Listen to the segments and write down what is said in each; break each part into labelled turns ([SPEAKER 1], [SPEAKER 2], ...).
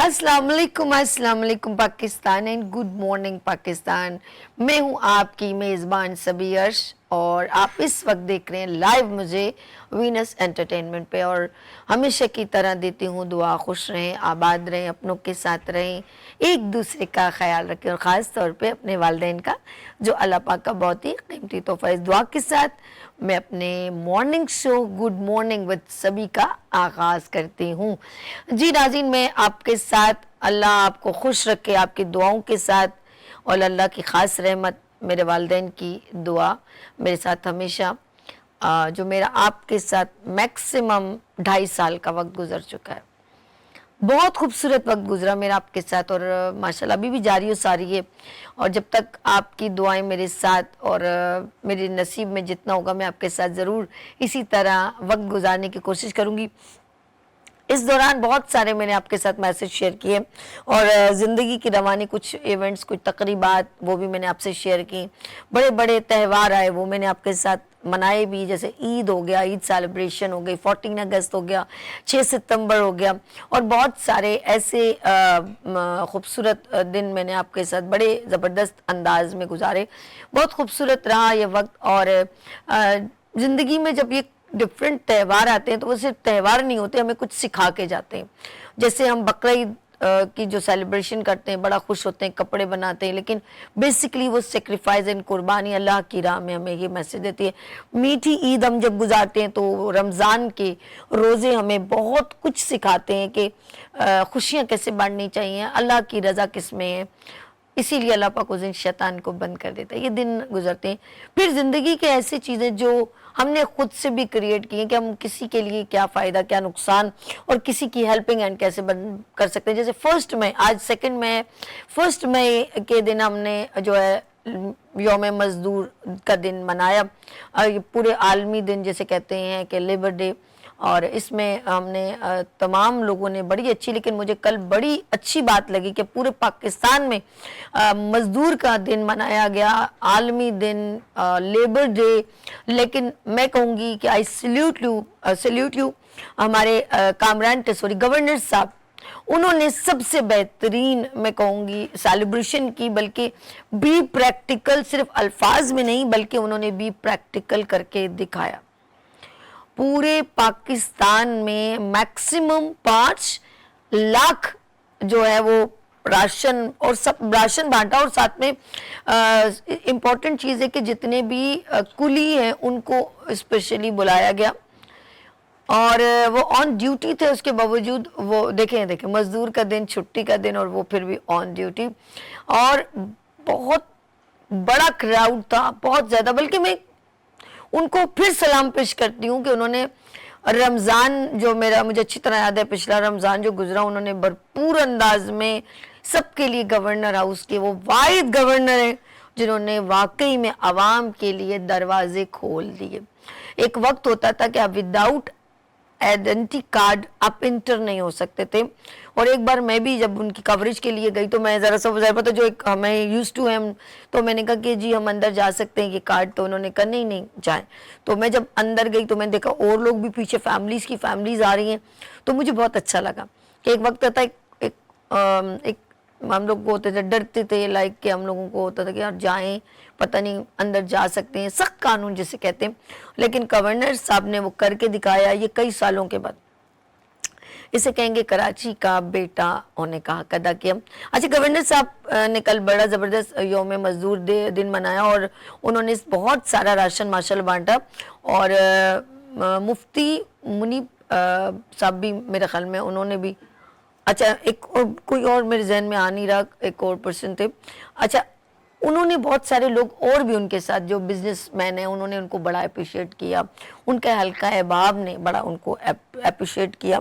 [SPEAKER 1] अस्सलाम वालेकुम Pakistan and good morning Pakistan. मैं हूं आपकी मेज़बान सबी अर्श और आप इस वक्त देख रहे हैं लाइव मुझे वीनस एंटरटेनमेंट पे। और हमेशा की तरह देती हूं दुआ, खुश रहें, आबाद रहें, अपनों के साथ रहें, एक दूसरे का ख्याल रखें और ख़ास तौर पे अपने वालिदैन का जो अल्लाह पाक का बहुत ही कीमती तोहफ़ा। इस दुआ के साथ मैं अपने morning show good morning with सभी का आगाज़ करती हूँ। जी नाज़रीन, मैं आपके साथ, अल्लाह आपको खुश रखे आपकी दुआओं के साथ, और अल्लाह की ख़ास रहमत, मेरे वालिदैन की दुआ मेरे साथ हमेशा, जो मेरा आपके साथ मैक्सिमम 2.5 साल का वक्त गुजर चुका है। बहुत खूबसूरत वक्त गुजरा मेरा आपके साथ और माशाल्लाह अभी भी जारी और सारी है। और जब तक आपकी दुआएं मेरे साथ और मेरे नसीब में जितना होगा मैं आपके साथ ज़रूर इसी तरह वक्त गुजारने की कोशिश करूँगी। इस दौरान बहुत सारे मैंने आपके साथ मैसेज शेयर किए और ज़िंदगी की रवानी, कुछ इवेंट्स, कुछ तकरीबात, वो भी मैंने आपसे शेयर की। बड़े बड़े त्यौहार आए, वो मैंने आपके साथ मनाए भी, जैसे ईद हो गया, ईद सेलिब्रेशन हो गई, 14 अगस्त हो गया, 6 सितंबर हो गया, और बहुत सारे ऐसे खूबसूरत दिन मैंने आपके साथ बड़े ज़बरदस्त अंदाज में गुजारे। बहुत खूबसूरत रहा ये वक्त। और ज़िंदगी में जब ये डिफरेंट त्यौहार आते हैं तो वो सिर्फ त्यौहार नहीं होते, हमें कुछ सिखा के जाते हैं। जैसे हम बकरीद की जो सेलिब्रेशन करते हैं, बड़ा खुश होते हैं, कपड़े बनाते हैं, लेकिन बेसिकली वो सेक्रीफाइस एंड कुर्बानी अल्लाह की राह में हमें ये मैसेज देती है। मीठी ईद हम जब गुजारते हैं तो रमज़ान के रोज़े हमें बहुत कुछ सिखाते हैं कि खुशियाँ कैसे बांटनी चाहिए, अल्लाह की रज़ा किस में है। इसीलिए अल्लाह पाक उस दिन शैतान को बंद कर देता है। ये दिन गुजरते हैं। फिर ज़िंदगी के ऐसी चीज़ें जो हमने खुद से भी क्रिएट की हैं कि हम किसी के लिए क्या फ़ायदा, क्या नुकसान, और किसी की हेल्पिंग हैंड कैसे बन कर सकते हैं। जैसे 1 मई, आज 2 मई है, 1 मई के दिन हमने जो है यौम मज़दूर का दिन मनाया। ये पूरे आलमी दिन जिसे कहते हैं कि लेबर डे, और इसमें हमने तमाम लोगों ने बड़ी अच्छी, लेकिन मुझे कल बड़ी अच्छी बात लगी कि पूरे पाकिस्तान में मज़दूर का दिन मनाया गया, आलमी दिन, लेबर डे। लेकिन मैं कहूँगी कि आई सल्यूट यू हमारे कामरान टेसोरी गवर्नर साहब, उन्होंने सबसे बेहतरीन मैं कहूँगी सेलिब्रेशन की, बल्कि बी प्रैक्टिकल, सिर्फ अल्फाज में नहीं बल्कि उन्होंने बी प्रैक्टिकल करके दिखाया। पूरे पाकिस्तान में मैक्सिमम 5 लाख जो है वो राशन, और सब राशन बांटा, और साथ में इम्पॉर्टेंट चीज़ है कि जितने भी कुली हैं उनको स्पेशली बुलाया गया और वो ऑन ड्यूटी थे। उसके बावजूद वो देखें मज़दूर का दिन, छुट्टी का दिन, और वो फिर भी ऑन ड्यूटी। और बहुत बड़ा क्राउड था, बहुत ज़्यादा। बल्कि मैं उनको फिर सलाम पेश करती हूँ कि उन्होंने रमज़ान, जो मुझे अच्छी तरह याद है, पिछला रमज़ान जो गुजरा, उन्होंने भरपूर अंदाज में सबके लिए, गवर्नर हाउस के वो वाहिद गवर्नर हैं जिन्होंने वाकई में आवाम के लिए दरवाजे खोल दिए। एक वक्त होता था कि आप विदाउट आइडेंटिटी कार्ड आप इंटर नहीं हो सकते थे। और एक बार मैं भी जब उनकी कवरेज के लिए गई तो मैं ज़रा सा पता, जो एक हमें यूज़ टू है, तो मैंने कहा कि जी हम अंदर जा सकते हैं ये कार्ड, तो उन्होंने कहा नहीं जाएं। तो मैं जब अंदर गई तो मैंने देखा और लोग भी पीछे, फैमिलीज़ आ रही हैं। तो मुझे बहुत अच्छा लगा कि एक वक्त था, एक हम लोग को होते थे, डरते थे, लाइक कि हम लोगों को होता था कि यार जाएं, पता नहीं अंदर जा सकते हैं, सख्त कानून जिसे कहते हैं। लेकिन गवर्नर साहब ने वो करके दिखाया, ये कई सालों के बाद। इसे कहेंगे कराची का बेटा होने का हक अदा किया। अच्छा, गवर्नर साहब ने कल बड़ा ज़बरदस्त यौम मज़दूर दिन मनाया और उन्होंने बहुत सारा राशन माशाल्लाह बांटा। और मुफ्ती मुनीब साहब भी मेरे ख्याल में उन्होंने भी, अच्छा एक और कोई और मेरे जहन में आ नहीं रहा, एक और पर्सन थे। अच्छा, उन्होंने बहुत सारे लोग और भी उनके साथ जो बिजनेसमैन हैं, उन्होंने उनको बड़ा अप्रिशिएट किया। उनका हल्का अहबाब ने बड़ा उनको अप्रिशिएट किया।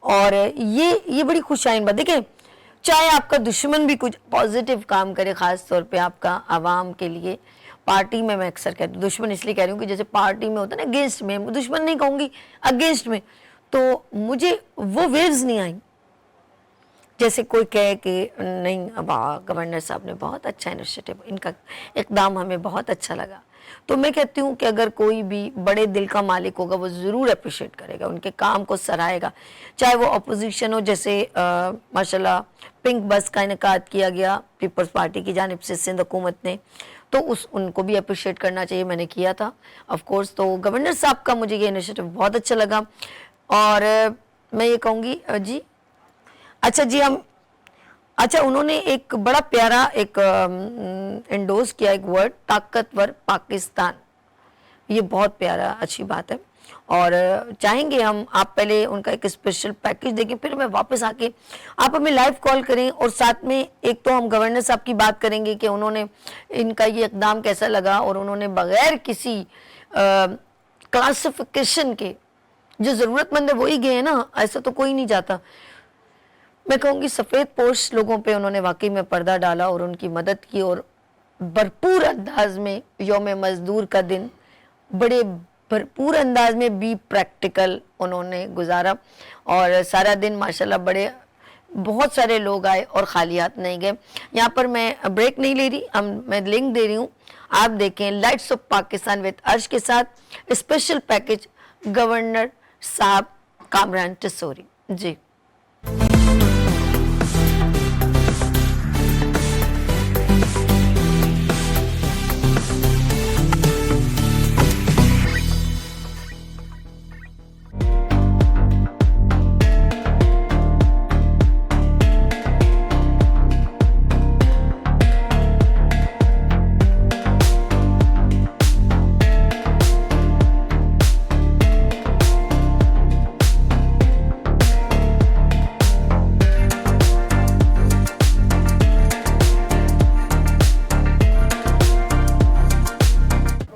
[SPEAKER 1] और ये बड़ी खुशाइन बात। देखें, चाहे आपका दुश्मन भी कुछ पॉजिटिव काम करे, ख़ास तौर पे आपका आवाम के लिए, पार्टी में मैं अक्सर कहती हूँ, दुश्मन इसलिए कह रही हूँ कि जैसे पार्टी में होता है ना, अगेंस्ट में, दुश्मन नहीं कहूँगी, अगेंस्ट में, तो मुझे वो वेव्स नहीं आई जैसे कोई कहे कि नहीं, वाह गवर्नर साहब ने बहुत अच्छा इनिशिएटिव, इनका इकदाम हमें बहुत अच्छा लगा, तो मैं कहती हूँ कि अगर कोई भी बड़े दिल का मालिक होगा वो ज़रूर अप्रिशिएट करेगा, उनके काम को सराहेगा, चाहे वो अपोजिशन हो। जैसे माशाल्लाह पिंक बस का इनेकाद किया गया पीपल्स पार्टी की जानिब से सिंध हुकूमत ने, तो उनको भी अप्रिशिएट करना चाहिए, मैंने किया था ऑफ कोर्स। तो गवर्नर साहब का मुझे ये इनिशिएटिव बहुत अच्छा लगा। और मैं ये कहूँगी जी, अच्छा जी, अच्छा उन्होंने एक बड़ा प्यारा एक इंडोर्स किया एक वर्ड, ताकतवर पाकिस्तान, ये बहुत प्यारा, अच्छी बात है। और चाहेंगे हम, आप पहले उनका एक स्पेशल पैकेज देखें, फिर मैं वापस आके आप हमें लाइव कॉल करें, और साथ में एक तो हम गवर्नर साहब की बात करेंगे कि उन्होंने इनका ये इकदाम कैसा लगा, और उन्होंने बगैर किसी क्लासिफिकेशन के, जो ज़रूरतमंद है वही गए ना, ऐसा तो कोई नहीं जाता। मैं कहूँगी सफ़ेद पोश लोगों पे उन्होंने वाकई में पर्दा डाला और उनकी मदद की, और भरपूर अंदाज में यौम मज़दूर का दिन बड़े भरपूर अंदाज में बी प्रैक्टिकल उन्होंने गुजारा, और सारा दिन माशाल्लाह बड़े बहुत सारे लोग आए और खाली हाथ नहीं गए। यहाँ पर मैं ब्रेक नहीं ले रही, मैं लिंक दे रही हूँ, आप देखें लाइट्स ऑफ पाकिस्तान विद अर्श के साथ स्पेशल पैकेज गवर्नर साहब कामरान टिसोरी जी।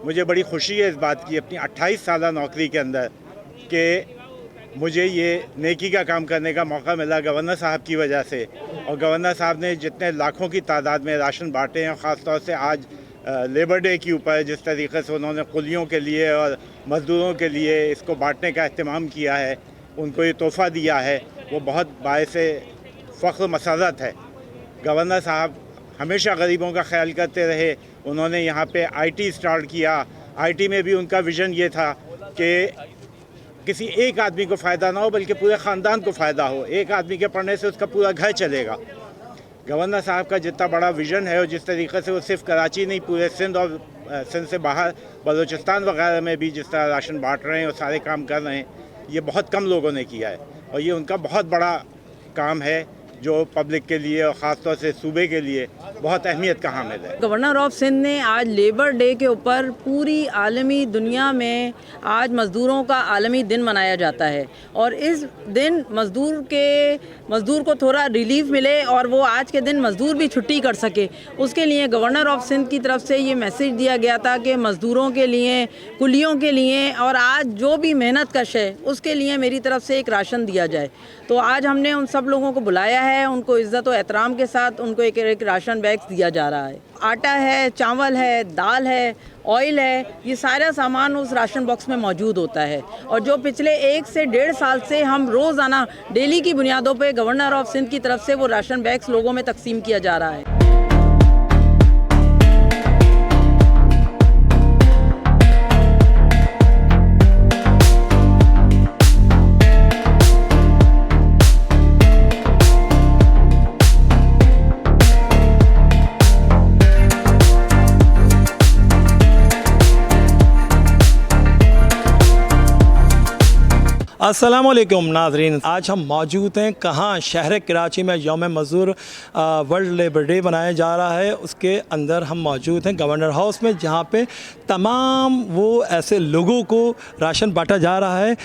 [SPEAKER 2] मुझे बड़ी खुशी है इस बात की अपनी 28 साल नौकरी के अंदर कि मुझे ये नेकी का काम करने का मौका मिला गवर्नर साहब की वजह से। और गवर्नर साहब ने जितने लाखों की तादाद में राशन बांटे हैं, ख़ास तौर से आज लेबर डे के ऊपर जिस तरीके से उन्होंने कुलियों के लिए और मज़दूरों के लिए इसको बांटने का अहतमाम किया है, उनको ये तोहफ़ा दिया है, वो बहुत बायस फ़ख्र मसरत है। गवर्नर साहब हमेशा गरीबों का ख्याल करते रहे। उन्होंने यहाँ पे आईटी स्टार्ट किया, आईटी में भी उनका विज़न ये था कि किसी एक आदमी को फ़ायदा ना हो बल्कि पूरे ख़ानदान को फ़ायदा हो। एक आदमी के पढ़ने से उसका पूरा घर चलेगा। गवर्नर साहब का जितना बड़ा विज़न है और जिस तरीके से वो सिर्फ कराची नहीं, पूरे सिंध और सिंध से बाहर बलूचिस्तान वगैरह में भी जिस तरह राशन बांट रहे हैं और सारे काम कर रहे हैं, ये बहुत कम लोगों ने किया है। और ये उनका बहुत बड़ा काम है जो पब्लिक के लिए और ख़ास तौर से सूबे के लिए बहुत अहमियत का हामिल है।
[SPEAKER 3] गवर्नर ऑफ सिंध ने आज लेबर डे के ऊपर पूरी आलमी दुनिया में आज मज़दूरों का आलमी दिन मनाया जाता है, और इस दिन मज़दूर को थोड़ा रिलीफ मिले और वो आज के दिन मज़दूर भी छुट्टी कर सके, उसके लिए गवर्नर ऑफ सिंध की तरफ से ये मैसेज दिया गया था कि मज़दूरों के लिए, कुलियों के लिए और आज जो भी मेहनत कश है उसके लिए मेरी तरफ से एक राशन दिया जाए। तो आज हमने उन सब लोगों को बुलाया है, उनको इज़्ज़त और एहतराम के साथ उनको एक राशन बैग दिया जा रहा है। आटा है, चावल है, दाल है, ऑयल है, ये सारा सामान उस राशन बॉक्स में मौजूद होता है। और जो पिछले 1 से 1.5 साल से हम रोज़ाना डेली की बुनियादों पे गवर्नर ऑफ सिंध की तरफ से वो राशन बैग्स लोगों में तकसीम किया जा रहा है।
[SPEAKER 4] अस्सलामुअलैकुम नाज़रीन, आज हम मौजूद हैं कहाँ, शहर कराची में यौम मज़दूर वर्ल्ड लेबर डे मनाया जा रहा है। उसके अंदर हम मौजूद हैं गवर्नर हाउस में, जहाँ पे तमाम वो ऐसे लोगों को राशन बांटा जा रहा है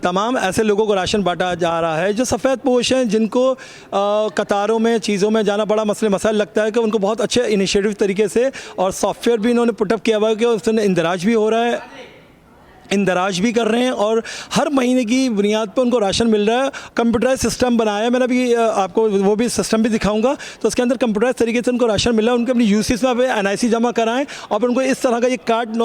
[SPEAKER 4] तमाम ऐसे लोगों को राशन बांटा जा रहा है जो सफ़ेद पोश हैं, जिनको कतारों में चीज़ों में जाना बड़ा मसाइल लगता है, कि उनको बहुत अच्छे इनिशिएटिव तरीके से और सॉफ्टवेयर भी इन्होंने पुटअप किया हुआ है कि उसमें इंदराज भी हो रहा है इंदराज भी कर रहे हैं और हर महीने की बुनियाद पर उनको राशन मिल रहा है। कंप्यूटराइज सिस्टम बनाया है, मैंने अभी आपको वो भी सिस्टम भी दिखाऊंगा। तो उसके अंदर कंप्यूटराइज तरीके से उनको राशन मिल रहा है। उनके अपनी यूसीज में NIC जमा कराएं और फिर उनको इस तरह का ये कार्ड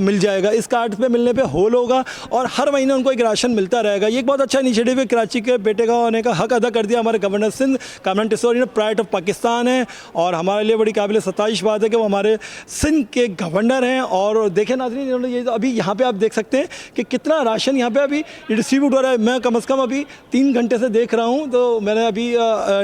[SPEAKER 4] मिल जाएगा। इस कार्ड पे मिलने पे होल होगा और हर महीने उनको एक राशन मिलता रहेगा। ये एक बहुत अच्छा इनिशिएटिव है। कराची के बेटे का होने का हक अदा कर दिया हमारे गवर्नर सिंध कामरान टिसोरी ने। प्राइड ऑफ पाकिस्तान है और हमारे लिए बड़ी काबिल सताइश बात है कि वो हमारे सिंध के गवर्नर हैं। और देखें नाज़रीन, इन्होंने ये अभी यहाँ पे आप देख सकते हैं कि कितना राशन यहाँ पे अभी डिस्ट्रीब्यूट हो रहा है। मैं कम से कम अभी 3 घंटे से देख रहा हूँ, तो मैंने अभी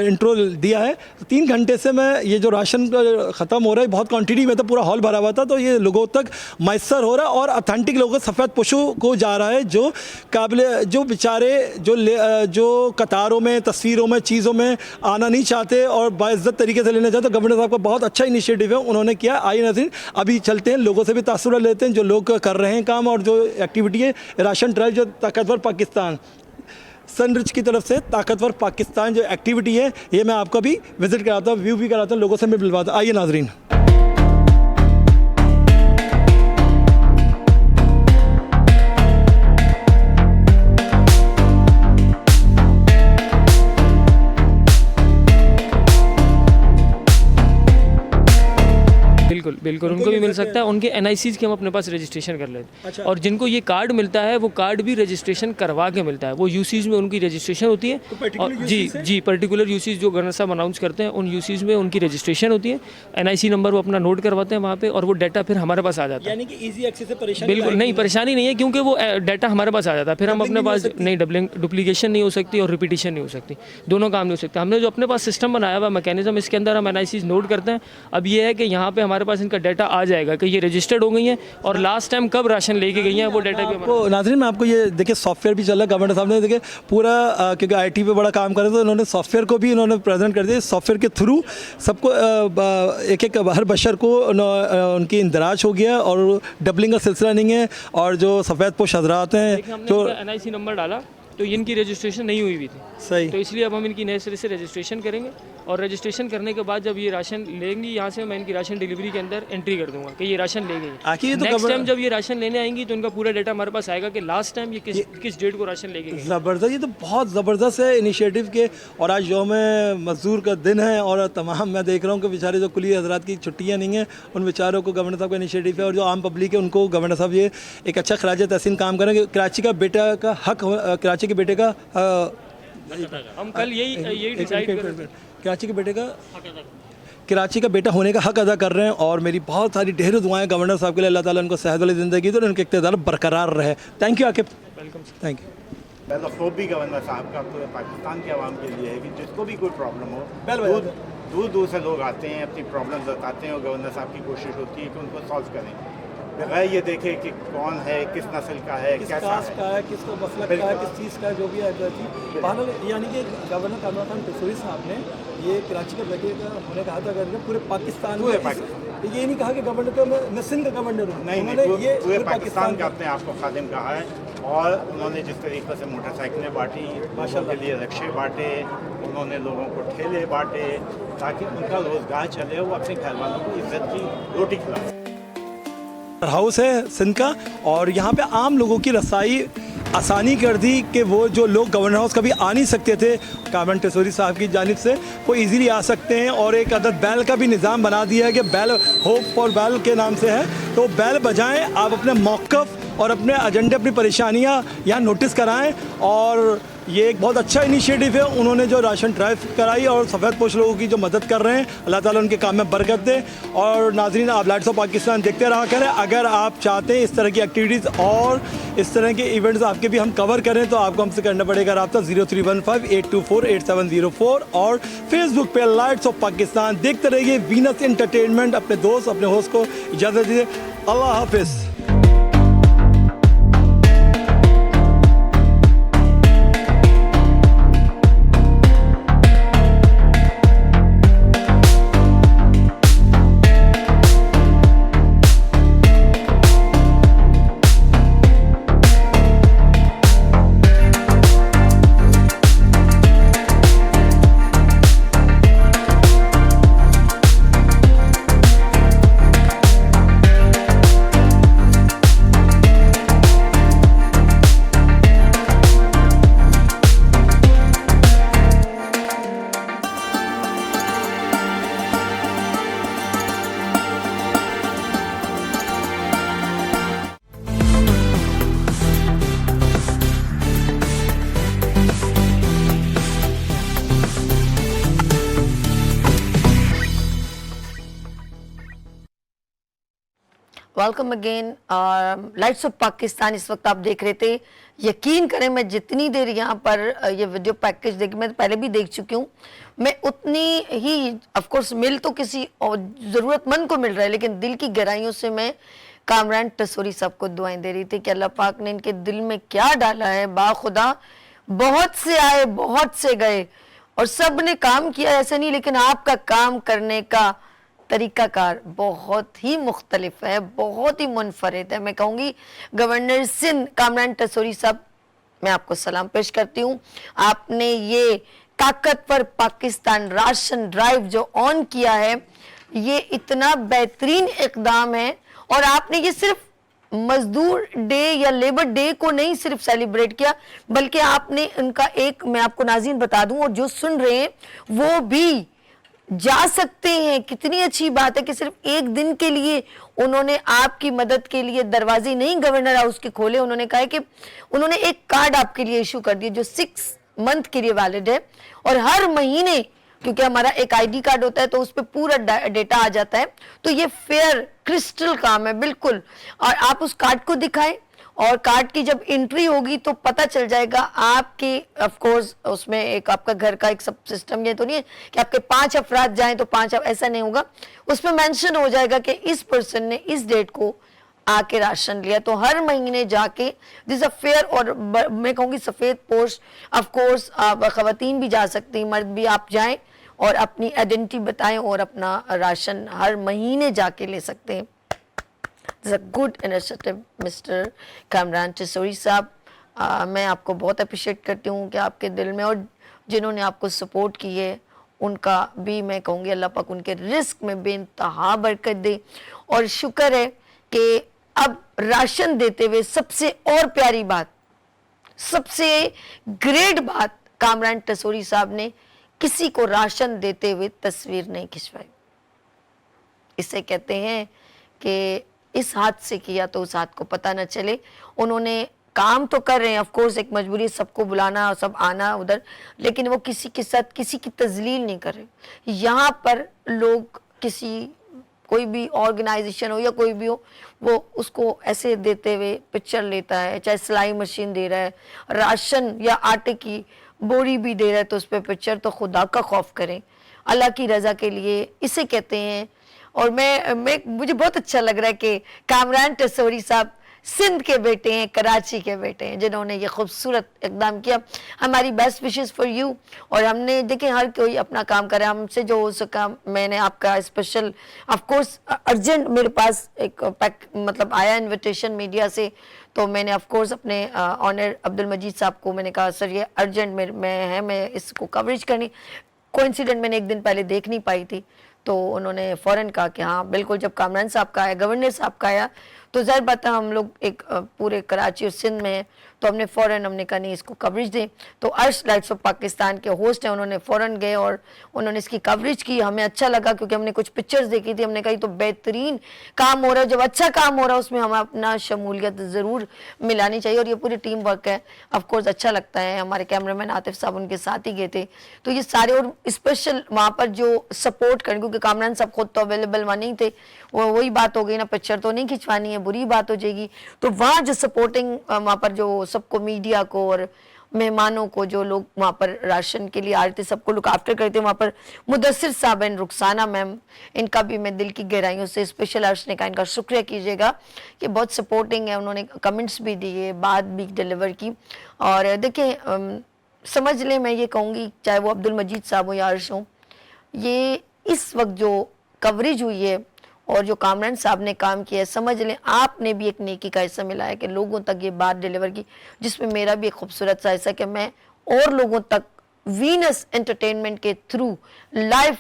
[SPEAKER 4] इंट्रो दिया है। 3 घंटे से मैं ये जो राशन ख़त्म हो रहा है, बहुत क्वांटिटी में तो पूरा हॉल भरा हुआ था, तो ये लोगों तक मैसर हो रहा है और अथेंटिक लोगों सफ़ेद पोशों को जा रहा है, जो काबिल जो बेचारे जो कतारों में, तस्वीरों में, चीज़ों में आना नहीं चाहते और बाइज्जत तरीके से लेना चाहते। गवर्नर साहब का बहुत अच्छा इनिशिएटिव है, उन्होंने किया। आइए नाज़रीन अभी चलते हैं, लोगों से भी तासुर लेते हैं जो लोग कर रहे हैं काम और जो एक्टिविटी है। राशन ड्राइव जो ताकतवर पाकिस्तान सनरिच की तरफ से ताकतवर पाकिस्तान जो एक्टिविटी है, ये मैं आपको भी विजिट कराता हूँ, व्यू भी कराता हूँ, लोगों से मैं मिलवाता हूँ। आइए नाज़रीन।
[SPEAKER 5] बिल्कुल बिल्कुल उनको भी मिल सकता है। उनके NICs की हम अपने पास रजिस्ट्रेशन कर लेते हैं।
[SPEAKER 4] अच्छा।
[SPEAKER 5] और जिनको ये कार्ड मिलता है वो कार्ड भी रजिस्ट्रेशन करवा के मिलता है। वो यूसीज में उनकी रजिस्ट्रेशन होती है। और जी पर्टिकुलर यूसीज जो गवर्नर साहब अनाउंस करते हैं, उन यूसीज में उनकी रजिस्ट्रेशन होती है। NIC नंबर वो अपना नोट करवाते हैं वहाँ पे और वो डाटा फिर हमारे पास आ जाता है।
[SPEAKER 4] यानी कि ईजी एक्सेस से परेशानी
[SPEAKER 5] बिल्कुल नहीं, परेशानी नहीं है क्योंकि वो डाटा हमारे पास आ जाता है। फिर हम अपने पास नहीं डुप्लीकेशन नहीं हो सकती और रिपीटिशन नहीं हो सकती, दोनों काम नहीं हो सकते। हमने जो अपने पास सिस्टम बनाया हुआ मैकेनिज्म, इसके अंदर हम NICs नोट करते हैं। अब ये है कि यहाँ पे हमारे पास इनका डाटा आ जाएगा कि ये रजिस्टर्ड हो गई हैं और लास्ट टाइम कब राशन लेके गई हैं वो डाटा भी
[SPEAKER 4] आपको नाज़रीन मैं आपको ये देखिए सॉफ्टवेयर भी चल रहा है। गवर्नर साहब ने देखिए पूरा क्योंकि IT पे बड़ा काम कर रहे थे, उन्होंने सॉफ्टवेयर को भी उन्होंने प्रेजेंट कर दिया। सॉफ्टवेयर के थ्रू सबको एक हर बशर को उनकी इंदराज हो गया और डबलिंग का सिलसिला नहीं है। और जो सफ़ेद पोश हजरात हैं जो
[SPEAKER 5] NIC नंबर डाला तो इनकी रजिस्ट्रेशन नहीं हुई थी,
[SPEAKER 4] सही,
[SPEAKER 5] तो इसलिए अब हम इनकी नए सिरे से रजिस्ट्रेशन करेंगे और रजिस्ट्रेशन करने के बाद जब ये राशन लेंगी यहाँ से, मैं इनकी राशन डिलीवरी के अंदर एंट्री कर दूंगा कि ये राशन ले गई।
[SPEAKER 4] आखिर तो
[SPEAKER 5] नेक्स्ट टाइम जब ये राशन लेने आएंगी तो इनका पूरा डाटा हमारे पास आएगा कि लास्ट टाइम ये किस डेट को राशन लेके गई।
[SPEAKER 4] ज़बरदस्त, ये तो बहुत ज़बरदस्त है इनिशिएटिव के। और आज यौम मज़दूर का दिन है और तमाम मैं देख रहा हूँ कि बेचारे जो कुली हजरात की छुट्टियाँ नहीं हैं, उन बेचारों को गवर्नर साहब का इनिशिएटिव है और जो आम पब्लिक है उनको गवर्नर साहब ये एक अच्छा खराज तहसीन काम करेंगे। कराची का बेटा का हक, कराची के बेटे का
[SPEAKER 5] हम कल यही डिसाइड कर
[SPEAKER 4] कराची के बेटे का कराची का बेटा होने का हक अदा कर रहे हैं। और मेरी बहुत सारी ढेरों दुआएं गवर्नर साहब के लिए, अल्लाह ताला उनको सेहत वाली ज़िंदगी दे और उनके इक़्तिदार बरकरार रहे। Thank you Aqib,
[SPEAKER 5] welcome.
[SPEAKER 4] Thank you.
[SPEAKER 2] पहला खौफ भी गवर्नर साहब का पूरे पाकिस्तान के अवाम के लिए है कि जिसको भी कोई प्रॉब्लम हो, दूर दूर से लोग आते हैं, अपनी प्रॉब्लम बताते हैं और गवर्नर साहब की कोशिश होती है कि उनको सॉल्व करें, बगैर ये देखे कि कौन है, किस नस्ल का है,
[SPEAKER 4] किस
[SPEAKER 2] कैसा
[SPEAKER 4] कास्ट का है, किसको मसलक का है, किस चीज़ का जो भी है। बहरहाल यानी कि गवर्नर कामरान टिसोरी साहब ने ये कराची के बेटे का होने का हक अदा करके पूरे पाकिस्तान में, ये नहीं कहा कि गवर्नर का मैं सिंध का गवर्नर हूँ,
[SPEAKER 2] नहीं, पूरे पाकिस्तान का अपने आप को खादिम कहा है। और उन्होंने जिस तरीके से मोटरसाइकिलें बांटी, माशाल्लाह के लिए रिक्शे बांटे, उन्होंने लोगों को ठेले बांटे ताकि उनका रोज़गार चले, वो अपने घर वालों को इज्जत की रोटी खिलाए।
[SPEAKER 4] हाउस है सिंध का और यहाँ पे आम लोगों की रसाई आसानी कर दी कि वो जो लोग गवर्नर हाउस कभी आ नहीं सकते थे, कामरान टिसोरी साहब की जानिब से वो इजीली आ सकते हैं। और एक अदद बैल का भी निज़ाम बना दिया है कि बैल होप फॉर बैल के नाम से है, तो बैल बजाएं, आप अपने मौक़िफ़ और अपने एजेंडे, अपनी परेशानियाँ यहाँ नोटिस कराएं। और ये एक बहुत अच्छा इनिशिएटिव है उन्होंने जो राशन ड्राइव कराई और सफ़ेद पोश लोगों की जो मदद कर रहे हैं, अल्लाह ताला उनके काम में बरकत दे। और नाज़रीन आप लाइट्स ऑफ पाकिस्तान देखते रहा करें। अगर आप चाहते हैं इस तरह की एक्टिविटीज़ और इस तरह के इवेंट्स आपके भी हम कवर करें तो आपको हमसे करना पड़ेगा रब्ता 0315-824-8704 और फेसबुक पे लाइट्स ऑफ पाकिस्तान देखते रहिए। वीनस एंटरटेनमेंट अपने दोस्त अपने होस्ट को इजाज़त दीजिए। अल्लाह हाफिज़।
[SPEAKER 1] Welcome again. Lights off Pakistan इस वक्त आप देख रहे थे। यकीन करें मैं जितनी देर यहाँ पर ये वीडियो पैकेज देखी, मैं पहले भी देख चुकी हूँ, मैं उतनी ही ऑफ कोर्स मिल तो किसी और ज़रूरतमंद को मिल रहा है, लेकिन दिल की गहराइयों से मैं कामरान टसूरी साहब को दुआएं दे रही थी कि अल्लाह पाक ने इनके दिल में क्या डाला है। बाखुदा बहुत से आए बहुत से गए और सब ने काम किया, ऐसे नहीं, लेकिन आपका काम करने का तरीकाकार बहुत ही मुख्तलिफ है, बहुत ही मुनफरिद है। मैं कहूँगी गवर्नर सिंध कामरान टसूरी साहब, मैं आपको सलाम पेश करती हूँ। आपने ये ताकतवर पाकिस्तान राशन ड्राइव जो ऑन किया है, ये इतना बेहतरीन इकदाम है। और आपने ये सिर्फ मजदूर डे या लेबर डे को नहीं सिर्फ सेलिब्रेट किया, बल्कि आपने उनका एक, मैं आपको नाज़रीन बता दूं और जो सुन रहे हैं वो भी जा सकते हैं। कितनी अच्छी बात है कि सिर्फ एक दिन के लिए उन्होंने आपकी मदद के लिए दरवाजे नहीं गवर्नर हाउस के खोले। उन्होंने कहा है कि उन्होंने एक कार्ड आपके लिए इशू कर दिया जो 6 मंथ के लिए वैलिड है, और हर महीने, क्योंकि हमारा एक आईडी कार्ड होता है तो उस पर पूरा डेटा आ जाता है, तो ये फेयर क्रिस्टल काम है बिल्कुल। और आप उस कार्ड को दिखाएं और कार्ड की जब एंट्री होगी तो पता चल जाएगा आपके, ऑफ कोर्स उसमें एक आपका घर का एक सब सिस्टम, ये तो नहीं है कि आपके 5 अफराद जाएं तो 5, ऐसा नहीं होगा। उसमें मेंशन हो जाएगा कि इस पर्सन ने इस डेट को आके राशन लिया, तो हर महीने जाके दिस अ फेयर। और मैं कहूँगी सफ़ेद पोस्ट, ऑफ कोर्स खवातीन भी जा सकती, मर्द भी, आप जाएं और अपनी आइडेंटिटी बताएं और अपना राशन हर महीने जाके ले सकते हैं। This a good initiative mister Kamran Tasuri साहब। मैं आपको बहुत अप्रिशिएट करती हूँ कि आपके दिल में, और जिन्होंने आपको सपोर्ट की है उनका भी मैं कहूँगी अल्लाह पाक उनके रिस्क में बेइंतहा बरकत दे। और शुक्र है कि अब राशन देते हुए सबसे और प्यारी बात, सबसे ग्रेट बात, कामरान टसूरी साहब ने किसी को राशन देते हुए तस्वीर नहीं खिंचवाई। इसे कहते हैं कि इस हाथ से किया तो उस हाथ को पता न चले। उन्होंने काम तो कर रहे हैं, ऑफ कोर्स एक मजबूरी सबको बुलाना और सब आना उधर, लेकिन वो किसी के साथ किसी की तजलील नहीं कर रहे। यहाँ पर लोग किसी, कोई भी ऑर्गेनाइजेशन हो या कोई भी हो, वो उसको ऐसे देते हुए पिक्चर लेता है, चाहे सिलाई मशीन दे रहा है, राशन या आटे की बोरी भी दे रहा है तो उस पर पिक्चर, तो खुदा का खौफ करें अल्लाह की रज़ा के लिए, इसे कहते हैं। और मुझे बहुत अच्छा लग रहा है कि कामरान टसूरी साहब सिंध के बेटे हैं, कराची के बेटे हैं, जिन्होंने ये खूबसूरत इकदाम किया। हमारी बेस्ट विशेस फॉर यू। और हमने देखें हर कोई अपना काम करे, हमसे जो हो सका, मैंने आपका स्पेशल, ऑफ कोर्स अर्जेंट मेरे पास एक मतलब आया इनविटेशन मीडिया से, तो मैंने ऑफ कोर्स अपने ऑनर अब्दुल मजीद साहब को मैंने कहा सर ये अर्जेंट मैं इसको कवरेज करनी, कोइंसिडेंट मैंने एक दिन पहले देख नहीं पाई थी, तो उन्होंने फ़ौरन कहा कि हाँ बिल्कुल। जब कामरान साहब का आया, गवर्नर साहब का आया, तो ज़ाहिर बात है हम लोग एक पूरे कराची और सिंध में हैं, तो हमने कहा नहीं इसको कवरेज दें। तो अर्श लाइट्स ऑफ पाकिस्तान के होस्ट हैं, उन्होंने फ़ौरन गए और उन्होंने इसकी कवरेज की। हमें अच्छा लगा क्योंकि हमने कुछ पिक्चर्स देखी थी, हमने कही तो बेहतरीन काम हो रहा है। जब अच्छा काम हो रहा है उसमें हमें अपना शमूलियत ज़रूर मिलानी चाहिए, और ये पूरी टीम वर्क है। ऑफकोर्स अच्छा लगता है, हमारे कैमरामैन आतिफ साहब उनके साथ ही गए थे, तो ये सारे, और स्पेशल वहाँ पर जो सपोर्ट करें, क्योंकि कामरान साहब खुद तो अवेलेबल वहाँ नहीं थे, वही बात हो गई ना, पिक्चर तो नहीं खिंचवानी है, बुरी बात हो जाएगी। तो वहाँ जो सपोर्टिंग, वहाँ पर जो सबको, मीडिया को और मेहमानों को, जो लोग वहाँ पर राशन के लिए आ रहे थे, सबको लुक आफ्टर करते, वहाँ पर मुदस्सिर साहब एंड रुखसाना मैम, इनका भी मैं दिल की गहराइयों से स्पेशल अर्श ने कहा इनका शुक्रिया कीजिएगा कि बहुत सपोर्टिंग है। उन्होंने कमेंट्स भी दिए, बात भी डिलीवर की। और देखें, समझ लें, मैं ये कहूँगी चाहे वो अब्दुल मजीद साहब हो या अर्श हो, ये इस वक्त जो कवरेज हुई है और जो कामरान साहब ने काम किया है, समझ लें आपने भी एक नेकी का हिस्सा मिला है कि लोगों तक ये बात डिलीवर की, जिसमें मेरा भी एक खूबसूरत सा हिस्सा कि मैं और लोगों तक वीनस एंटरटेनमेंट के थ्रू, लाइव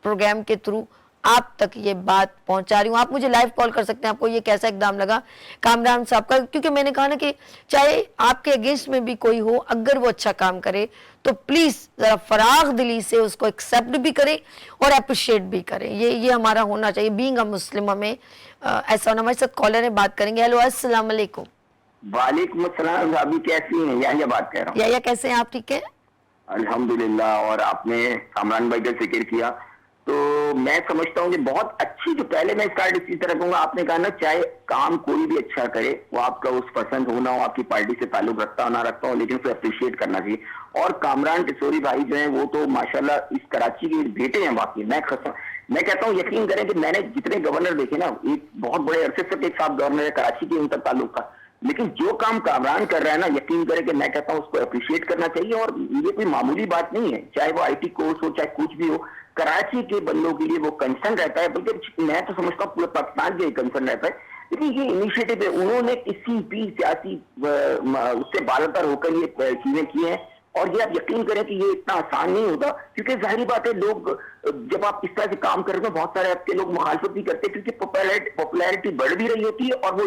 [SPEAKER 1] प्रोग्राम के थ्रू आप तक ये बात पहुंचा रही हूँ। आप मुझे लाइव कॉल कर सकते हैं, आपको ये कैसा इकदाम लगा कामरान साहब का, क्योंकि मैंने कहा ना कि चाहे आपके अगेंस्ट में भी कोई हो, अगर वो अच्छा काम करे तो प्लीज़ ज़रा फराग दिली से उसको एक्सेप्ट भी करें और अप्रिशिएट भी करें। ये हमारा होना चाहिए, बीइंग अ मुस्लिम हमें ऐसा होना। हमारे साथ कॉलर है, बात करेंगे। हेलो, अस्सलाम वालेकुम।
[SPEAKER 6] वालेकुम अस्सलाम। अभी कैसी हैं? या बात कर रहा हूँ।
[SPEAKER 1] या कैसे हैं आप? ठीक है
[SPEAKER 6] अल्हम्दुलिल्लाह। और आपने कामरान भाई का जिक्र किया, तो मैं समझता हूँ कि बहुत अच्छी, जो पहले मैं स्टार्ट इसी तरह कहूंगा, आपने कहा ना, चाहे काम कोई भी अच्छा करे, वो आपका उस पसंद हो ना हो, आपकी पार्टी से ताल्लुक रखता हो ना रखता हो, लेकिन उसे अप्रिशिएट करना चाहिए। और कामरान टिसोरी भाई जो है वो तो माशाल्लाह इस कराची के बेटे हैं वाकई। मैं कहता हूँ, यकीन करें कि मैंने जितने गवर्नर देखे ना, एक बहुत बड़े अरसे तक एक साहब गवर्नर है कराची के, उनका ताल्लुक था, लेकिन जो काम कामरान कर रहा है ना, यकीन करें कि मैं कहता हूँ उसको अप्रिशिएट करना चाहिए। और ये कोई मामूली बात नहीं है, चाहे वो IT कोर्स हो, चाहे कुछ भी हो, कराची के बंदों के लिए वो कंसर्न रहता है, बल्कि मैं तो समझता हूँ पूरे पाकिस्तान के लिए कंसर्न रहता है। लेकिन ये इनिशिएटिव है, उन्होंने किसी भी सियासी उससे बालतर होकर ये चीजें की हैं, और ये आप यकीन करें कि ये इतना आसान नहीं होगा, क्योंकि जाहिर बात है, लोग जब आप इस तरह से काम कर रहे हो, बहुत सारे आपके लोग मुखालफत भी करते हैं, क्योंकि पॉपुलैरिटी बढ़ भी रही होती है, और वो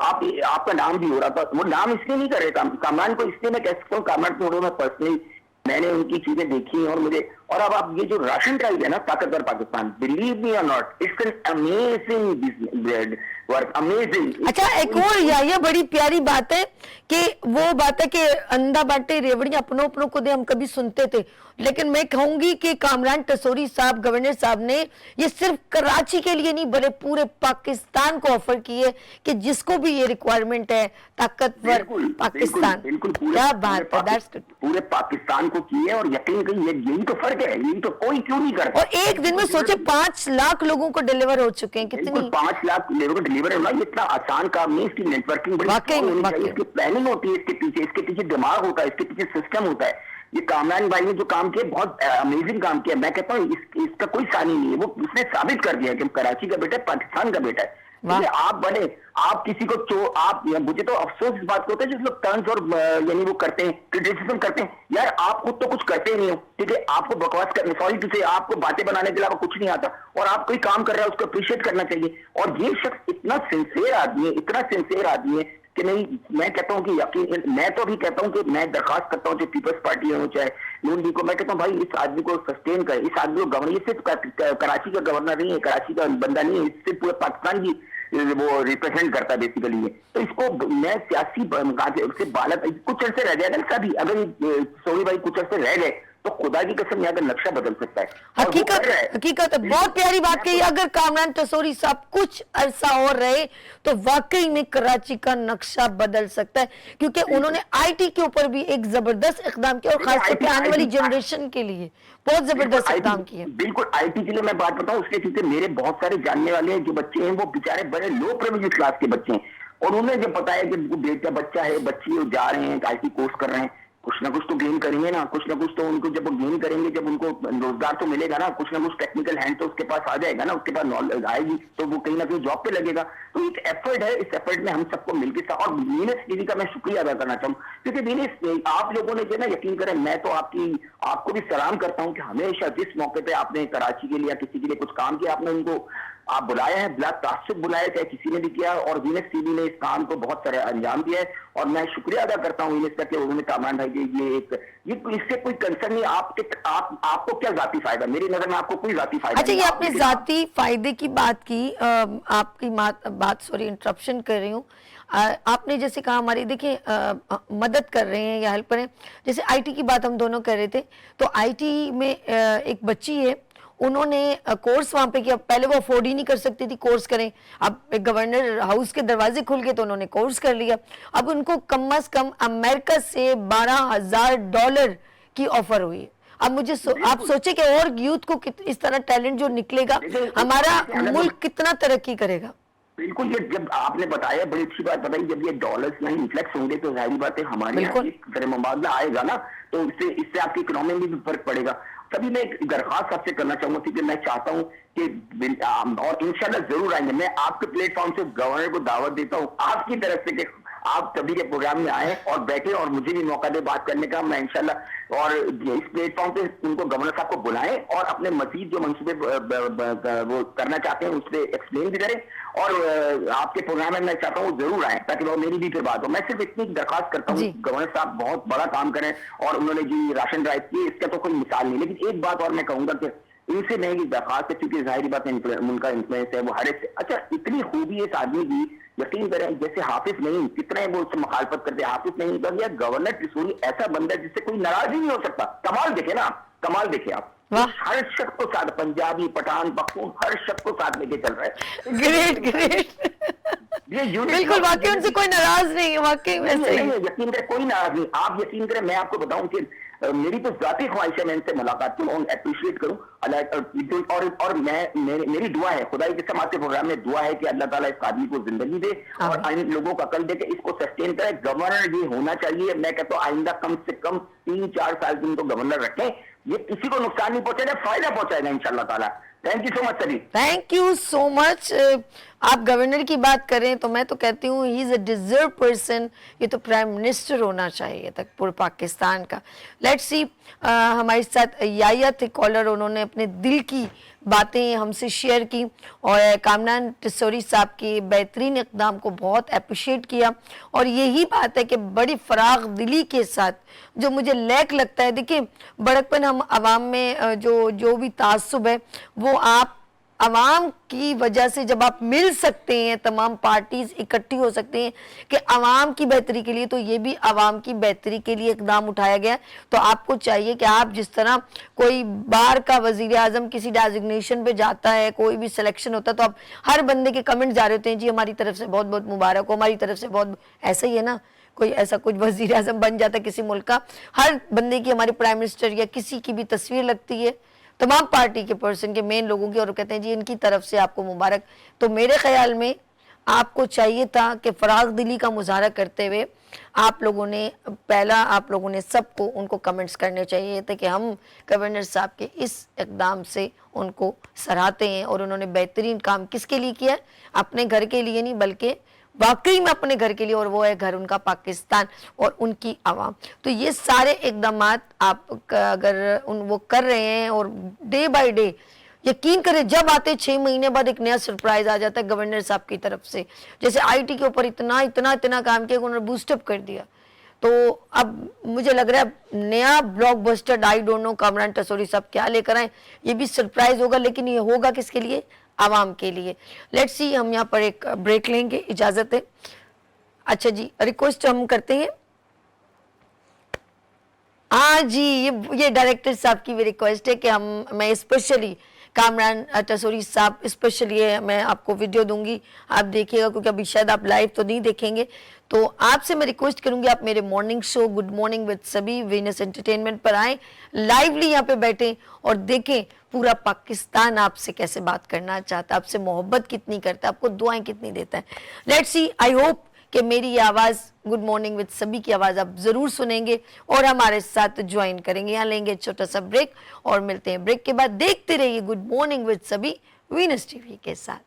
[SPEAKER 6] आपका नाम भी हो रहा था। वो नाम इसलिए नहीं कर रहे कामरान को, इसलिए मैं कह सकता हूँ कामरान को मैं पर्सनली मैंने उनकी चीजें देखी और मुझे, और अब आप ये जो राशन ड्राइव है ना, ताकतवर पाकिस्तान, बिलीव मी और not, it's an amazing work, amazing.
[SPEAKER 1] अच्छा, एक और ये बड़ी प्यारी बात है कि वो बात है कि अंधा बाटे रेवड़ी अपनों को दे, हम कभी सुनते थे, लेकिन मैं कहूंगी कि कामरान टिसोरी साहब, गवर्नर साहब ने ये सिर्फ कराची के लिए नहीं, बड़े पूरे पाकिस्तान को ऑफर की है कि जिसको भी ये रिक्वायरमेंट है, ताकतवर पाकिस्तान।
[SPEAKER 6] बिल्कुल
[SPEAKER 1] क्या बात है,
[SPEAKER 6] पूरे पाकिस्तान को की है। और यकीन करिए यही तो फर्क है, यही तो कोई क्यों नहीं करता।
[SPEAKER 1] और एक दिन में सोचे 5 लाख लोगों को डिलीवर हो चुके हैं, कितनी
[SPEAKER 6] 5 लाख लोगों को डिलीवर होना, ये इतना आसान काम नहीं। इसकी नेटवर्किंग बड़ी होनी चाहिए, इसकी प्लानिंग होती है, इसके पीछे दिमाग होता है, इसके पीछे सिस्टम होता है। ये कामरान भाई ने जो काम किया, बहुत अमेजिंग काम किया। मैं कहता हूँ इसका कोई सानी नहीं है, वो उसने साबित कर दिया कि कराची का बेटा है, पाकिस्तान का बेटा है। आप बने, आप किसी को आप, मुझे तो अफसोस इस बात को होता है जो लोग टर्न्स और यानी वो करते हैं, क्रिटिसिज्म करते हैं। यार आप खुद तो कुछ करते ही नहीं हो, ठीक है, आपको बकवास करने, सॉरी टू से, आपको बातें बनाने के अलावा कुछ नहीं आता, और आप कोई काम कर रहा है उसको अप्रिशिएट करना चाहिए। और ये शख्स इतना सिंसियर आदमी है, इतना सिंसियर आदमी है कि नहीं, मैं कहता हूँ कि यकीन, मैं तो अभी कहता हूँ कि मैं दरखास्त करता हूँ, चाहे पीपल्स पार्टी हो, चाहे नून लीग को, मैं कहता हूँ भाई इस आदमी को सस्टेन करे, इस आदमी को गवर्नर, ये सिर्फ कराची का गवर्नर नहीं है, कराची का बंदा नहीं है, इससे पूरे पाकिस्तान की वो रिप्रेजेंट करता है बेसिकली है। तो इसको मैं सियासी से बालक कुछ अर्से रह जाएगा ना, सभी अगर सोनी भाई कुछ अर्से रह गए तो खुदा की कसम यहाँ का नक्शा बदल सकता है।
[SPEAKER 1] हकीकत बहुत प्यारी बात कही। अगर कामरान टिसोरी साहब कुछ अरसा और रहे तो वाकई में कराची का नक्शा बदल सकता है, क्योंकि उन्होंने IT के ऊपर भी एक जबरदस्त इकदाम किया, और खासतौर पर आने वाली जनरेशन के लिए बहुत जबरदस्त इकदाम किया।
[SPEAKER 6] बिल्कुल IT के लिए मैं बात बताऊं, उसके क्योंकि मेरे बहुत सारे जानने वाले हैं जो बच्चे हैं, वो बेचारे बड़े लो प्रिविलेज क्लास के बच्चे हैं, और उन्होंने जब बताया कि बेटा बच्चा है, बच्ची जा रहे हैं, IT कोर्स कर रहे हैं, कुछ ना कुछ तो गेन करेंगे ना, कुछ ना कुछ तो उनको जब वो गेन करेंगे, जब उनको रोजगार तो मिलेगा ना, कुछ ना कुछ टेक्निकल हैंड तो उसके पास आ जाएगा ना, उसके पास नॉलेज आएगी तो वो कहीं ना कहीं जॉब पे लगेगा। तो एक एफर्ट है, इस एफर्ट में हम सबको मिलकर, और वीनस टीवी का मैं शुक्रिया अदा करना चाहूँ, क्योंकि वीनस आप लोगों ने जो ना, यकीन करें, मैं तो आपको भी सलाम करता हूँ कि हमेशा जिस मौके पे आपने कराची के लिए या किसी के लिए कुछ काम किया, आपने उनको आप बुलाया है, बिला तासुब बुलाया, चाहे किसी ने भी किया, और वीनस टीवी ने इस काम को बहुत सारे अंजाम दिया है, और मैं शुक्रिया अदा करता हूँ वीनस का कि उन्होंने कामरान भाई ये इससे कोई कंसर्न नहीं। आपको क्या जाती फायदा, मेरी नजर में आपको कोई जाती फायदा।
[SPEAKER 1] अच्छा, ये आपने जाती फायदे की बात की, आपकी बात सॉरी इंटरप्शन कर रही हूँ। आपने जैसे कहा हमारी देखिए मदद कर रहे हैं या हेल्प कर रहे हैं, जैसे IT की बात हम दोनों कर रहे थे, तो IT में एक बच्ची है, उन्होंने कोर्स वहां पे किया, पहले वो अफोर्ड ही नहीं कर सकती थी कोर्स करें, अब गवर्नर हाउस के दरवाजे खुल गए तो उन्होंने कोर्स कर लिया। अब उनको कम से कम अमेरिका से $12,000 की ऑफर हुई। अब मुझे आप सोचे कि और यूथ को इस तरह टैलेंट जो निकलेगा, हमारा मुल्क कितना तरक्की करेगा।
[SPEAKER 6] बिल्कुल, ये जब आपने बताया बड़ी अच्छी बात बताई, जब ये डॉलर्स यहाँ इन्फ्लेक्स होंगे तो जाहिर बात है हमारे यहाँ एक मुबादला आएगा ना, तो इससे आपकी इकोनॉमी में भी फर्क पड़ेगा। तभी मैं एक दरखास्त आपसे करना चाहूंगा, क्योंकि मैं चाहता हूँ कि और इंशाल्लाह जरूर आएंगे, मैं आपके प्लेटफॉर्म से गवर्नर को दावत देता हूँ आपकी तरफ से कि आप सभी के प्रोग्राम में आए और बैठे और मुझे भी मौका दे बात करने का। मैं इंशाल्लाह और इस प्लेटफॉर्म पे उनको गवर्नर साहब को बुलाएं और अपने मजीद जो मंसूबे वो करना चाहते हैं उस पर एक्सप्लेन भी करें, और आपके प्रोग्राम में मैं चाहता हूँ जरूर आए ताकि वो मेरी भी फिर बात हो। मैं सिर्फ इतनी दरखास्त करता हूँ, गवर्नर साहब बहुत बड़ा काम करें, और उन्होंने जी राशन ड्राइव की, इसका तो कोई मिसाल नहीं। लेकिन एक बात और मैं कहूंगा कि इनसे मैं ये दरखास्त है, क्योंकि जाहिर बात है उनका इन्फ्लुएंस है वो हर एक। अच्छा, इतनी खूबी है इस आदमी की, यकीन करें, जैसे हाफिज नहीं, कितना वो उससे मुखालफत करते, हाफिज नहीं, गवर्नर टिसोरी ऐसा बंदा है जिससे कोई नाराज ही नहीं हो सकता। कमाल देखे ना, कमाल देखे आप।
[SPEAKER 1] वाह।
[SPEAKER 6] हर शख्स को साथ, पंजाबी, पठान, पख्तून, हर शख्स को साथ लेके चल रहा है।
[SPEAKER 1] Great great.
[SPEAKER 6] ये unity
[SPEAKER 1] बिल्कुल,
[SPEAKER 6] of
[SPEAKER 1] वाकई उनसे
[SPEAKER 6] unity-
[SPEAKER 1] कोई नाराज नहीं है, वाकई में
[SPEAKER 6] नहीं,
[SPEAKER 1] सही।
[SPEAKER 6] नहीं, यकीन करें, कोई नाराज नहीं। आप यकीन करें, मैं आपको बताऊं कि मेरी तो जाती ख्वाहिश है मैं इनसे मुलाकात करूं, अप्रिशिएट करूं और मेरी दुआ है, खुदा की कसम, आपके प्रोग्राम में दुआ है कि अल्लाह ताला इस आदमी को जिंदगी दे और इन लोगों का अकल दे के इसको सस्टेन करे। गवर्नर ये होना चाहिए। मैं कहता हूँ आइंदा कम से कम 3-4 साल की इनको गवर्नर रखें। ये किसी को नुकसान नहीं पहुंचाएगा, फायदा पहुंचाएगा इंशाल्लाह ताला। थैंक यू सो मच सभी।
[SPEAKER 1] Thank you so much. आप गवर्नर की बात करें तो मैं तो कहती हूँ he is a deserve person. ये तो प्राइम मिनिस्टर होना चाहिए तक पूरे पाकिस्तान का। लेट्स सी, हमारे साथ याया थे कॉलर, उन्होंने अपने दिल की बातें हमसे शेयर की और कामरान टिसोरी साहब के बेहतरीन इक़दाम को बहुत अप्रिशिएट किया। और यही बात है कि बड़ी फराग दिली के साथ जो मुझे लैक लगता है, देखिए बड़कपन हम आवाम में जो भी तासुब है वो आप आवाम की वजह से जब आप मिल सकते हैं, तमाम पार्टीज इकट्ठी हो सकते हैं कि आवाम की बेहतरी के लिए, तो ये भी आवाम की बेहतरी के लिए इकदाम उठाया गया। तो आपको चाहिए कि आप जिस तरह कोई बाहर का वजीर आजम किसी डेजिग्नेशन पे जाता है, कोई भी सिलेक्शन होता है, तो आप हर बंदे के कमेंट जा रहे होते हैं, जी हमारी तरफ से बहुत बहुत मुबारक हो, हमारी तरफ से बहुत, ऐसा ही है ना। कोई ऐसा कुछ वजीर आजम बन जाता है किसी मुल्क का, हर बंदे की, हमारे प्राइम मिनिस्टर या किसी की भी तस्वीर लगती है तमाम पार्टी के पर्सन के, मेन लोगों की, और कहते हैं जी इनकी तरफ से आपको मुबारक। तो मेरे ख्याल में आपको चाहिए था कि फराग दिली का मुजाहरा करते हुए आप लोगों ने सबको उनको कमेंट्स करने चाहिए थे कि हम गवर्नर साहब के इस इक़दाम से उनको सराहते हैं और उन्होंने बेहतरीन काम किसके लिए किया है, अपने घर के लिए नहीं बल्कि वाकई में अपने घर के लिए, और वो है घर उनका पाकिस्तान और उनकी आवाम। तो ये सारे इकदाम आप अगर वो कर रहे हैं और डे बाय डे, यकीन करें जब आते 6 महीने बाद एक नया सरप्राइज आ जाता है गवर्नर साहब की तरफ से। जैसे आईटी के ऊपर इतना काम किया, उन्होंने बूस्टअप कर दिया। तो अब मुझे लग रहा है नया blockbuster, I don't know Kamran Tessori साहब क्या लेकर आए, ये भी सरप्राइज होगा, लेकिन ये होगा किसके लिए, आवाम के लिए। लेट्स सी, हम यहाँ पर एक ब्रेक लेंगे, इजाजत है। अच्छा जी, रिक्वेस्ट हम करते हैं, हाँ जी, ये डायरेक्टर साहब की भी रिक्वेस्ट है कि मैं स्पेशली कामरान टिसोरी साहब, स्पेशली मैं आपको वीडियो दूंगी, आप देखिएगा, क्योंकि अभी शायद आप लाइव तो नहीं देखेंगे। तो आपसे मैं रिक्वेस्ट करूंगी आप मेरे morning show good morning with सभी वीनस एंटरटेनमेंट पर आएँ, लाइवली यहाँ पे बैठें और देखें पूरा पाकिस्तान आपसे कैसे बात करना चाहता है, आपसे मोहब्बत कितनी करता है, आपको दुआएं कितनी देता है। लेट्स सी, आई होप कि मेरी ये आवाज़ गुड मॉर्निंग विद सभी की आवाज़ आप ज़रूर सुनेंगे और हमारे साथ ज्वाइन करेंगे। यहाँ लेंगे छोटा सा ब्रेक और मिलते हैं ब्रेक के बाद। देखते रहिए गुड मॉर्निंग विद सभी वीनस टीवी के साथ।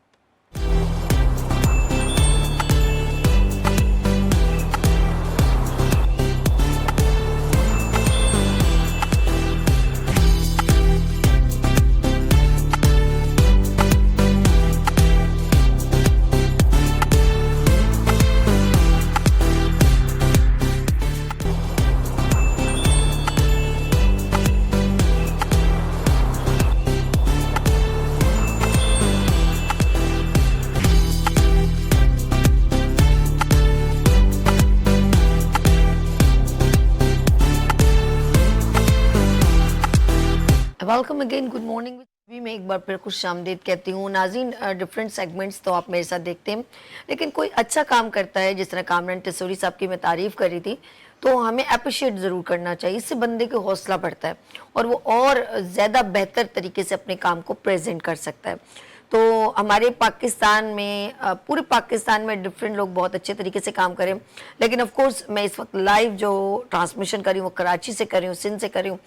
[SPEAKER 1] वेलकम अगेन गुड मॉर्निंग भी मैं एक बार फिर खुश आमदीद कहती हूँ। नाज़रीन, डिफरेंट सेगमेंट्स तो आप मेरे साथ देखते हैं, लेकिन कोई अच्छा काम करता है, जिस तरह कामरान टिसोरी साहब की मैं तारीफ़ कर रही थी, तो हमें अप्रिशिएट ज़रूर करना चाहिए। इससे बंदे को हौसला बढ़ता है और वो और ज़्यादा बेहतर तरीके से अपने काम को प्रेजेंट कर सकता है। तो हमारे पाकिस्तान में, पूरे पाकिस्तान में डिफरेंट लोग बहुत अच्छे तरीके से काम करें, लेकिन ऑफ कोर्स मैं इस वक्त लाइव जो ट्रांसमिशन कर रही हूँ वो कराची से कर रही हूँ, सिंध से कर रही हूँ।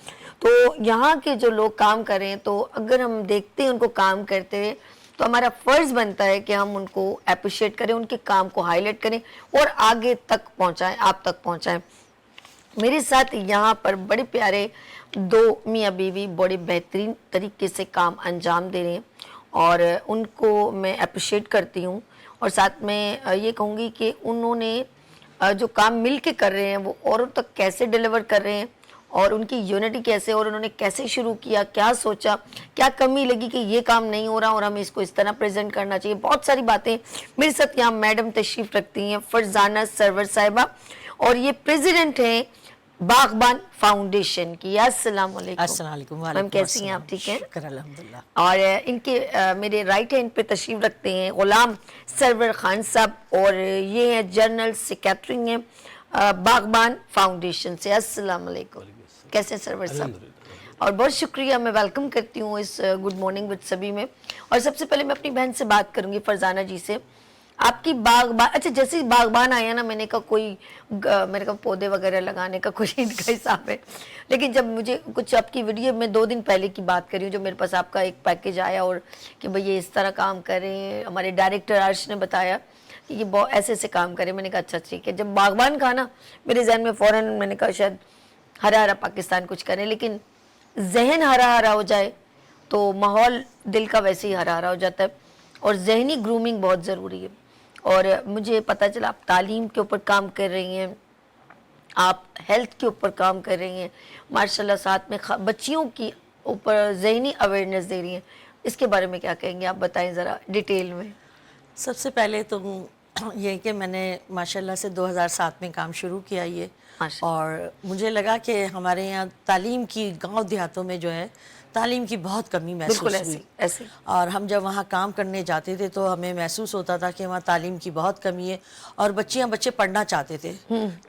[SPEAKER 1] तो यहाँ के जो लोग काम कर रहे हैं, तो अगर हम देखते हैं उनको काम करते हुए, तो हमारा फ़र्ज़ बनता है कि हम उनको अप्रिशिएट करें, उनके काम को हाईलाइट करें और आगे तक पहुँचाएँ, आप तक पहुँचाएँ। मेरे साथ यहाँ पर बड़े प्यारे 2 मियाँ बीवी बड़े बेहतरीन तरीके से काम अंजाम दे रहे हैं और उनको मैं अप्रिशिएट करती हूँ। और साथ में ये कहूँगी कि उन्होंने जो काम मिल के कर रहे हैं वो औरों तक कैसे डिलीवर कर रहे हैं और उनकी यूनिटी कैसे, और उन्होंने कैसे शुरू किया, क्या सोचा, क्या कमी लगी कि ये काम नहीं हो रहा और हमें इसको इस तरह प्रेजेंट करना चाहिए। बहुत सारी बातें। मेरे साथ यहाँ मैडम तशरीफ़ रखती हैं, फरजाना सरवर साहिबा, और ये प्रेसिडेंट हैं बागबान फाउंडेशन की। अस्सलाम वालेकुम।
[SPEAKER 7] अस्सलाम वालेकुम।
[SPEAKER 1] मैम कैसी हैं आप? ठीक हैं?
[SPEAKER 7] शुक्र अल्हम्दुलिल्लाह।
[SPEAKER 1] और इनके मेरे राइट हैंड पे तशरीफ रखते हैं गुलाम सरवर खान साहब, और ये हैं जनरल सेक्रेटरी हैं बागबान फाउंडेशन से। अस्सलाम वालेकुम, कैसे हैं सरवर साहब? और बहुत शुक्रिया, मैं वेलकम करती हूँ इस गुड मॉर्निंग विद सभी में। और सबसे पहले मैं अपनी बहन से बात करूँगी, फरजाना जी से। आपकी बागबान, अच्छा जैसे ही बागबान आया ना, मैंने कहा कोई मेरे को पौधे वगैरह लगाने का कोई इनका हिसाब है, लेकिन जब मुझे कुछ आपकी वीडियो में 2 दिन पहले की बात करी हूँ, जो मेरे पास आपका एक पैकेज आया और कि भाई ये इस तरह काम करें, हमारे डायरेक्टर अर्श ने बताया कि ये बहुत ऐसे ऐसे काम करें। मैंने कहा अच्छा ठीक है। जब बागबान का ना मेरे जहन में फ़ौरन मैंने कहा शायद हरा हरा पाकिस्तान कुछ करें, लेकिन जहन हरा हरा हो जाए तो माहौल दिल का वैसे ही हरा हरा हो जाता है। और जहनी ग्रूमिंग बहुत ज़रूरी है। और मुझे पता चला आप तालीम के ऊपर काम कर रही हैं, आप हेल्थ के ऊपर काम कर रही हैं माशाल्लाह, साथ में बच्चियों की ऊपर जहनी अवेयरनेस दे रही हैं। इसके बारे में क्या कहेंगे आप, बताएं ज़रा डिटेल में।
[SPEAKER 7] सबसे पहले तो ये कि मैंने माशाल्लाह से 2007 में काम शुरू किया ये, और मुझे लगा कि हमारे यहाँ तालीम की गांव देहातों में जो है तालीम की बहुत कमी महसूस हुई।
[SPEAKER 1] ऐसे
[SPEAKER 7] और हम जब वहाँ काम करने जाते थे तो हमें महसूस होता था कि वहाँ तालीम की बहुत कमी है और बच्चे पढ़ना चाहते थे।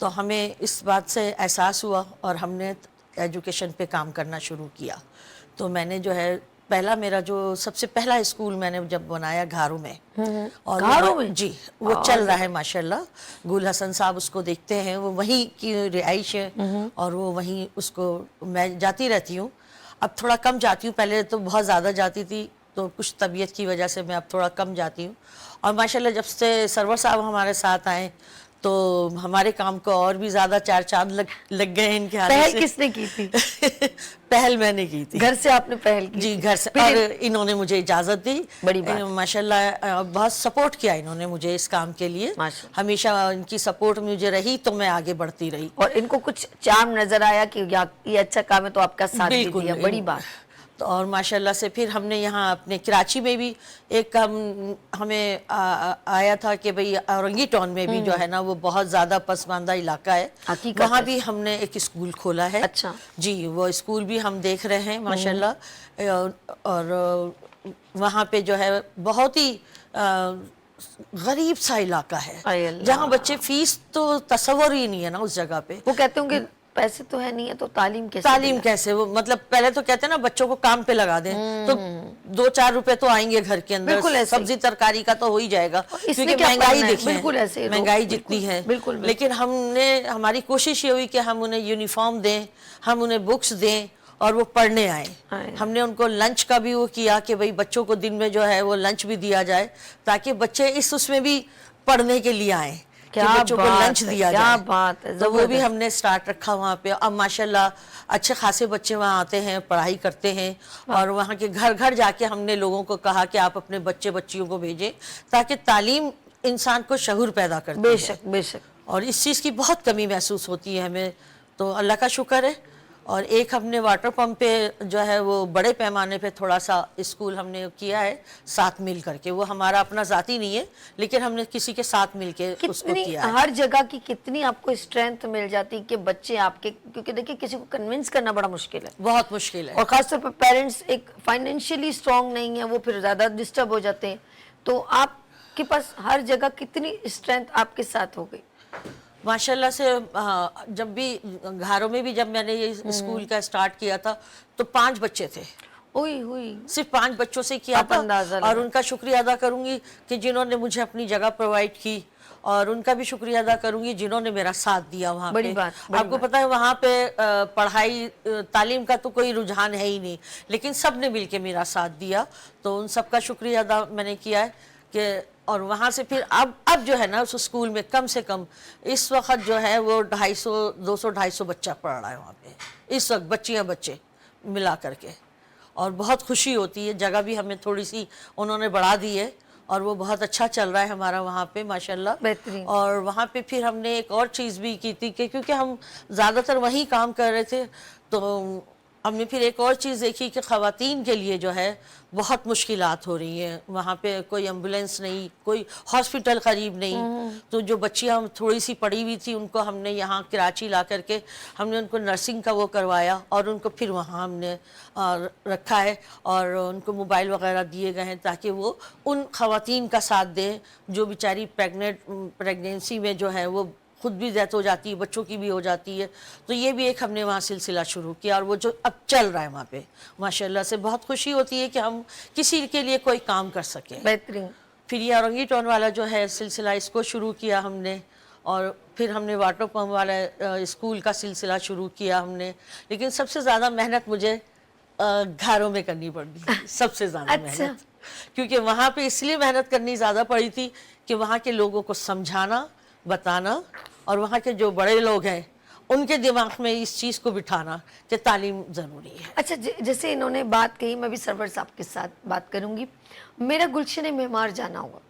[SPEAKER 7] तो हमें इस बात से एहसास हुआ और हमने एजुकेशन पे काम करना शुरू किया। तो मैंने जो है पहला मेरा जो सबसे पहला स्कूल मैंने जब बनाया घारू में, और
[SPEAKER 1] घारू में?
[SPEAKER 7] जी वो चल रहा है माशाल्लाह। गुल हसन साहब उसको देखते हैं, वो वहीं की रिहाइश है और वो वहीं उसको मैं जाती रहती हूँ। अब थोड़ा कम जाती हूँ, पहले तो बहुत ज़्यादा जाती थी, तो कुछ तबीयत की वजह से मैं अब थोड़ा कम जाती हूँ। और माशाल्लाह जब से सरवर साहब हमारे साथ आए तो हमारे काम को और भी ज़्यादा 4 चांद लग गए इनके आने से।
[SPEAKER 1] पहल किसने की थी?
[SPEAKER 7] पहल मैंने की थी।
[SPEAKER 1] घर से आपने पहल की?
[SPEAKER 7] जी घर से, और इन्होंने मुझे इजाज़त दी।
[SPEAKER 1] बड़ी बात।
[SPEAKER 7] माशाल्लाह बहुत सपोर्ट किया इन्होंने मुझे इस काम के लिए। हमेशा इनकी सपोर्ट मुझे रही तो मैं आगे बढ़ती रही।
[SPEAKER 1] और इनको कुछ चार्म नजर आया कि ये अच्छा काम है तो आपका साथ दे दिया। बड़ी बात।
[SPEAKER 7] तो और माशाल्लाह से फिर हमने यहाँ अपने कराची में भी एक हमें आया था कि भाई औरंगी टाउन में भी जो है ना वो बहुत ज़्यादा पसमानदा इलाका है, वहाँ भी हमने एक स्कूल खोला है।
[SPEAKER 1] अच्छा
[SPEAKER 7] जी, वो स्कूल भी हम देख रहे हैं माशाल्लाह। और वहाँ पे जो है बहुत ही गरीब सा इलाका है जहाँ बच्चे फीस तो तस्वर ही नहीं है ना उस जगह पे।
[SPEAKER 1] वो कहते होंगे पैसे तो है नहीं है तो तालीम कैसे
[SPEAKER 7] वो मतलब पहले तो कहते हैं ना बच्चों को काम पे लगा दें तो 2-4 रुपए तो आएंगे घर के अंदर, सब्जी तरकारी का तो हो ही जाएगा, क्योंकि महंगाई देखिए, महंगाई जितनी है। लेकिन हमारी कोशिश ये हुई कि हम उन्हें यूनिफॉर्म दें, हम उन्हें बुक्स दें और वो पढ़ने आए। हमने उनको लंच का भी वो किया कि भाई बच्चों को दिन में जो है वो लंच भी दिया जाए ताकि बच्चे उसमें भी पढ़ने के लिए आए, बच्चों को लंच दिया जाए।
[SPEAKER 1] बात है,
[SPEAKER 7] तो वो भी हमने स्टार्ट रखा वहाँ पे। अब माशाल्लाह अच्छे खासे बच्चे वहाँ आते हैं, पढ़ाई करते हैं, और वहाँ के घर घर जाके हमने लोगों को कहा कि आप अपने बच्चियों को भेजें ताकि तालीम इंसान को शऊर पैदा करती है।
[SPEAKER 1] बेशक बेशक।
[SPEAKER 7] और इस चीज़ की बहुत कमी महसूस होती है हमें, तो अल्लाह का शुक्र है। और एक हमने वाटर पंप पे जो है वो बड़े पैमाने पे थोड़ा सा स्कूल हमने किया है साथ मिल करके। वो हमारा अपना ज़ाती नहीं है लेकिन हमने किसी के साथ मिल के उसको किया है।
[SPEAKER 1] हर जगह की कितनी आपको स्ट्रेंथ मिल जाती कि बच्चे आपके, क्योंकि देखिए किसी को कन्विंस करना बड़ा मुश्किल है,
[SPEAKER 7] बहुत मुश्किल है।
[SPEAKER 1] और खासतौर पर पेरेंट्स एक फाइनेंशियली स्ट्रांग नहीं है, वो फिर ज़्यादा डिस्टर्ब हो जाते हैं। तो आपके पास हर जगह कितनी स्ट्रेंथ आपके साथ हो गई?
[SPEAKER 7] माशाल्लाह से जब भी घरों में भी जब मैंने ये स्कूल का स्टार्ट किया था तो 5 बच्चे थे, सिर्फ 5 बच्चों से किया था। और उनका शुक्रिया अदा करूंगी कि जिन्होंने मुझे अपनी जगह प्रोवाइड की, और उनका भी शुक्रिया अदा करूंगी जिन्होंने मेरा साथ दिया वहाँ पे। आपको पता है वहाँ पे पढ़ाई तालीम का तो कोई रुझान है ही नहीं, लेकिन सब ने मिल के मेरा साथ दिया, तो उन सब का शुक्रिया अदा मैंने किया है कि। और वहाँ से फिर अब जो है ना उस स्कूल में कम से कम इस वक्त जो है वो 200-250 बच्चा पढ़ रहा है वहाँ पे इस वक्त, बच्चे मिला करके। और बहुत खुशी होती है, जगह भी हमें थोड़ी सी उन्होंने बढ़ा दी है और वो बहुत अच्छा चल रहा है हमारा वहाँ पे माशाल्लाह। और वहाँ पे फिर हमने एक और चीज़ भी की थी कि क्योंकि हम ज़्यादातर वहीं काम कर रहे थे, तो हमने फिर एक और चीज़ देखी कि ख़वातीन के लिए जो है बहुत मुश्किलात हो रही हैं। वहाँ पे कोई एम्बुलेंस नहीं, कोई हॉस्पिटल करीब नहीं, तो जो बच्चियाँ थोड़ी सी पड़ी हुई थी उनको हमने यहाँ कराची ला करके हमने उनको नर्सिंग का वो करवाया और उनको फिर वहाँ हमने रखा है और उनको मोबाइल वगैरह दिए गए हैं ताकि वो उन ख़वातीन का साथ दें जो बेचारी प्रेगनेंसी में जो है वो खुद भी डेथ हो जाती है, बच्चों की भी हो जाती है। तो ये भी एक हमने वहाँ सिलसिला शुरू किया और वो जो अब चल रहा है वहाँ पे माशाल्लाह से बहुत खुशी होती है कि हम किसी के लिए कोई काम कर सकें।
[SPEAKER 1] बेहतरीन।
[SPEAKER 7] फिर ये औरंगी टोन वाला जो है सिलसिला इसको शुरू किया हमने और फिर हमने वाटर पम्प वाला स्कूल का सिलसिला शुरू किया हमने। लेकिन सबसे ज़्यादा मेहनत मुझे घरों में करनी पड़ी, सबसे ज़्यादा मेहनत, क्योंकि वहाँ पे इसलिए मेहनत करनी ज़्यादा पड़ी थी कि वहाँ के लोगों को समझाना, बताना और वहाँ के जो बड़े लोग हैं उनके दिमाग में इस चीज़ को बिठाना कि तालीम ज़रूरी है।
[SPEAKER 1] अच्छा, जैसे इन्होंने बात कही, मैं भी सरवर साहब के साथ बात करूँगी। मेरा गुलशन मेमार जाना हुआ,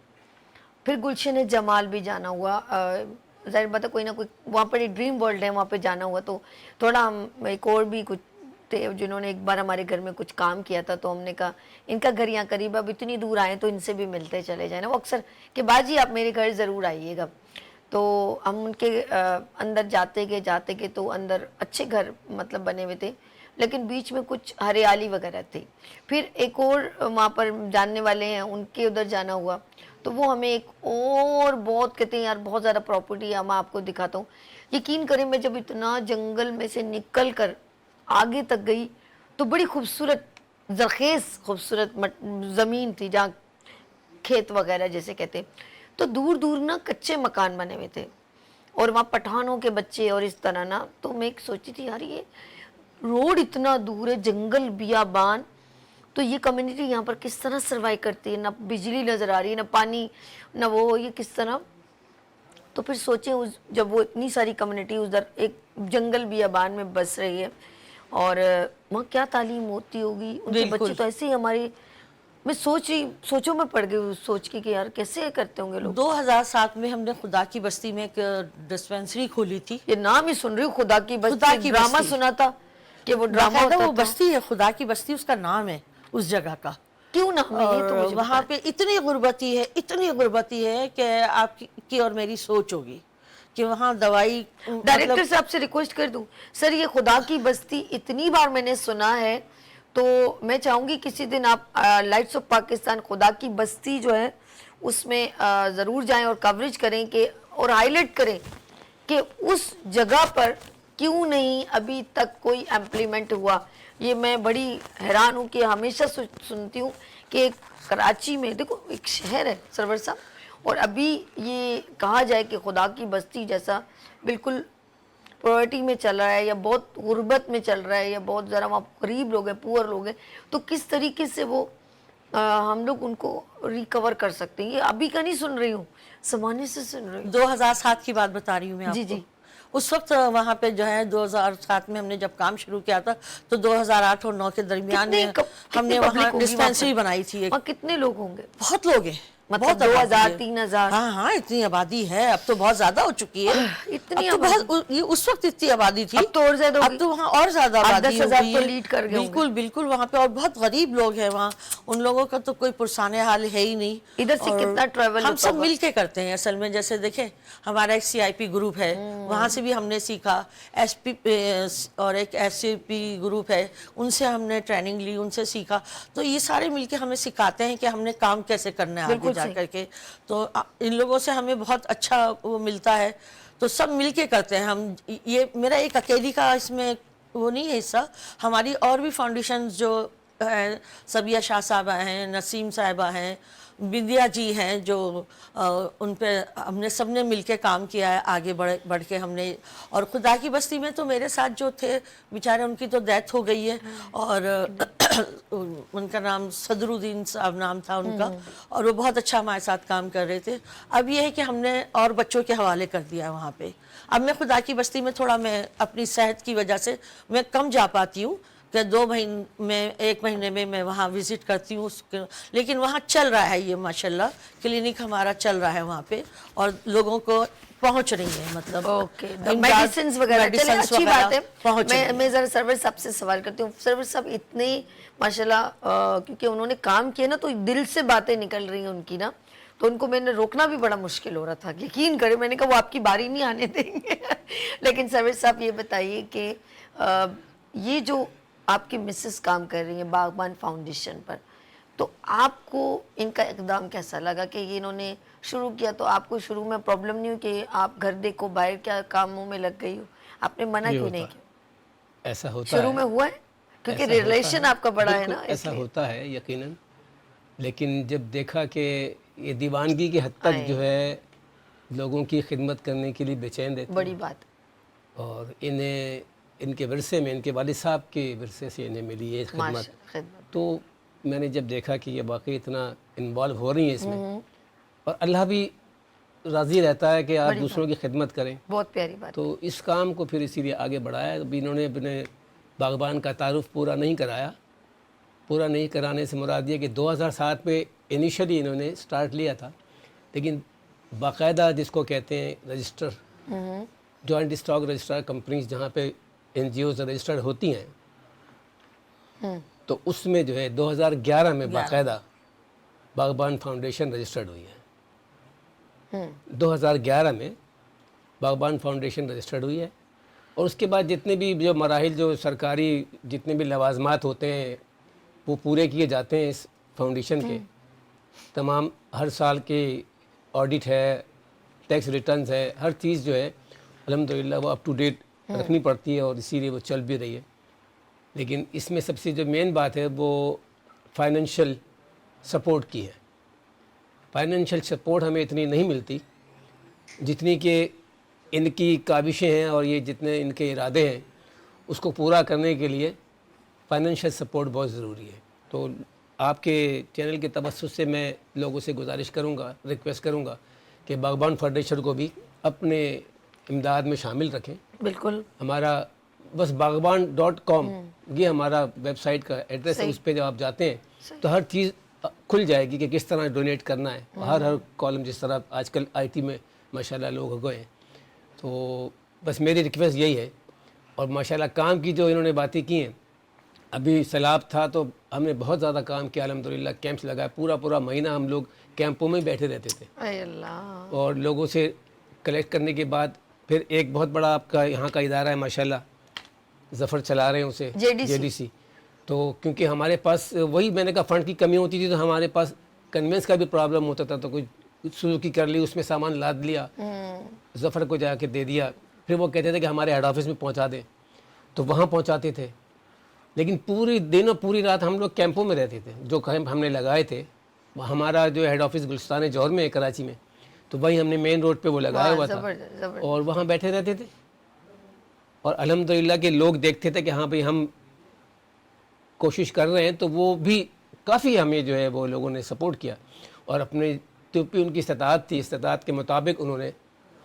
[SPEAKER 1] फिर गुलशन जमाल भी जाना हुआ, ज़ाहिर बात है कोई ना कोई वहाँ पर एक ड्रीम वर्ल्ड है, वहाँ पे जाना हुआ। तो थोड़ा हम एक और भी कुछ थे जिन्होंने एक बार हमारे घर में कुछ काम किया था, तो हमने कहा इनका घर यहाँ करीब, अब इतनी दूर आए तो इनसे भी मिलते चले जाए ना। वो अक्सर कि बाजी आप मेरे घर ज़रूर आइएगा। तो हम उनके अंदर जाते गए तो अंदर अच्छे घर मतलब बने हुए थे, लेकिन बीच में कुछ हरियाली वगैरह थी। फिर एक और वहाँ पर जानने वाले हैं उनके उधर जाना हुआ, तो वो हमें एक और बहुत कहते हैं यार बहुत ज़्यादा प्रॉपर्टी है, मैं आपको दिखाता हूँ। यकीन करें मैं जब इतना जंगल में से निकल कर आगे तक गई तो बड़ी खूबसूरत जरखेज़ खूबसूरत ज़मीन थी जहाँ खेत वगैरह जैसे कहते। तो दूर दूर ना कच्चे मकान बने हुए थे और वहाँ पठानों के बच्चे और इस तरह ना। तो मैं एक सोची थी यार ये रोड इतना दूर है, जंगल बियाबान, तो ये कम्युनिटी यहाँ पर किस तरह सर्वाइव करती है, ना बिजली नज़र आ रही है, ना पानी, ना वो, ये किस तरह। तो फिर सोचें उस जब वो इतनी सारी कम्युनिटी उधर एक जंगल बियाबान में बस रही है और वहाँ क्या तालीम होती होगी, उनके बच्चे तो ऐसे ही हमारे। मैं सोचो मैं पड़ गई सोच के कि यार कैसे करते होंगे लोग।
[SPEAKER 7] 2007 में हमने खुदा की बस्ती में एक डिस्पेंसरी खोली थी।
[SPEAKER 1] ये नाम ही सुन रही हूँ, खुदा की बस्ती, ड्रामा सुना था कि वो ड्रामा होता
[SPEAKER 7] वो बस्ती है, खुदा की बस्ती उसका नाम है उस जगह का।
[SPEAKER 1] क्यों नाम है ये तो मुझे
[SPEAKER 7] वहाँ पे इतनी गुर्बती है कि आपकी और मेरी सोच होगी कि वहाँ दवाई।
[SPEAKER 1] डायरेक्टर साहब से रिक्वेस्ट कर दूं सर, ये खुदा की बस्ती इतनी बार मैंने सुना है, तो मैं चाहूँगी किसी दिन आप लाइट्स ऑफ पाकिस्तान खुदा की बस्ती जो है उसमें ज़रूर जाएं और कवरेज करें कि और हाईलाइट करें कि उस जगह पर क्यों नहीं अभी तक कोई इम्प्लीमेंट हुआ। ये मैं बड़ी हैरान हूँ कि हमेशा सुनती हूँ कि कराची में देखो एक शहर है सरवर साहब, और अभी ये कहा जाए कि खुदा की बस्ती जैसा बिल्कुल पॉवर्टी में चल रहा है या बहुत गुर्बत में चल रहा है या बहुत ज़रा वहाँ गरीब लोग हैं, पुअर लोग हैं, तो किस तरीके से वो हम लोग उनको रिकवर कर सकते हैं। ये अभी का नहीं सुन रही हूँ, ज़माने से सुन रही हूँ।
[SPEAKER 7] 2007 की बात बता रही हूँ मैं आपको।
[SPEAKER 1] जी।
[SPEAKER 7] उस वक्त वहाँ पे जो है 2007 में हमने जब काम शुरू किया था तो 2008 और 9 के दरमियान में हमने वहाँ डिस्पेंसरी बनाई थी।
[SPEAKER 1] वहाँ कितने लोग होंगे?
[SPEAKER 7] बहुत लोग हैं,
[SPEAKER 1] मतलब 2000 3000।
[SPEAKER 7] हाँ, इतनी आबादी है। अब तो बहुत ज्यादा हो चुकी है।
[SPEAKER 1] इतनी
[SPEAKER 7] अब तो बहुत, ये उस वक्त इतनी आबादी थी,
[SPEAKER 1] अब तो और ज्यादा,
[SPEAKER 7] अब तो वहाँ और ज्यादा आबादी हो गई
[SPEAKER 1] तो लीड कर गए।
[SPEAKER 7] बिल्कुल वहाँ पे और बहुत गरीब लोग हैं वहाँ, उन लोगों का तो कोई पुरसाने हाल है ही नहीं।
[SPEAKER 1] इधर से कितना ट्रैवल
[SPEAKER 7] हम सब मिल के करते हैं असल में। जैसे देखें हमारा एक CIP ग्रुप है, वहाँ से भी हमने सीखा, SP और एक SCP ग्रुप है, उनसे हमने ट्रेनिंग ली, उनसे सीखा। तो ये सारे मिलके हमें सिखाते हैं कि हमने काम कैसे करना है आगे जा करके। तो इन लोगों से हमें बहुत अच्छा वो मिलता है, तो सब मिलके करते हैं हम। ये मेरा एक अकेली का इसमें वो नहीं है हिस्सा, हमारी और भी फाउंडेशन जो है, सबिया शाह साहबा हैं, नसीम साहिबा हैं, बिंदिया जी हैं, जो उन पे हमने सबने मिलके काम किया है, आगे बढ़ के हमने। और खुदा की बस्ती में तो मेरे साथ जो थे बेचारे, उनकी तो डेथ हो गई है, और उनका नाम सदरुद्दीन साहब नाम था उनका, और वो बहुत अच्छा हमारे साथ काम कर रहे थे। अब ये है कि हमने और बच्चों के हवाले कर दिया है वहाँ पे। अब मैं खुदा की बस्ती में थोड़ा, मैं अपनी सेहत की वजह से मैं कम जा पाती हूँ कि 2 महीने में, 1 महीने में मैं वहाँ विज़िट करती हूँ, लेकिन वहाँ चल रहा है ये माशाल्लाह, क्लिनिक हमारा चल रहा है वहाँ पे, और लोगों को पहुंच रही है, मतलब
[SPEAKER 1] ओके,
[SPEAKER 7] इमदाद,
[SPEAKER 1] मेडिसिन वगैरह, चलिए
[SPEAKER 7] medicines
[SPEAKER 1] अच्छी
[SPEAKER 7] वगैरह
[SPEAKER 1] बात है।
[SPEAKER 7] पहुंच रही है।
[SPEAKER 1] मैं जरा सरवर साहब से सवाल करती हूँ। सरवर साहब इतने माशाल्लाह क्योंकि उन्होंने काम किया ना, तो दिल से बातें निकल रही हैं उनकी ना, तो उनको मैंने रोकना भी बड़ा मुश्किल हो रहा था। यकीन करें, मैंने कहा वो आपकी बारी नहीं आने देंगे। लेकिन सरवर साहब ये बताइए कि ये जो आपकी मिसेस काम कर रही हैं बागबान फाउंडेशन पर, तो आपको इनका इकदाम कैसा लगा कि ये इन्होंने शुरू किया? तो आपको शुरू में प्रॉब्लम नहीं हुई कि आप घर देखो बाहर क्या कामों में लग गई हो? आपने मना
[SPEAKER 8] ये
[SPEAKER 1] क्यों
[SPEAKER 8] होता
[SPEAKER 1] नहीं
[SPEAKER 8] है।
[SPEAKER 1] किया?
[SPEAKER 8] ऐसा होता
[SPEAKER 1] शुरू
[SPEAKER 8] है।
[SPEAKER 1] में हुआ है क्योंकि
[SPEAKER 8] ऐसा होता
[SPEAKER 1] रिलेशन
[SPEAKER 8] है।
[SPEAKER 1] आपका बड़ा है
[SPEAKER 8] बिल्कुल
[SPEAKER 1] ना,
[SPEAKER 8] ऐसा
[SPEAKER 1] इसलिए।
[SPEAKER 8] होता है यकीनन, लेकिन जब देखा कि ये दीवानगी की हद तक
[SPEAKER 1] आए।
[SPEAKER 8] जो है लोगों की खिदमत करने के लिए बेचैन रहते
[SPEAKER 1] बड़ी
[SPEAKER 8] हैं,
[SPEAKER 1] बात।
[SPEAKER 8] और इन्हें इनके विरसे में, इनके वालिद साहब के विरसे से इन्हें मिली ये खिदमत,
[SPEAKER 1] माशा खिदमत।
[SPEAKER 8] तो मैंने जब देखा कि ये वाकई इतना इन्वॉल्व हो रही हैं इसमें, और अल्लाह भी राज़ी रहता है कि आप
[SPEAKER 1] बड़ी
[SPEAKER 8] दूसरों की खिदमत करें,
[SPEAKER 1] बहुत प्यारी बात।
[SPEAKER 8] तो इस काम को फिर इसीलिए आगे बढ़ाया। अभी इन्होंने अपने बागबान का तारुफ पूरा नहीं कराया। पूरा नहीं कराने से मुराद ये कि 2007 में इनिशियली इन्होंने स्टार्ट लिया था, लेकिन बाकायदा जिसको कहते हैं register, joint stock register companies जहाँ पे NGOs रजिस्टर्ड होती हैं, तो उसमें जो है 2011 में बाकायदा बागबान फाउंडेशन रजिस्टर्ड हुई है। 2011 में बागबान फाउंडेशन रजिस्टर्ड हुई है, और उसके बाद जितने भी जो मराहिल, जो सरकारी जितने भी लवाजमात होते हैं वो पूरे किए जाते हैं इस फाउंडेशन के। तमाम हर साल के ऑडिट है, टैक्स रिटर्न्स है, हर चीज़ जो है अल्हम्दुलिल्लाह वो अप टू डेट रखनी पड़ती है, और इसीलिए वो चल भी रही है। लेकिन इसमें सबसे जो मेन बात है वो फाइनेंशियल सपोर्ट की है। फाइनेंशियल सपोर्ट हमें इतनी नहीं मिलती जितनी कि इनकी काविशें हैं, और ये जितने इनके इरादे हैं उसको पूरा करने के लिए फाइनेंशियल सपोर्ट बहुत ज़रूरी है। तो आपके चैनल के तवस्सुस से मैं लोगों से गुजारिश करूंगा, रिक्वेस्ट करूंगा कि बागबान फाउंडेशन को भी अपने इमदाद में शामिल रखें।
[SPEAKER 1] बिल्कुल।
[SPEAKER 8] हमारा बस बागबान.com ये हमारा वेबसाइट का एड्रेस है। उस पर जब आप जाते हैं तो हर चीज़ खुल जाएगी कि किस तरह डोनेट करना है। हर कॉलम, जिस तरह आजकल IT में माशाल्लाह लोग हो गए हैं, तो बस मेरी रिक्वेस्ट यही है। और माशाल्लाह काम की जो इन्होंने बातें की हैं, अभी सैलाब था तो हमने बहुत ज़्यादा काम किया अल्हम्दुलिल्लाह, कैंप्स लगाए, पूरा महीना हम लोग कैंपों में बैठे रहते थे,
[SPEAKER 1] अय अल्लाह।
[SPEAKER 8] और लोगों से कलेक्ट करने के बाद फिर एक बहुत बड़ा आपका यहाँ का इदारा है माशाल्लाह, ज़फ़र चला रहे हैं उसे, JDC। तो क्योंकि हमारे पास वही मैंने कहा फ़ंड की कमी होती थी, तो हमारे पास कन्वेंस का भी प्रॉब्लम होता था, तो कोई सुजुकी कर ली, उसमें सामान लाद लिया, ज़फ़र को जाके दे दिया, फिर वो कहते थे कि हमारे हेड ऑफिस में पहुँचा दें, तो वहाँ पहुँचाते थे। लेकिन पूरी दिन और पूरी रात हम लोग कैंपों में रहते थे। जो कैंप हमने लगाए थे, हमारा जो हेड ऑफिस गुलिस्तान जौहर में है कराची में, तो वही हमने मेन रोड पे वो लगाया हुआ था, और वहाँ बैठे रहते थे। और अल्हम्दुलिल्लाह के लोग देखते थे कि हाँ भाई हम कोशिश कर रहे हैं, तो वो भी काफ़ी हमें जो है वो लोगों ने सपोर्ट किया, और अपने जो भी उनकी इस्तात थी, इस्तात के मुताबिक उन्होंने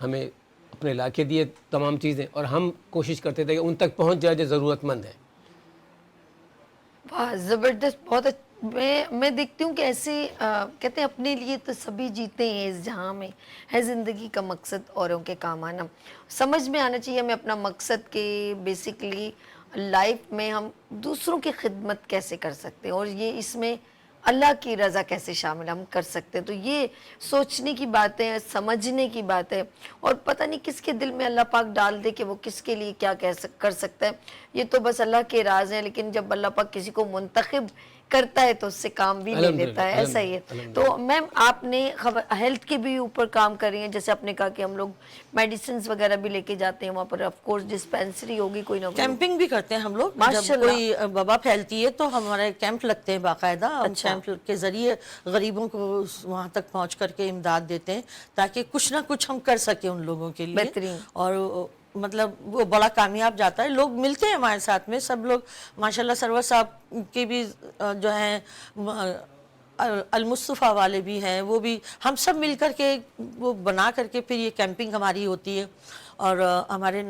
[SPEAKER 8] हमें अपने इलाके दिए तमाम चीज़ें, और हम कोशिश करते थे कि उन तक पहुँच जाए जो ज़रूरतमंद है।
[SPEAKER 1] वाह, ज़बरदस्त। बहुत मैं देखती हूँ कि ऐसे कहते हैं अपने लिए तो सभी जीते हैं इस जहाँ में, है ज़िंदगी का मकसद औरों के काम आना। समझ में आना चाहिए हमें अपना मकसद के बेसिकली लाइफ में हम दूसरों की खिदमत कैसे कर सकते हैं, और ये इसमें अल्लाह की रज़ा कैसे शामिल हम कर सकते हैं। तो ये सोचने की बात है, समझने की बात है, और पता नहीं किसके दिल में अल्लाह पाक डाल दे कि वो किसके लिए क्या कर सकता है, ये तो बस अल्लाह के राज है। लेकिन जब अल्लाह पाक किसी को मुंतखब करता है तो उससे काम भी ले लेता है, ऐसा ही है। तो मैम आपने हेल्थ के भी ऊपर काम कर रही हैं, जैसे आपने कहा कि हम लोग मेडिसिन वगैरह भी लेके जाते हैं वहाँ पर, ऑफ कोर्स डिस्पेंसरी होगी कोई ना कोई,
[SPEAKER 7] कैंपिंग भी करते हैं हम लोग। जब
[SPEAKER 1] माशाल्लाह।
[SPEAKER 7] कोई वबा फैलती है तो हमारे कैंप लगते हैं बाकायदा। हम कैंप के जरिए गरीबों को वहाँ तक पहुँच करके इमदाद देते हैं, ताकि कुछ ना कुछ हम कर सके उन लोगों के लिए।
[SPEAKER 1] बेहतरीन।
[SPEAKER 7] और मतलब वो बड़ा कामयाब जाता है। लोग मिलते हैं हमारे साथ में, सब लोग माशाल्लाह। सरवर साहब के भी जो हैं अल-मुस्तफ़ा वाले भी हैं, वो भी हम सब मिल कर के वो बना करके फिर ये कैंपिंग हमारी होती है। और हमारे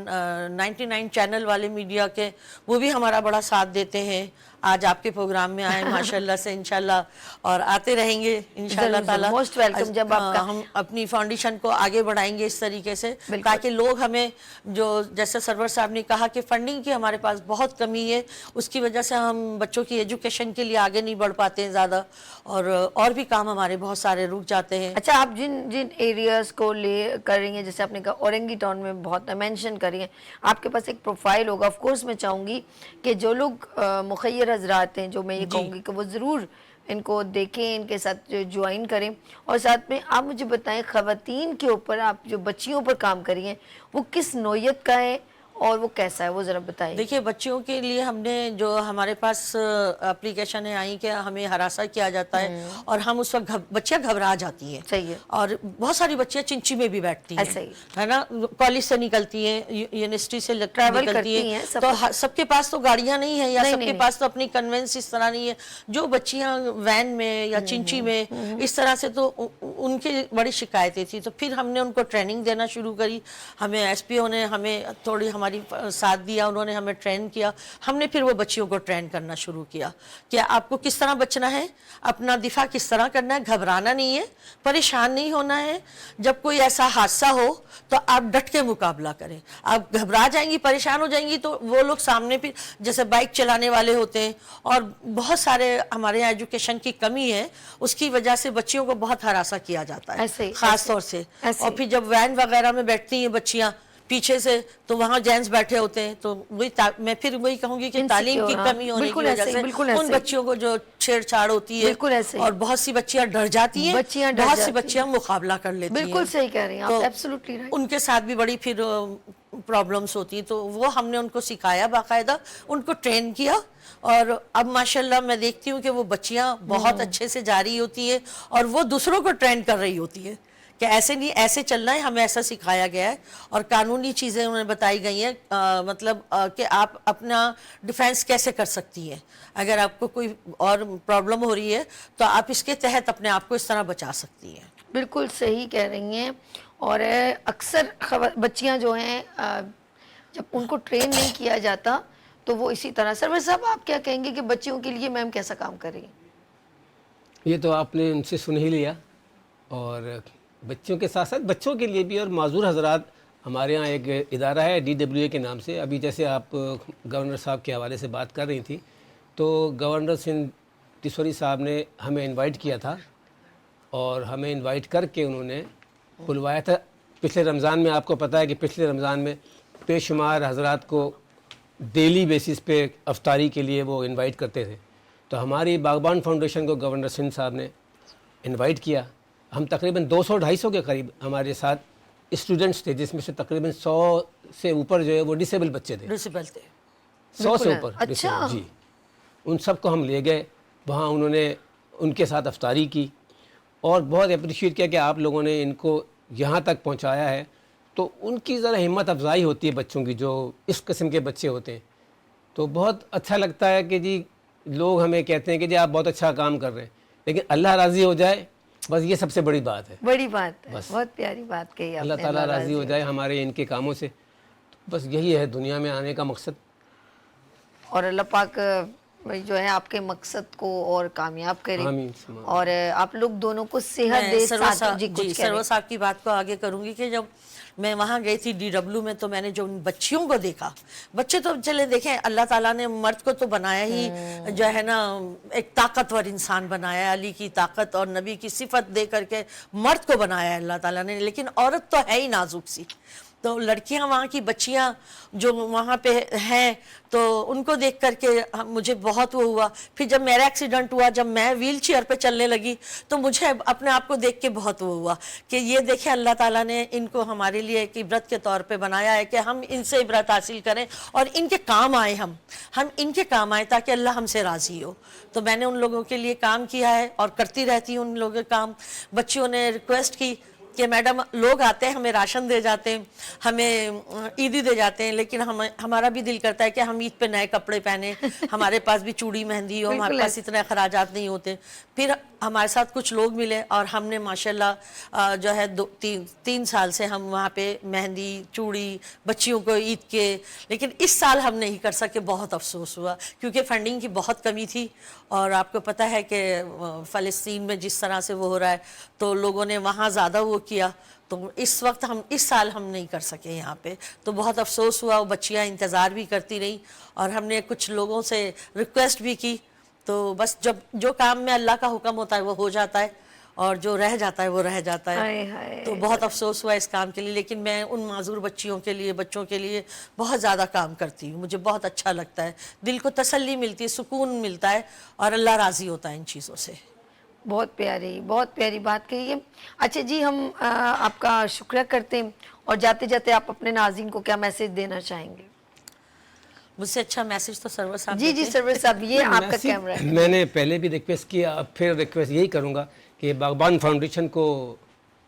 [SPEAKER 7] 99 चैनल वाले मीडिया के वो भी हमारा बड़ा साथ देते हैं। आज आपके प्रोग्राम में आए माशाल्लाह से इंशाल्लाह, और आते रहेंगे इंशाल्लाह ताला।
[SPEAKER 1] Most welcome. जब आपका
[SPEAKER 7] हम अपनी फाउंडेशन को आगे बढ़ाएंगे इस तरीके से, ताकि लोग हमें, जो जैसे सरवर साहब ने कहा कि फंडिंग की हमारे पास बहुत कमी है, उसकी वजह से हम बच्चों की एजुकेशन के लिए आगे नहीं बढ़ पाते हैं ज़्यादा, और भी काम हमारे बहुत सारे रुक जाते हैं।
[SPEAKER 1] अच्छा, आप जिन जिन एरियाज़ को ले कर रही हैं, जैसे आपने कहा औरंगी टाउन में बहुत मेंशन करी है, आपके पास एक प्रोफाइल होगा। ऑफ कोर्स मैं चाहूँगी कि जो लोग मुखय्यर हजरात हैं, जो मैं ये कहूँगी कि वो ज़रूर इनको देखें, इनके साथ ज्वाइन करें। और साथ में आप मुझे बताएं, ख़वातीन के ऊपर आप जो बच्चियों पर काम करी हैं, वो किस नौयत का है और वो कैसा है, वो ज़रा बताइए।
[SPEAKER 7] देखिए, बच्चियों के लिए हमने जो हमारे पास एप्लीकेशन है आई कि हमें हरासा किया जाता है, और हम उस वक्त बच्चियाँ घबरा जाती हैं।
[SPEAKER 1] सही है।
[SPEAKER 7] और बहुत सारी बच्चियाँ चिंची में भी बैठती हैं,
[SPEAKER 1] ऐसा ही
[SPEAKER 7] है ना, कॉलेज से निकलती हैं, यूनिवर्सिटी से
[SPEAKER 1] ट्रैवल
[SPEAKER 7] निकलती
[SPEAKER 1] करती हैं,
[SPEAKER 7] हैं,
[SPEAKER 1] सब
[SPEAKER 7] तो सबके पास तो गाड़ियाँ नहीं है, या
[SPEAKER 1] नहीं,
[SPEAKER 7] सबके
[SPEAKER 1] नहीं,
[SPEAKER 7] पास तो अपनी कन्वेंस इस तरह नहीं है। जो बच्चियाँ वैन में या चिंची में इस तरह से, तो उनकी बड़ी शिकायतें थी। तो फिर हमने उनको ट्रेनिंग देना शुरू करी। हमें SPO ने हमें थोड़ी हमारी साथ दिया, उन्होंने हमें ट्रेन किया। हमने फिर वो बच्चियों को ट्रेन करना शुरू किया कि आपको किस तरह बचना है, अपना दिफा किस तरह करना है, घबराना नहीं है, परेशान नहीं होना है। जब कोई ऐसा हादसा हो तो आप डट के मुकाबला करें। आप घबरा जाएंगी, परेशान हो जाएंगी, तो वो लोग सामने फिर, जैसे बाइक चलाने वाले होते हैं, और बहुत सारे हमारे यहाँ एजुकेशन की कमी है, उसकी वजह से बच्चियों को बहुत हरासा किया जाता है, खास तौर से। और फिर जब वैन वगैरह में बैठती हैं बच्चियाँ पीछे से, तो वहाँ जेंट्स बैठे होते हैं, तो वही मैं फिर वही कहूंगी कि तालीम की कमी होने की वजह से उन बच्चियों को जो छेड़छाड़ होती है, और बहुत सी बच्चियाँ डर जाती हैं, बहुत सी बच्चियाँ मुकाबला कर लेती हैं।
[SPEAKER 1] बिल्कुल सही कह रही हैं आप, एब्सोल्युटली राइट।
[SPEAKER 7] उनके साथ भी बड़ी फिर प्रॉब्लम्स होती हैं, तो वो हमने उनको सिखाया, बाकायदा उनको ट्रेन किया, और अब माशाल्लाह मैं देखती हूँ कि वो बच्चियाँ बहुत अच्छे से जा रही होती है, और वो दूसरों को ट्रेन कर रही होती है कि ऐसे नहीं, ऐसे चलना है, हमें ऐसा सिखाया गया है। और कानूनी चीज़ें उन्हें बताई गई हैं, मतलब कि आप अपना डिफेंस कैसे कर सकती हैं, अगर आपको कोई और प्रॉब्लम हो रही है तो आप इसके तहत अपने आप को इस तरह बचा सकती हैं।
[SPEAKER 1] बिल्कुल सही कह रही हैं। और अक्सर बच्चियां जो हैं, जब उनको ट्रेन नहीं किया जाता तो वो इसी तरह। सरवर साहब, आप क्या कहेंगे कि बच्चियों के लिए मैम कैसा काम कर रही हैं?
[SPEAKER 8] ये तो आपने उनसे सुन ही लिया, और बच्चों के साथ साथ बच्चों के लिए भी, और माजूर हजरात, हमारे यहाँ एक इदारा है DWA के नाम से। अभी जैसे आप गवर्नर साहब के हवाले से बात कर रही थी, तो गवर्नर सिंह तिसोरी साहब ने हमें इनवाइट किया था, और हमें इनवाइट करके उन्होंने बुलवाया था पिछले रमज़ान में। आपको पता है कि पिछले रमज़ान में बेशुमार हजरात को डेली बेसिस पे अफ्तारी के लिए वो इनवाइट करते थे। तो हमारी बागबान फाउंडेशन को गवर्नर सिंह साहब ने इनवाइट किया। हम तकरीबन 200-250 के करीब हमारे साथ स्टूडेंट्स थे, जिसमें से तकरीबन 100 से ऊपर जो है वो डिसेबल बच्चे थे। 100 से ऊपर।
[SPEAKER 1] अच्छा।
[SPEAKER 8] जी, उन सबको हम ले गए वहाँ, उन्होंने उनके साथ अफ्तारी की, और बहुत अप्रिशिएट किया कि आप लोगों ने इनको यहाँ तक पहुँचाया है। तो उनकी ज़रा हिम्मत अफजाई होती है बच्चों की, जो इस किस्म के बच्चे होते हैं। तो बहुत अच्छा लगता है कि जी लोग हमें कहते हैं कि जी आप बहुत अच्छा काम कर रहे हैं, लेकिन अल्लाह राज़ी हो जाए, बस ये सबसे बड़ी बात है।
[SPEAKER 1] बड़ी बात है, बहुत प्यारी बात कही आपने।
[SPEAKER 8] अल्लाह ताला राज़ी हो जाए हमारे इनके कामों से, तो बस यही है दुनिया में आने का मकसद।
[SPEAKER 1] और अल्लाह पाक जो है आपके मकसद को और कामयाब करे, और आप लोग दोनों को सेहत दे।
[SPEAKER 7] सरवर साहब की बात को आगे करूंगी कि जब मैं वहाँ गई थी DW में, तो मैंने जो उन बच्चियों को देखा, बच्चे तो चले देखें, अल्लाह ताला ने मर्द को तो बनाया ही जो है ना एक ताकतवर इंसान बनाया, अली की ताकत और नबी की सिफत दे करके मर्द को बनाया है अल्लाह ताला ने, लेकिन औरत तो है ही नाजुक सी। तो लड़कियां, वहाँ की बच्चियां जो वहाँ पे हैं, तो उनको देख करके मुझे बहुत वो हुआ। फिर जब मेरा एक्सीडेंट हुआ, जब मैं व्हील चेयर पर चलने लगी, तो मुझे अपने आप को देख के बहुत वो हुआ कि ये देखें अल्लाह ताला ने इनको हमारे लिए एक इबरत के तौर पे बनाया है कि हम इनसे इबरत हासिल करें और इनके काम आए, हम इनके काम आए ताकि अल्लाह हमसे राज़ी हो। तो मैंने उन लोगों के लिए काम किया है और करती रहती हूँ उन लोगों के काम। बच्चियों ने रिक्वेस्ट की कि मैडम, लोग आते हैं, हमें राशन दे जाते हैं, हमें ईदी दे जाते हैं, लेकिन हमारा भी दिल करता है कि हम ईद पे नए कपड़े पहने, हमारे पास भी चूड़ी मेहंदी हो, हमारे पास इतने अखराजात नहीं होते। फिर हमारे साथ कुछ लोग मिले और हमने माशाल्लाह जो है 3 साल से हम वहाँ पे मेहंदी, चूड़ी बच्चियों को ईद के, लेकिन इस साल हम नहीं कर सके, बहुत अफसोस हुआ क्योंकि फंडिंग की बहुत कमी थी। और आपको पता है कि फ़लस्तीन में जिस तरह से वो हो रहा है तो लोगों ने वहाँ ज़्यादा वो किया, तो इस साल हम नहीं कर सके यहाँ पे, तो बहुत अफसोस हुआ। वो बच्चियाँ इंतज़ार भी करती रहीं और हमने कुछ लोगों से रिक्वेस्ट भी की, तो बस जब जो काम में अल्लाह का हुक्म होता है वो हो जाता है और जो रह जाता है वो रह जाता है। तो बहुत अफसोस हुआ इस काम के लिए, लेकिन मैं उन माजूर बच्चियों के लिए, बच्चों के लिए बहुत ज़्यादा काम करती हूँ। मुझे बहुत अच्छा लगता है, दिल को तसल्ली मिलती है, सुकून मिलता है और अल्लाह राज़ी होता है इन चीज़ों से।
[SPEAKER 1] बहुत प्यारी बात कही है। अच्छा जी, हम आपका शुक्रिया करते हैं और जाते जाते आप अपने नाज़रीन को क्या मैसेज देना चाहेंगे?
[SPEAKER 7] मुझसे अच्छा मैसेज तो सरवर साहब
[SPEAKER 1] जी जी सरवर साहब, ये आपका कैमरा है।
[SPEAKER 8] मैंने पहले भी रिक्वेस्ट किया, अब फिर रिक्वेस्ट यही करूँगा कि बागबान फाउंडेशन को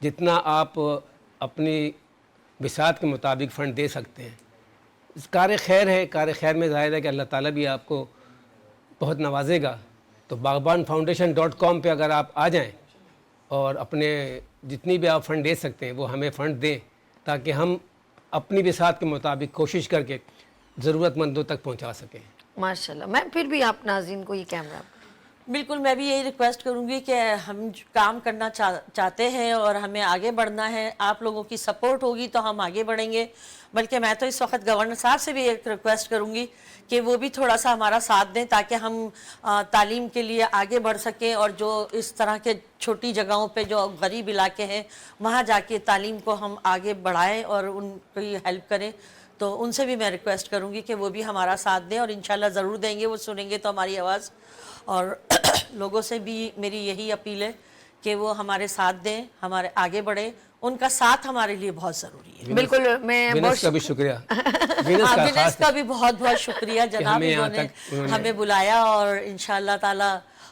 [SPEAKER 8] जितना आप अपनी बिसात के मुताबिक फ़ंड दे सकते हैं, कार खैर है, कार खैर में ज़ाहिर है कि अल्लाह ताला भी आपको बहुत नवाजेगा। तो bagbanfoundation.com पे अगर आप आ जाएं और अपने जितनी भी आप फ़ंड दे सकते हैं वो हमें फ़ंड दें, ताकि हम अपनी बिसात के मुताबिक कोशिश करके ज़रूरतमंदों तक पहुंचा सकें।
[SPEAKER 1] माशाल्लाह। मैं फिर भी आप नाज़रीन को ये कैमरा,
[SPEAKER 7] बिल्कुल मैं भी यही रिक्वेस्ट करूंगी कि हम काम करना चाहते हैं और हमें आगे बढ़ना है, आप लोगों की सपोर्ट होगी तो हम आगे बढ़ेंगे। बल्कि मैं तो इस वक्त गवर्नर साहब से भी एक रिक्वेस्ट करूंगी कि वो भी थोड़ा सा हमारा साथ दें ताकि हम तालीम के लिए आगे बढ़ सकें और जो इस तरह के छोटी जगहों पे जो गरीब इलाके हैं वहाँ जाके तालीम को हम आगे बढ़ाएं और उनकी हेल्प करें। तो उनसे भी मैं रिक्वेस्ट करूंगी कि वो भी हमारा साथ दें और इंशाल्लाह ज़रूर देंगे, वो सुनेंगे तो हमारी आवाज़। और लोगों से भी मेरी यही अपील है कि वो हमारे साथ दें, हमारे आगे बढ़े, उनका साथ हमारे लिए बहुत ज़रूरी है।
[SPEAKER 1] बिल्कुल, मैं
[SPEAKER 8] विनस का भी शुक्रिया,
[SPEAKER 7] विनस का भी बहुत बहुत शुक्रिया जनाब, इन्होंने हमें बुलाया और इंशाअल्लाह ताला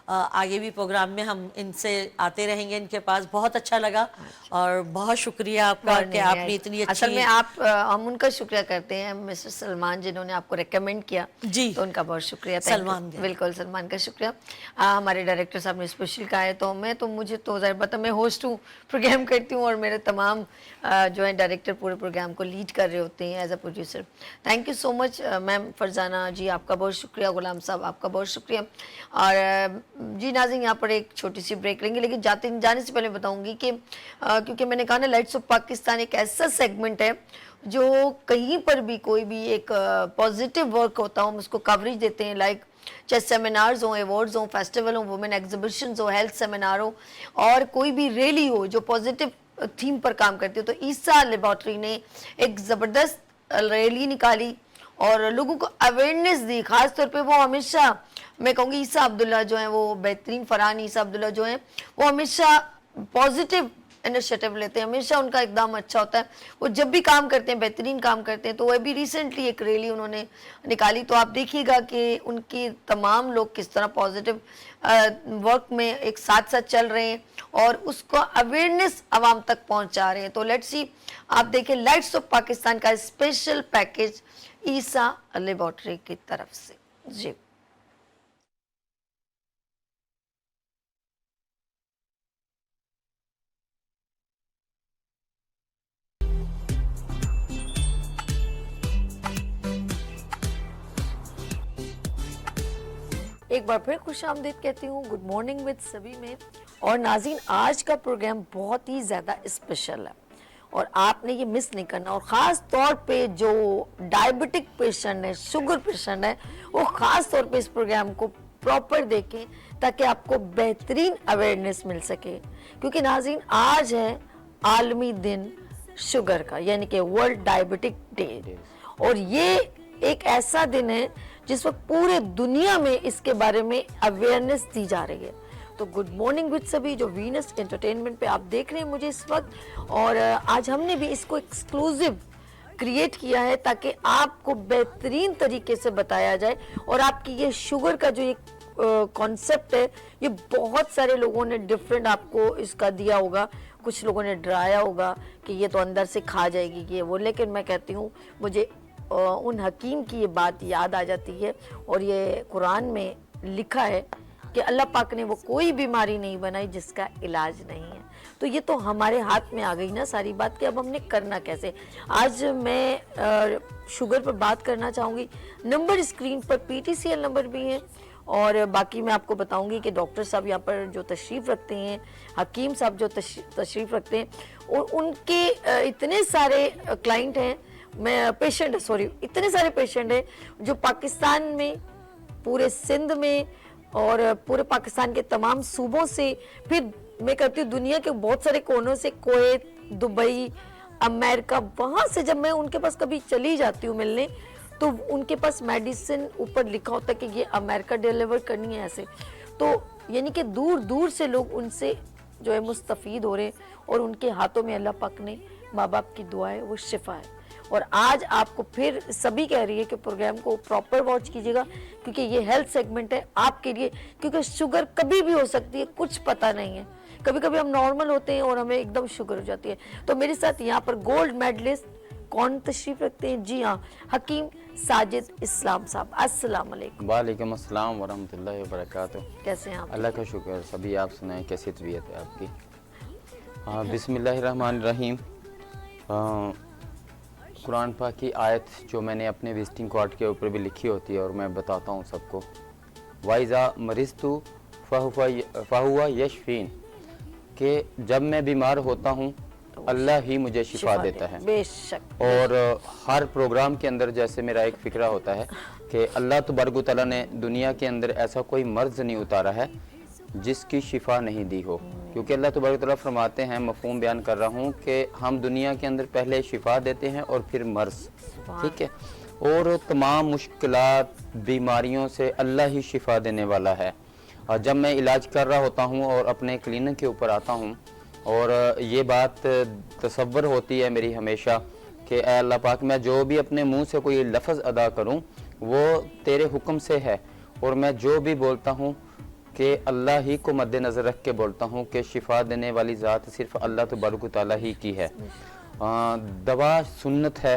[SPEAKER 7] आगे भी प्रोग्राम में हम इनसे आते रहेंगे, इनके पास। बहुत अच्छा लगा और बहुत शुक्रिया आपका कि आपने इतनी अच्छी।
[SPEAKER 1] असल में हम उनका शुक्रिया करते हैं, मिस्टर सलमान जिन्होंने आपको रेकमेंड किया जी, तो उनका बहुत शुक्रिया।
[SPEAKER 7] सलमान,
[SPEAKER 1] बिल्कुल सलमान का शुक्रिया। हमारे डायरेक्टर साहब ने स्पेशल कहा है, तो मुझे तो ज़ाहिर बात है, मैं होस्ट हूँ, प्रोग्राम करती हूँ और मेरे तमाम जो है डायरेक्टर पूरे प्रोग्राम को लीड कर रहे होते हैं as a producer. Thank you so much ma'am Farzana ji, आपका बहुत शुक्रिया। गुलाम साहब आपका बहुत शुक्रिया। और जी नाज़रीन, यहाँ पर एक छोटी सी ब्रेक लेंगे, लेकिन जाने से पहले बताऊंगी कि क्योंकि मैंने कहा ना, लाइट्स ऑफ पाकिस्तान एक ऐसा सेगमेंट है जो कहीं पर भी कोई भी एक पॉजिटिव वर्क होता हो हम उसको कवरेज देते हैं। लाइक चाहे सेमिनार्स हो, अवार्ड्स हो, फेस्टिवल हो, वुमेन एग्जीबिशंस हो, हेल्थ सेमिनार हो और कोई भी रैली हो जो पॉजिटिव थीम पर काम करती हो। तो ईसा लेबॉर्ट्री ने एक ज़बरदस्त रैली निकाली और लोगों को अवेयरनेस दी। खास तौर पे वो हमेशा, मैं कहूँगी ईसा अब्दुल्ला जो हैं, वो बेहतरीन फरहान ईसा अब्दुल्ला जो हैं, वो हमेशा पॉजिटिव इनिशिएटिव लेते हैं, हमेशा उनका एकदम अच्छा होता है। वो जब भी काम करते हैं बेहतरीन काम करते हैं। तो अभी रिसेंटली एक रैली उन्होंने निकाली, तो आप देखिएगा कि उनके तमाम लोग किस तरह पॉजिटिव वर्क में एक साथ साथ चल रहे हैं और उसको अवेयरनेस आवाम तक पहुंचा रहे हैं। तो लेट्स सी, आप देखें लाइट्स ऑफ पाकिस्तान का स्पेशल पैकेज ईसा लेबॉर्ट्री की तरफ से। जी एक बार फिर खुश आमदीद कहती हूँ गुड मॉर्निंग विद सभी में। और नाज़रीन, आज का प्रोग्राम बहुत ही ज़्यादा स्पेशल है और आपने ये मिस नहीं करना। और ख़ास तौर पे जो डायबिटिक पेशेंट है, शुगर पेशेंट है, वो ख़ास तौर पे इस प्रोग्राम को प्रॉपर देखें ताकि आपको बेहतरीन अवेयरनेस मिल सके। क्योंकि नाज़रीन, आज है आलमी दिन शुगर का, यानी कि वर्ल्ड डायबिटिक डे। और ये एक ऐसा दिन है जिस वक्त पूरे दुनिया में इसके बारे में अवेयरनेस दी जा रही है। तो गुड मॉर्निंग विद सभी जो वीनस एंटरटेनमेंट पे आप देख रहे हैं मुझे इस वक्त, और आज हमने भी इसको एक्सक्लूसिव क्रिएट किया है ताकि आपको बेहतरीन तरीके से बताया जाए। और आपकी ये शुगर का जो ये कॉन्सेप्ट है, ये बहुत सारे लोगों ने डिफरेंट आपको इसका दिया होगा। कुछ लोगों ने डराया होगा कि ये तो अंदर से खा जाएगी ये वो, लेकिन मैं कहती हूँ मुझे उन हकीम की ये बात याद आ जाती है और ये कुरान में लिखा है कि अल्लाह पाक ने वो कोई बीमारी नहीं बनाई जिसका इलाज नहीं है। तो ये तो हमारे हाथ में आ गई ना सारी बात कि अब हमने करना कैसे। आज मैं शुगर पर बात करना चाहूँगी। नंबर स्क्रीन पर PTCL नंबर भी हैं और बाकी मैं आपको बताऊंगी कि डॉक्टर साहब यहाँ पर जो तशरीफ़ रखते हैं, हकीम साहब जो तशरीफ़ रखते हैं, और उनके इतने सारे क्लाइंट हैं, इतने सारे पेशेंट हैं जो पाकिस्तान में, पूरे सिंध में और पूरे पाकिस्तान के तमाम सूबों से, फिर मैं करती हूँ दुनिया के बहुत सारे कोनों से, कुवैत, दुबई, अमेरिका, वहाँ से जब मैं उनके पास कभी चली जाती हूँ मिलने, तो उनके पास मेडिसिन ऊपर लिखा होता है कि ये अमेरिका डिलीवर करनी है ऐसे। तो यानी कि दूर दूर से लोग उनसे जो है मुस्तफ़ीद हो रहे हैं और उनके हाथों में अल्लाह पाक ने माँ बाप की दुआ है, वो शिफा है। और आज आपको फिर सभी कह रही है कि प्रोग्राम को प्रॉपर वॉच कीजिएगा क्योंकि ये हेल्थ सेगमेंट है आपके लिए, क्योंकि शुगर कभी भी हो सकती है, कुछ पता नहीं है। कभी कभी हम नॉर्मल होते हैं और हमें एकदम शुगर हो जाती है। तो मेरे साथ यहाँ पर गोल्ड मेडलिस्ट कौन तशरीफ रखते हैं? जी हाँ, हकीम साजिद इस्लाम साहब। अस्सलाम वालेकुम।
[SPEAKER 9] वालेकुम अस्सलाम वरहमतुल्लाहि वबरकातुहू।
[SPEAKER 1] कैसे हैं आप?
[SPEAKER 9] अल्लाह का शुक्र, सभी आप सुनाएं, कैसी तबीयत है आपकी? हाँ, बिस्मिल्लाहिर्रहमानिर्रहीम। कुरान पाक की आयत जो मैंने अपने विजिटिंग कार्ड के ऊपर भी लिखी होती है और मैं बताता हूँ सबको, वाइज़ा मरिज़तु फ़हुवा यशफ़ीन, कि जब मैं बीमार होता हूँ अल्लाह ही मुझे शिफा देता है।
[SPEAKER 1] बेशक।
[SPEAKER 9] और हर प्रोग्राम के अंदर जैसे मेरा एक फ़िक्रा होता है कि अल्लाह तबारक व तआला ने दुनिया के अंदर ऐसा कोई मर्ज़ नहीं उतारा है जिसकी शिफा नहीं दी हो, क्योंकि अल्लाह तबारक व तआला फरमाते हैं, मफ़हूम बयान कर रहा हूँ, कि हम दुनिया के अंदर पहले शिफा देते हैं और फिर मर्ज़, ठीक है। और तमाम मुश्किलात, बीमारियों से अल्लाह ही शिफा देने वाला है। और जब मैं इलाज कर रहा होता हूँ और अपने क्लिनिक के ऊपर आता हूँ और ये बात तसव्वुर होती है मेरी हमेशा कि ऐ अल्लाह पाक, मैं जो भी अपने मुंह से कोई लफ्ज़ अदा करूँ वो तेरे हुक्म से है, और मैं जो भी बोलता हूँ कि अल्लाह ही को मद्देनज़र रख के बोलता हूँ कि शिफा देने वाली ज़ात सिर्फ़ अल्लाह तबारक व तआला ही की है। दवा सुन्नत है।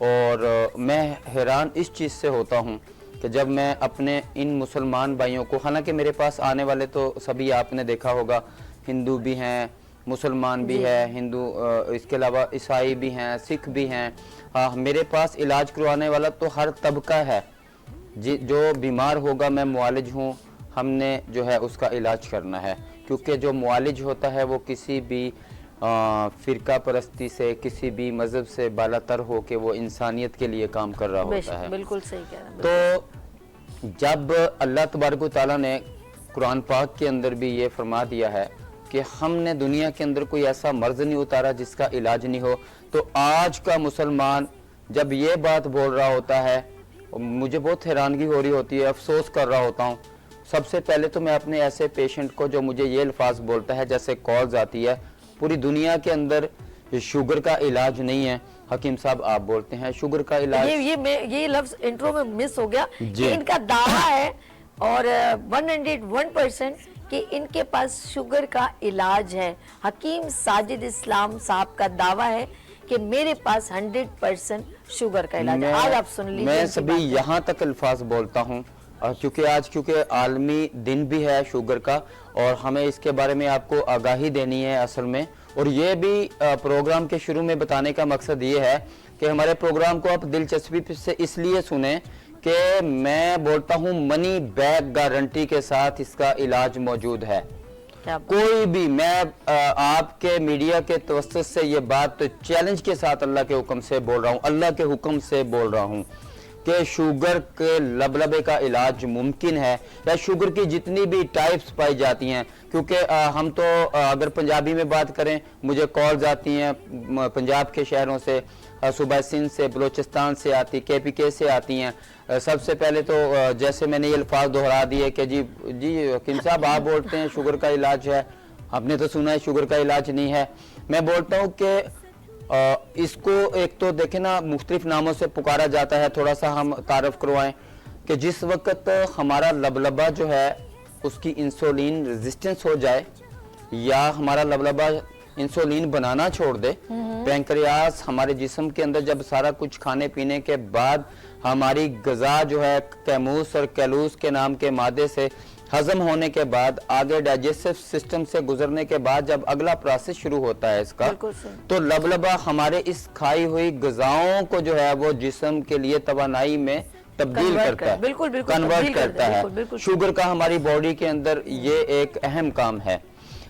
[SPEAKER 9] और मैं हैरान इस चीज़ से होता हूँ कि जब मैं अपने इन मुसलमान भाइयों को, हालांकि मेरे पास आने वाले तो सभी आपने देखा होगा, हिंदू भी हैं, मुसलमान भी है, हिंदू, इसके अलावा ईसाई भी हैं, सिख भी हैं। मेरे पास इलाज करवाने वाला तो हर तबका है। जो बीमार होगा मैं मुआलिज हूँ, हमने जो है उसका इलाज करना है, क्योंकि जो मुआलिज होता है वो किसी भी फ़िरका परस्ती से, किसी भी मज़हब से बालातर हो के वो इंसानियत के लिए काम कर रहा होता है।
[SPEAKER 1] बिल्कुल सही कह रहे हैं।
[SPEAKER 9] तो जब अल्लाह तबारक व तआला ने कुरान पाक के अंदर भी ये फरमा दिया है कि हमने दुनिया के अंदर कोई ऐसा मर्ज़ नहीं उतारा जिसका इलाज नहीं हो, तो आज का मुसलमान जब ये बात बोल रहा होता है मुझे बहुत हैरानगी हो रही होती है, अफसोस कर रहा होता हूँ। सबसे पहले तो मैं अपने ऐसे पेशेंट को जो मुझे ये अल्फाज बोलता है, जैसे कॉल्स आती है, पूरी दुनिया के अंदर शुगर का इलाज नहीं है, हकीम साहब आप बोलते हैं शुगर का इलाज।
[SPEAKER 1] ये लफ्ज इंट्रो में मिस हो गया कि इनका दावा है और 101% कि इनके पास शुगर का इलाज है। हकीम साजिद इस्लाम साहब का दावा है कि मेरे पास 100% शुगर का इलाज है। आज आप सुन लीजिए।
[SPEAKER 9] मैं सभी यहाँ तक अल्फाज बोलता हूँ क्योंकि आलमी दिन भी है शुगर का, और हमें इसके बारे में आपको आगाही देनी है असल में। और ये भी प्रोग्राम के शुरू में बताने का मकसद ये है कि हमारे प्रोग्राम को आप दिलचस्पी से इसलिए सुने कि मैं बोलता हूँ मनी बैक गारंटी के साथ इसका इलाज मौजूद है। कोई भी, मैं आपके मीडिया के तवस्सुत से ये बात चैलेंज के साथ अल्लाह के हुक्म से बोल रहा हूँ, अल्लाह के हुक्म से बोल रहा हूँ कि शुगर के लबलबे का इलाज मुमकिन है, या शुगर की जितनी भी टाइप्स पाई जाती हैं। क्योंकि हम तो अगर पंजाबी में बात करें, मुझे कॉल्स आती हैं पंजाब के शहरों से, सूबा सिंध से, बलोचिस्तान से आती, KPK से आती हैं। सबसे पहले तो जैसे मैंने ये अल्फाज दोहरा दिए कि जी हकीम साहब आप बोलते हैं शुगर का इलाज है, आपने तो सुना है शुगर का इलाज नहीं है। मैं बोलता हूँ कि इसको एक तो देखें ना, मुख्तलिफ नामों से पुकारा जाता है, थोड़ा सा हम तारफ़ करवाएं कि जिस वक्त हमारा लबलबा जो है उसकी इंसुलिन रेजिस्टेंस हो जाए, या हमारा लबलबा इंसुलिन बनाना छोड़ दे, पैंक्रियास हमारे जिस्म के अंदर जब सारा कुछ खाने पीने के बाद हमारी गज़ा जो है कैमूस और कैलूस के नाम के मादे से हजम होने के बाद आगे डाइजेस्टिव सिस्टम से गुजरने के बाद जब अगला प्रोसेस शुरू होता है इसका, तो लबलबा हमारे इस खाई हुई गजाओं को जो है वो जिस्म के लिए तवानाई में तब्दील करता है,
[SPEAKER 1] बिल्कुल
[SPEAKER 9] कन्वर्ट करता है। शुगर का हमारी बॉडी के अंदर ये एक अहम काम है।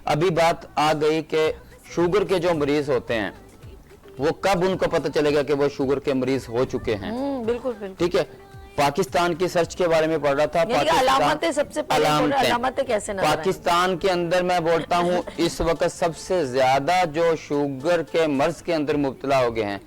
[SPEAKER 9] अभी बात आ गई कि शुगर के जो मरीज होते हैं वो कब उनको पता चलेगा कि वो शुगर के मरीज हो चुके हैं।
[SPEAKER 1] बिल्कुल
[SPEAKER 9] ठीक है, पाकिस्तान की सर्च के बारे में पढ़ रहा था।
[SPEAKER 1] अलामतें सबसे पहले अलामतें कैसे नजर
[SPEAKER 9] पाकिस्तान के अंदर मैं बोलता हूँ इस वक्त सबसे ज्यादा जो शुगर के मर्ज के अंदर मुब्तला हो गए हैं।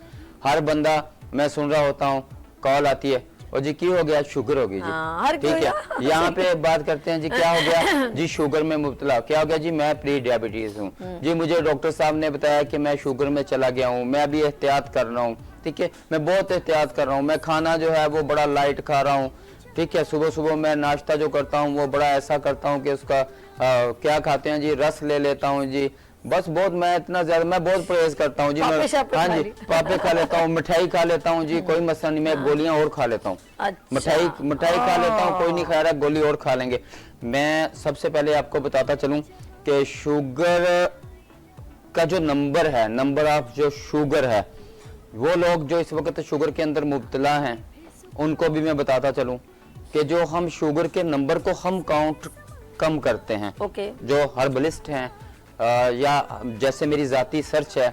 [SPEAKER 9] हर बंदा, मैं सुन रहा होता हूँ, कॉल आती है, और जी की हो गया, शुगर हो गई जी। ठीक है, यहाँ पे बात करते हैं जी क्या हो गया जी, शुगर में मुब्तला। क्या हो गया जी, मैं प्री डायबिटीज हूँ जी, मुझे डॉक्टर साहब ने बताया कि मैं शुगर में चला गया हूँ, मैं अभी एहतियात कर रहा हूँ। ठीक है, मैं बहुत एहतियात कर रहा हूँ, मैं खाना जो है वो बड़ा लाइट खा रहा हूँ। ठीक है, सुबह सुबह मैं नाश्ता जो करता हूँ वो बड़ा ऐसा करता हूँ कि उसका क्या खाते हैं जी, रस ले लेता हूँ जी, बस बहुत, मैं इतना ज्यादा, मैं बहुत परहेज करता हूँ जी। मैं, हाँ जी, पापे खा लेता हूँ, मिठाई खा लेता हूँ जी, कोई मसला नहीं, मैं गोलियां और खा लेता हूँ। मिठाई खा लेता हूँ, कोई नहीं खा रहा, गोली और खा लेंगे। मैं सबसे पहले आपको बताता चलूं कि शुगर का जो नंबर है, नंबर ऑफ जो शुगर है, वो लोग जो इस वक्त शुगर के अंदर मुब्तला हैं उनको भी मैं बताता चलूं कि जो हम शुगर के नंबर को हम काउंट कम करते हैं। जो हर्बलिस्ट हैं या जैसे मेरी जाती सर्च है,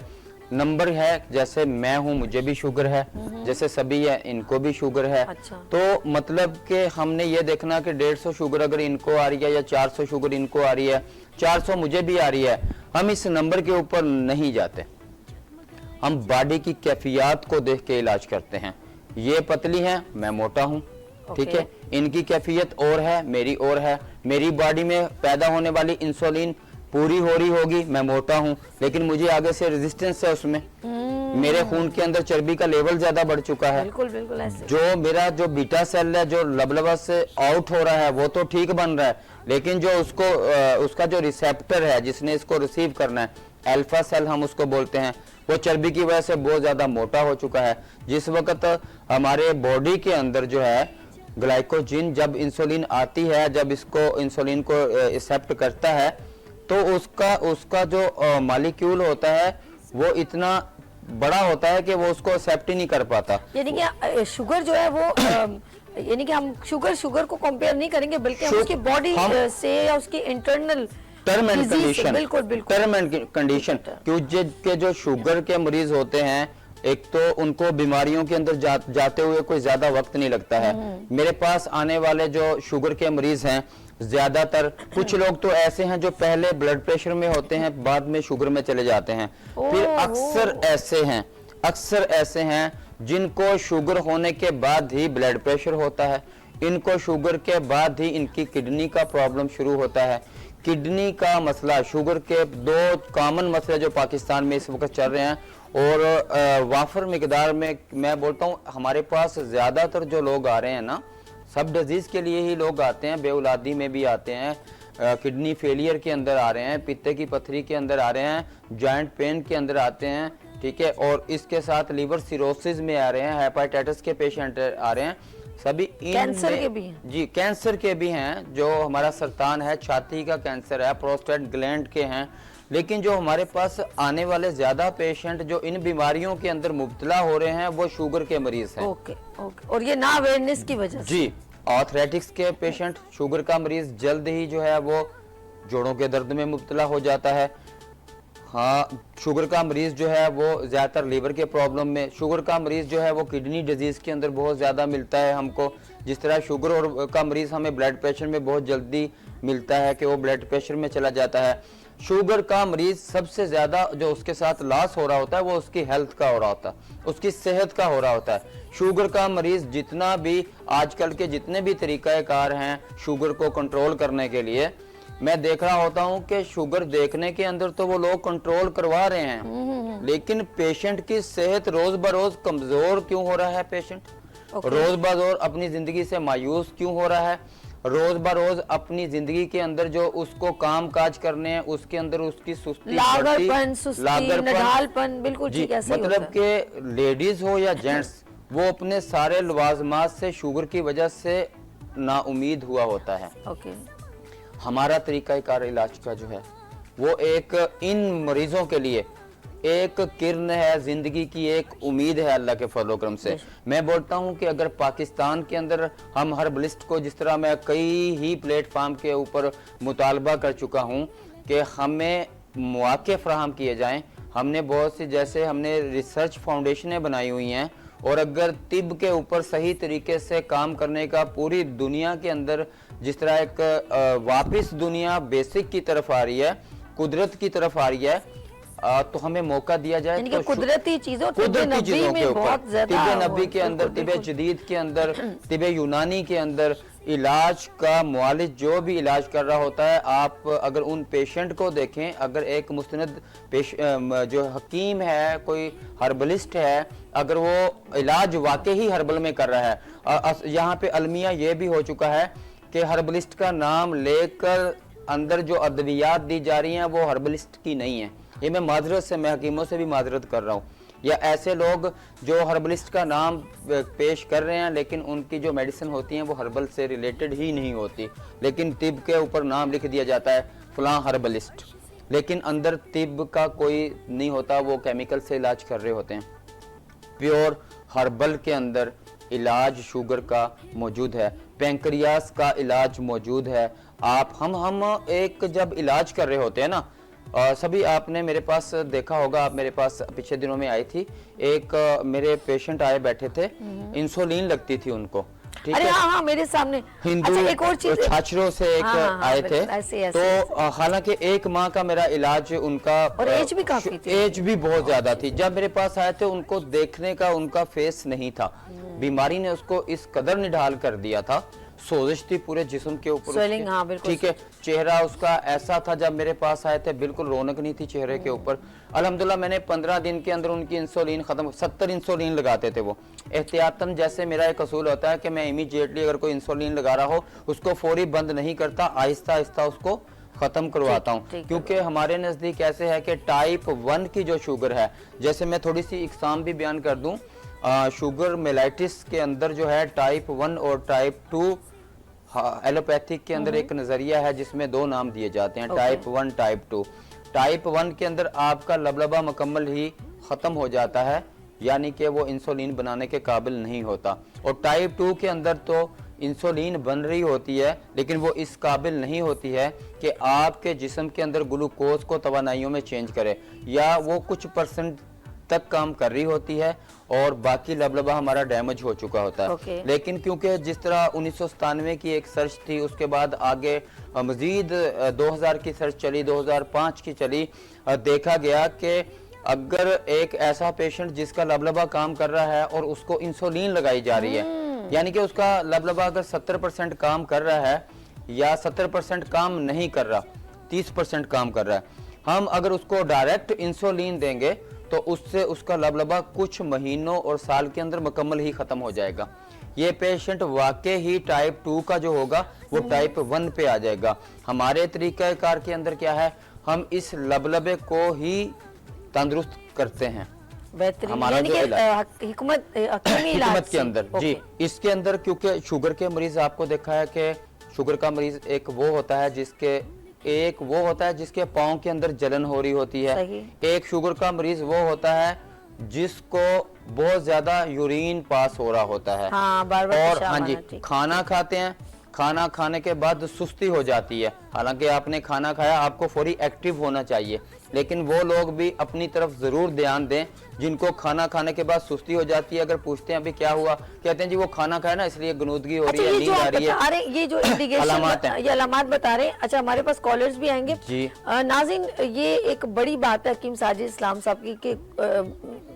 [SPEAKER 9] नंबर है, जैसे मैं हूं मुझे भी शुगर है, जैसे सभी है इनको भी शुगर है। तो मतलब कि हमने ये देखना कि 150 शुगर अगर इनको आ रही है या 400 शुगर इनको आ रही है, 400 मुझे भी आ रही है, हम इस नंबर के ऊपर नहीं जाते, हम बॉडी की कैफियत को देख के इलाज करते हैं। ये पतली है, मैं मोटा हूं। ठीक है, इनकी कैफियत और है, मेरी और है, मेरी बॉडी में पैदा होने वाली इंसुलिन पूरी हो रही होगी, मैं मोटा हूं, लेकिन मुझे आगे से रेजिस्टेंस है उसमें, मेरे खून के अंदर चर्बी का लेवल ज्यादा बढ़ चुका है।
[SPEAKER 1] बिल्कुल ऐसे।
[SPEAKER 9] जो मेरा जो बीटा सेल है जो लबलबा से आउट हो रहा है वो तो ठीक बन रहा है, लेकिन जो उसको उसका जो रिसेप्टर है जिसने इसको रिसीव करना है, अल्फा सेल हम उसको बोलते हैं, वो चर्बी की वजह से बहुत ज्यादा मोटा हो चुका है। जिस वक्त हमारे बॉडी के अंदर जो है ग्लाइकोजिन, जब इंसुलिन आती है, जब इसको इंसुलिन को एक्सेप्ट करता है, तो उसका जो मॉलिक्यूल होता है वो इतना बड़ा होता है कि वो उसको एक्सेप्ट ही नहीं कर पाता।
[SPEAKER 1] यानी कि शुगर जो है वो यानी कि हम शुगर को कंपेयर नहीं करेंगे, बल्कि हम उसकी बॉडी से या उसकी इंटरनल
[SPEAKER 9] टर्म एंड कंडीशन,
[SPEAKER 1] बिल्कुल
[SPEAKER 9] टर्म एंड कंडीशन, क्योंकि जो शुगर के मरीज होते हैं, एक तो उनको बीमारियों के अंदर जाते हुए कोई ज्यादा वक्त नहीं लगता है। मेरे पास आने वाले जो शुगर के मरीज हैं ज्यादातर, कुछ लोग तो ऐसे हैं जो पहले ब्लड प्रेशर में होते हैं, बाद में शुगर में चले जाते हैं। फिर अक्सर ऐसे हैं जिनको शुगर होने के बाद ही ब्लड प्रेशर होता है, इनको शुगर के बाद ही इनकी किडनी का प्रॉब्लम शुरू होता है। किडनी का मसला, शुगर के 2 कॉमन मसले जो पाकिस्तान में इस वक्त चल रहे हैं, और वाफर मिकदार में मैं बोलता हूँ हमारे पास ज्यादातर जो लोग आ रहे हैं ना, सब डिजीज के लिए ही लोग आते हैं, बेऔलादी में भी आते हैं, किडनी फेलियर के अंदर आ रहे हैं, पित्ते की पथरी के अंदर आ रहे हैं, जॉइंट पेन के अंदर आते हैं। ठीक है, और इसके साथ लिवर सिरोसिस में आ रहे हैं, हेपेटाइटिस के पेशेंट आ रहे हैं, सभी
[SPEAKER 1] कैंसर के भी हैं
[SPEAKER 9] जी, कैंसर के भी हैं, जो हमारा सरतान है, छाती का कैंसर है, प्रोस्टेट ग्लैंड के हैं। लेकिन जो हमारे पास आने वाले ज्यादा पेशेंट जो इन बीमारियों के अंदर मुब्तला हो रहे हैं वो शुगर के मरीज हैं।
[SPEAKER 1] ओके। और ये ना अवेयरनेस की वजह से
[SPEAKER 9] जी, आर्थराइटिस के पेशेंट, शुगर का मरीज जल्द ही जो है वो जोड़ों के दर्द में मुब्तला हो जाता है। हाँ, शुगर का मरीज जो है वो ज्यादातर लीवर के प्रॉब्लम में, शुगर का मरीज जो है वो किडनी डिजीज के अंदर बहुत ज्यादा मिलता है हमको। जिस तरह शुगर और का मरीज हमें ब्लड प्रेशर में बहुत जल्दी मिलता है कि वो ब्लड प्रेशर में चला जाता है, शुगर का मरीज सबसे ज्यादा जो उसके साथ लॉस हो रहा होता है वो उसकी हेल्थ का हो रहा होता है, उसकी सेहत का हो रहा होता है। शुगर का मरीज जितना भी आजकल के जितने भी तरीकाकार हैं शुगर को कंट्रोल करने के लिए, मैं देख रहा होता हूं कि शुगर देखने के अंदर तो वो लोग कंट्रोल करवा रहे हैं, लेकिन पेशेंट की सेहत रोज बरोज कमजोर क्यों हो रहा है, पेशेंट रोज बरोज अपनी जिंदगी से मायूस क्यों हो रहा है, रोज बरोज अपनी जिंदगी के अंदर जो उसको काम काज करने हैं उसके अंदर उसकी सुस्ती,
[SPEAKER 1] लागरपन, बिल्कुल ठीक है।
[SPEAKER 9] मतलब कि लेडीज हो या जेंट्स, वो अपने सारे लवाजमात से शुगर की वजह से नाउमीद हुआ होता है। हमारा तरीक़ाकार इलाज का जो है वो एक इन मरीज़ों के लिए एक किरण है, ज़िंदगी की एक उम्मीद है अल्लाह के फजल करम से। मैं बोलता हूँ कि अगर पाकिस्तान के अंदर हम हर्बलिस्ट को, जिस तरह मैं कई ही प्लेटफार्म के ऊपर मुतालबा कर चुका हूँ कि हमें मौके फराहम किए जाएँ, हमने बहुत सी, जैसे हमने रिसर्च फाउंडेशनें बनाई हुई हैं, और अगर तिब के ऊपर सही तरीके से काम करने का पूरी दुनिया के अंदर जिस तरह एक वापस दुनिया बेसिक की तरफ आ रही है, कुदरत की तरफ आ रही है, तो हमें मौका दिया जाए
[SPEAKER 1] तो कुदरती चीजों के ऊपर,
[SPEAKER 9] तिब नबी के अंदर, तिब जदीद के अंदर, तिब यूनानी के अंदर इलाज का मुआलिज जो भी इलाज कर रहा होता है, आप अगर उन पेशेंट को देखें, अगर एक मुस्तनद जो हकीम है, कोई हर्बलिस्ट है, अगर वो इलाज वाकई ही हर्बल में कर रहा है, यहाँ पे अलमिया ये भी हो चुका है कि हर्बलिस्ट का नाम लेकर अंदर जो अद्वियात दी जा रही हैं वो हर्बलिस्ट की नहीं है। ये मैं माजरत से, मैं हकीमों से भी माजरत कर रहा हूँ, या ऐसे लोग जो हर्बलिस्ट का नाम पेश कर रहे हैं लेकिन उनकी जो मेडिसिन होती हैं वो हर्बल से रिलेटेड ही नहीं होती, लेकिन तिब के ऊपर नाम लिख दिया जाता है फलां हर्बलिस्ट, लेकिन अंदर तिब का कोई नहीं होता, वो केमिकल से इलाज कर रहे होते हैं। प्योर हर्बल के अंदर इलाज शुगर का मौजूद है, पेंक्रियास का इलाज मौजूद है। आप हम एक जब इलाज कर रहे होते हैं ना, सभी आपने मेरे पास देखा होगा, आप मेरे पास पिछले दिनों में आई थी, एक मेरे पेशेंट आए बैठे थे, इंसुलिन लगती थी उनको, ठीक है,
[SPEAKER 1] हाँ, मेरे सामने
[SPEAKER 9] हिंदू
[SPEAKER 1] एक और चीज,
[SPEAKER 9] छाछरों से एक आए थे, तो हालांकि 1 माह का मेरा इलाज उनका,
[SPEAKER 1] और एज भी काफी थी,
[SPEAKER 9] एज भी बहुत ज्यादा थी। जब मेरे पास आए थे उनको देखने का उनका फेस नहीं था, बीमारी ने उसको इस कदर निढाल कर दिया था, सोजिश थी पूरे जिस्म के ऊपर, ठीक है, चेहरा उसका ऐसा था, जब मेरे पास आए थे बिल्कुल रौनक नहीं थी चेहरे के ऊपर। अल्हम्दुलिल्लाह मैंने 15 दिन के अंदर उनकी इंसुलिन खत्म, 70 इंसुलिन लगाते थे वो एहतियातन। जैसे मेरा एक असूल होता है कि मैं इमीडिएटली अगर कोई इंसुलिन लगा रहा हो उसको फौरी बंद नहीं करता, आहिस्ता आहिस्ता उसको खत्म करवाता हूँ, क्योंकि हमारे नजदीक ऐसे है कि टाइप 1 की जो शुगर है, जैसे मैं थोड़ी सी इकसाम भी बयान कर दूं, शुगर मेलाइटिस के अंदर जो है टाइप 1 और टाइप 2, एलोपैथिक के अंदर एक नजरिया है जिसमें 2 नाम दिए जाते हैं, टाइप 1 टाइप 2। टाइप 1 के अंदर आपका लबलबा मुकम्मल ही खत्म हो जाता है, यानी कि वो इंसुलिन बनाने के काबिल नहीं होता, और टाइप 2 के अंदर तो इंसुलिन बन रही होती है लेकिन वो इस काबिल नहीं होती है कि आपके जिस्म के अंदर ग्लूकोज को तवानाइयों में चेंज करे, या वो कुछ % तक काम कर रही होती है और बाकी लबलबा हमारा डैमेज हो चुका होता है। लेकिन क्योंकि जिस तरह 1997 की एक सर्च थी, उसके बाद आगे मजीद 2000 की सर्च चली, 2005 की चली, देखा गया कि अगर एक ऐसा पेशेंट जिसका लबलबा काम कर रहा है और उसको इंसुलिन लगाई जा रही है, यानी कि उसका लबलबा अगर 70% काम कर रहा है या 70% काम नहीं कर रहा, 30% काम कर रहा है, हम अगर उसको डायरेक्ट इंसुलिन देंगे तो उससे उसका लबलबा कुछ महीनों और साल के अंदर मुकम्मल ही खत्म हो जाएगा। ये पेशेंट वाकई ही टाइप 2 का जो होगा वो टाइप 1 पे आ जाएगा। हमारे तरीक़ाकार के अंदर क्या है, हम इस लबलबे को ही तंदुरुस्त करते हैं, हमारा जो
[SPEAKER 1] हिकमत
[SPEAKER 9] के अंदर जी, इसके अंदर क्योंकि शुगर के मरीज आपको देखा है कि शुगर का मरीज एक वो होता है जिसके पाँव के अंदर जलन हो रही होती है, एक शुगर का मरीज वो होता है जिसको बहुत ज्यादा यूरिन पास हो रहा होता है, और हाँ जी, खाना खाते हैं, खाना खाने के बाद सुस्ती हो जाती है, हालांकि आपने खाना खाया, आपको फौरी एक्टिव होना चाहिए, लेकिन वो लोग भी अपनी तरफ जरूर ध्यान दें जिनको खाना खाने के बाद सुस्ती हो जाती है। अगर पूछते हैं अभी क्या हुआ, कहते हैं जी वो खाना खाया ना इसलिए गनुदगी हो रही है, नींद आ रही है।
[SPEAKER 1] ये जो अलामात बता रहे हैं, अच्छा हमारे पास कॉलर्स भी आएंगे
[SPEAKER 9] जी।
[SPEAKER 1] नाज़रीन, ये एक बड़ी बात है हकीम साजिद इस्लाम साहब की कि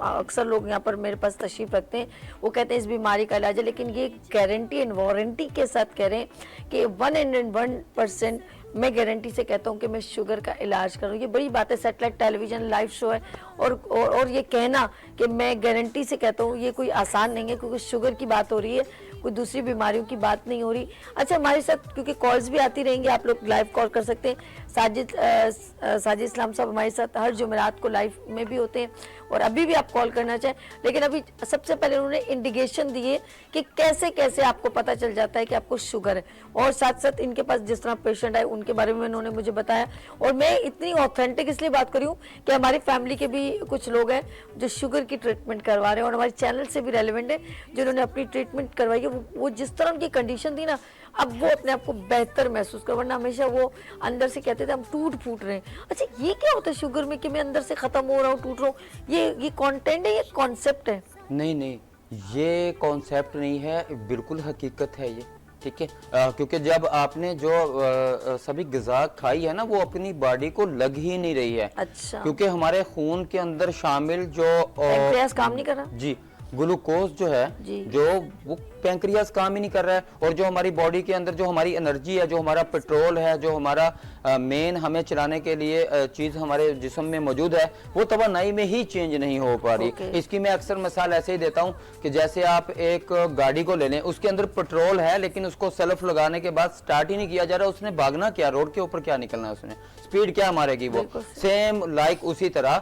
[SPEAKER 1] अक्सर लोग यहाँ पर मेरे पास तशरीफ रखते हैं, वो कहते हैं इस बीमारी का इलाज है, लेकिन ये गारंटी एंड वारंटी के साथ कह रहे हैं कि 101% मैं गारंटी से कहता हूँ कि मैं शुगर का इलाज कर रहा हूँ। ये बड़ी बात है, सैटेलाइट टेलीविजन लाइव शो है, और ये कहना कि मैं गारंटी से कहता हूँ ये कोई आसान नहीं है, क्योंकि शुगर की बात हो रही है, कोई दूसरी बीमारियों की बात नहीं हो रही। अच्छा, हमारे साथ क्योंकि कॉल्स भी आती रहेंगी, आप लोग लाइव कॉल कर सकते हैं। साजिद इस्लाम साहब हमारे साथ हर जुमेरात को लाइव में भी होते हैं और अभी भी आप कॉल करना चाहें, लेकिन अभी सबसे पहले उन्होंने इंडिकेशन दिए कि कैसे कैसे आपको पता चल जाता है कि आपको शुगर है, और साथ साथ इनके पास जिस तरह पेशेंट आए उनके बारे में उन्होंने मुझे बताया। और मैं इतनी ऑथेंटिक इसलिए बात करी हूँ कि हमारी फैमिली के भी कुछ लोग हैं जो शुगर की ट्रीटमेंट करवा रहे हैं और हमारे चैनल से भी रेलिवेंट है, जिन्होंने अपनी ट्रीटमेंट करवाई है। वो जिस तरह उनकी कंडीशन थी ना, अब वो अपने आप को बेहतर महसूस कर, वरना हमेशा वो अंदर से कहते थे हम टूट फूट रहे हैं। अच्छा, ये क्या होता है शुगर में कि मैं अंदर से खत्म हो रहा हूँ, टूट रहा हूँ? ये कंटेंट है, ये कॉन्सेप्ट है?
[SPEAKER 9] नहीं नहीं, ये कॉन्सेप्ट नहीं है, बिल्कुल हकीकत है ये, ठीक है। क्योंकि जब आपने जो सभी ग़िज़ा खाई है ना, वो अपनी बॉडी को लग ही नहीं रही है।
[SPEAKER 1] अच्छा।
[SPEAKER 9] क्योंकि हमारे खून के अंदर शामिल जो
[SPEAKER 1] पैंक्रियास काम नहीं कर रहा
[SPEAKER 9] जी, ग्लूकोज जो है जो वो पैंक्रियास काम ही नहीं कर रहा है, और जो हमारी बॉडी के अंदर जो हमारी एनर्जी है, जो हमारा पेट्रोल है, जो हमारा मेन हमें चलाने के लिए चीज़ हमारे जिस्म में मौजूद है, वो तवानाई में ही चेंज नहीं हो पा रही। इसकी मैं अक्सर मिसाल ऐसे ही देता हूँ कि जैसे आप एक गाड़ी को ले लें, उसके अंदर पेट्रोल है लेकिन उसको सेल्फ लगाने के बाद स्टार्ट ही नहीं किया जा रहा, उसने भागना क्या, रोड के ऊपर क्या निकलना है, उसने स्पीड क्या मारेगी वो। सेम लाइक उसी तरह,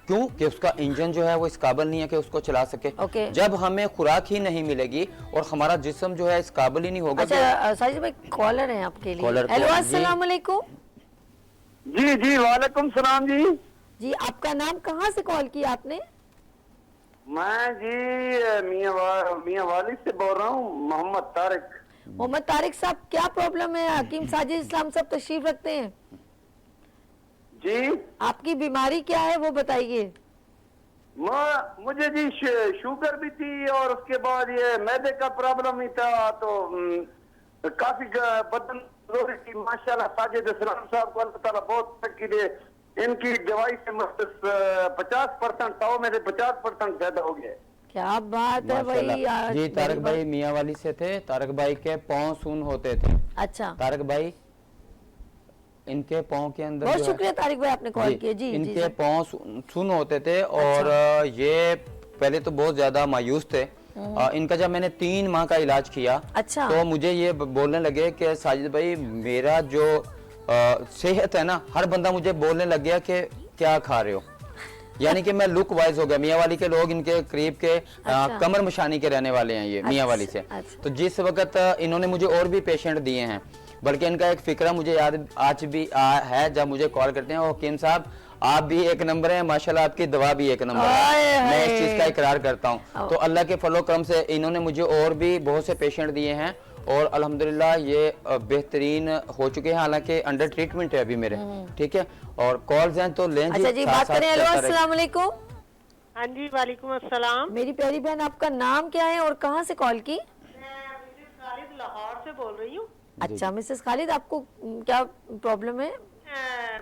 [SPEAKER 9] क्यों कि उसका इंजन जो है वो इस काबिल नहीं है कि उसको चला सके। जब हमें खुराक ही नहीं मिलेगी और हमारा जिस्म जो है इस काबिल ही नहीं होगा।
[SPEAKER 1] अच्छा साजिद भाई, कॉलर है आपके लिए। हेलो, अस्सलाम वालेकुम।
[SPEAKER 10] जी जी, वालेकुम सलाम जी।
[SPEAKER 1] जी, आपका नाम, कहाँ से कॉल किया आपने?
[SPEAKER 10] मैं जी मियां वाली से बोल रहा हूँ, मोहम्मद तारिक।
[SPEAKER 1] मोहम्मद तारिक साहब, क्या प्रॉब्लम है? हकीम साजिद इस्लाम साहब तशरीफ रखते हैं
[SPEAKER 10] जी।
[SPEAKER 1] आपकी बीमारी क्या है वो बताइए।
[SPEAKER 10] मुझे जी शुगर भी थी और उसके बाद ये मैदे का प्रॉब्लम ही था, तो काफी बदन कमजोरी थी। माशाल्लाह साजिद इस्लाम साहब को अल्लाह ताला बहुत तरक्की दे, इनकी दवाई से 50%, 100 में से 50% ज्यादा हो गया।
[SPEAKER 1] क्या बात है भाई।
[SPEAKER 9] जी, तारक भाई मियाँ वाली से थे, तारक भाई के पाँव सुन होते थे।
[SPEAKER 1] अच्छा,
[SPEAKER 9] तारक भाई, इनके पाँव के अंदर,
[SPEAKER 1] बहुत शुक्रिया तारिक भाई आपने कॉल किया। जी,
[SPEAKER 9] इनके पाँव सुन होते थे और ये पहले तो बहुत ज्यादा मायूस थे। इनका जब मैंने 3 माह का इलाज किया,
[SPEAKER 1] अच्छा,
[SPEAKER 9] तो मुझे ये बोलने लगे कि साजिद भाई मेरा जो सेहत है ना, हर बंदा मुझे बोलने लग गया कि क्या खा रहे हो, यानी कि मैं लुक वाइज हो गया। मियाँ वाली के लोग इनके करीब के कमर मशानी के रहने वाले हैं ये मियाँ वाली से। तो जिस वक्त इन्होंने मुझे और भी पेशेंट दिए हैं, बल्कि इनका एक फिक्रा मुझे याद आज भी है, जब मुझे कॉल करते हैं, हकीम साहब आप भी एक नंबर हैं, माशाल्लाह आपकी दवा भी एक नंबर है। मैं इस चीज का इकरार करता हूँ। तो अल्लाह के फलो करम से इन्होंने मुझे और भी बहुत से पेशेंट दिए हैं और अल्हम्दुलिल्लाह ये बेहतरीन हो चुके हैं, हालांकि अंडर ट्रीटमेंट है अभी मेरे, ठीक है। और कॉल्स हैं तो लें।
[SPEAKER 1] अच्छा जी, बात करें। हेलो, अस्सलाम वालेकुम।
[SPEAKER 11] हाँ जी, वालेकुम अस्सलाम।
[SPEAKER 1] मेरी प्यारी बहन, आपका नाम क्या है और कहाँ से कॉल की?
[SPEAKER 11] मैं मिसेस खालिद लाहौर से बोल रही हूँ।
[SPEAKER 1] अच्छा मिसेस खालिद, आपको क्या प्रॉब्लम है?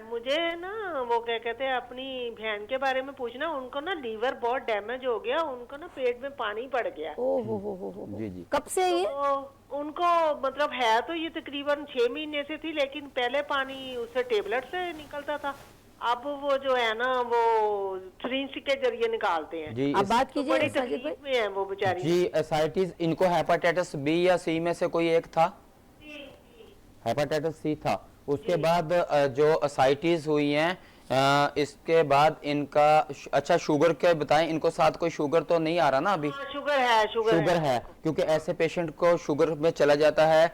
[SPEAKER 11] मुझे ना वो क्या कहते हैं, अपनी बहन के बारे में पूछना। उनको ना लीवर बहुत डैमेज हो गया, उनको ना पेट में पानी पड़ गया।
[SPEAKER 1] ओहो,
[SPEAKER 9] जी जी।
[SPEAKER 1] कब से ये?
[SPEAKER 11] तो उनको मतलब है तो ये तकरीबन 6 महीने से थी, लेकिन पहले पानी उससे टेबलेट से निकलता था, अब वो जो है ना वो सिरिंज के जरिए निकालते हैं।
[SPEAKER 9] जी,
[SPEAKER 1] अब बात कीजिए।
[SPEAKER 11] बड़ी तकलीफ में है वो बेचारी।
[SPEAKER 9] जी, एसाइटिस, इनको हेपेटाइटिस बी या सी में से कोई एक था? हेपेटाइटिस सी था। उसके बाद जो एसाइटिस हुई हैं, इसके बाद इनका अच्छा शुगर के बताएं, इनको साथ कोई शुगर तो नहीं आ रहा ना अभी?
[SPEAKER 11] शुगर है,
[SPEAKER 9] क्योंकि ऐसे पेशेंट को शुगर में चला जाता है।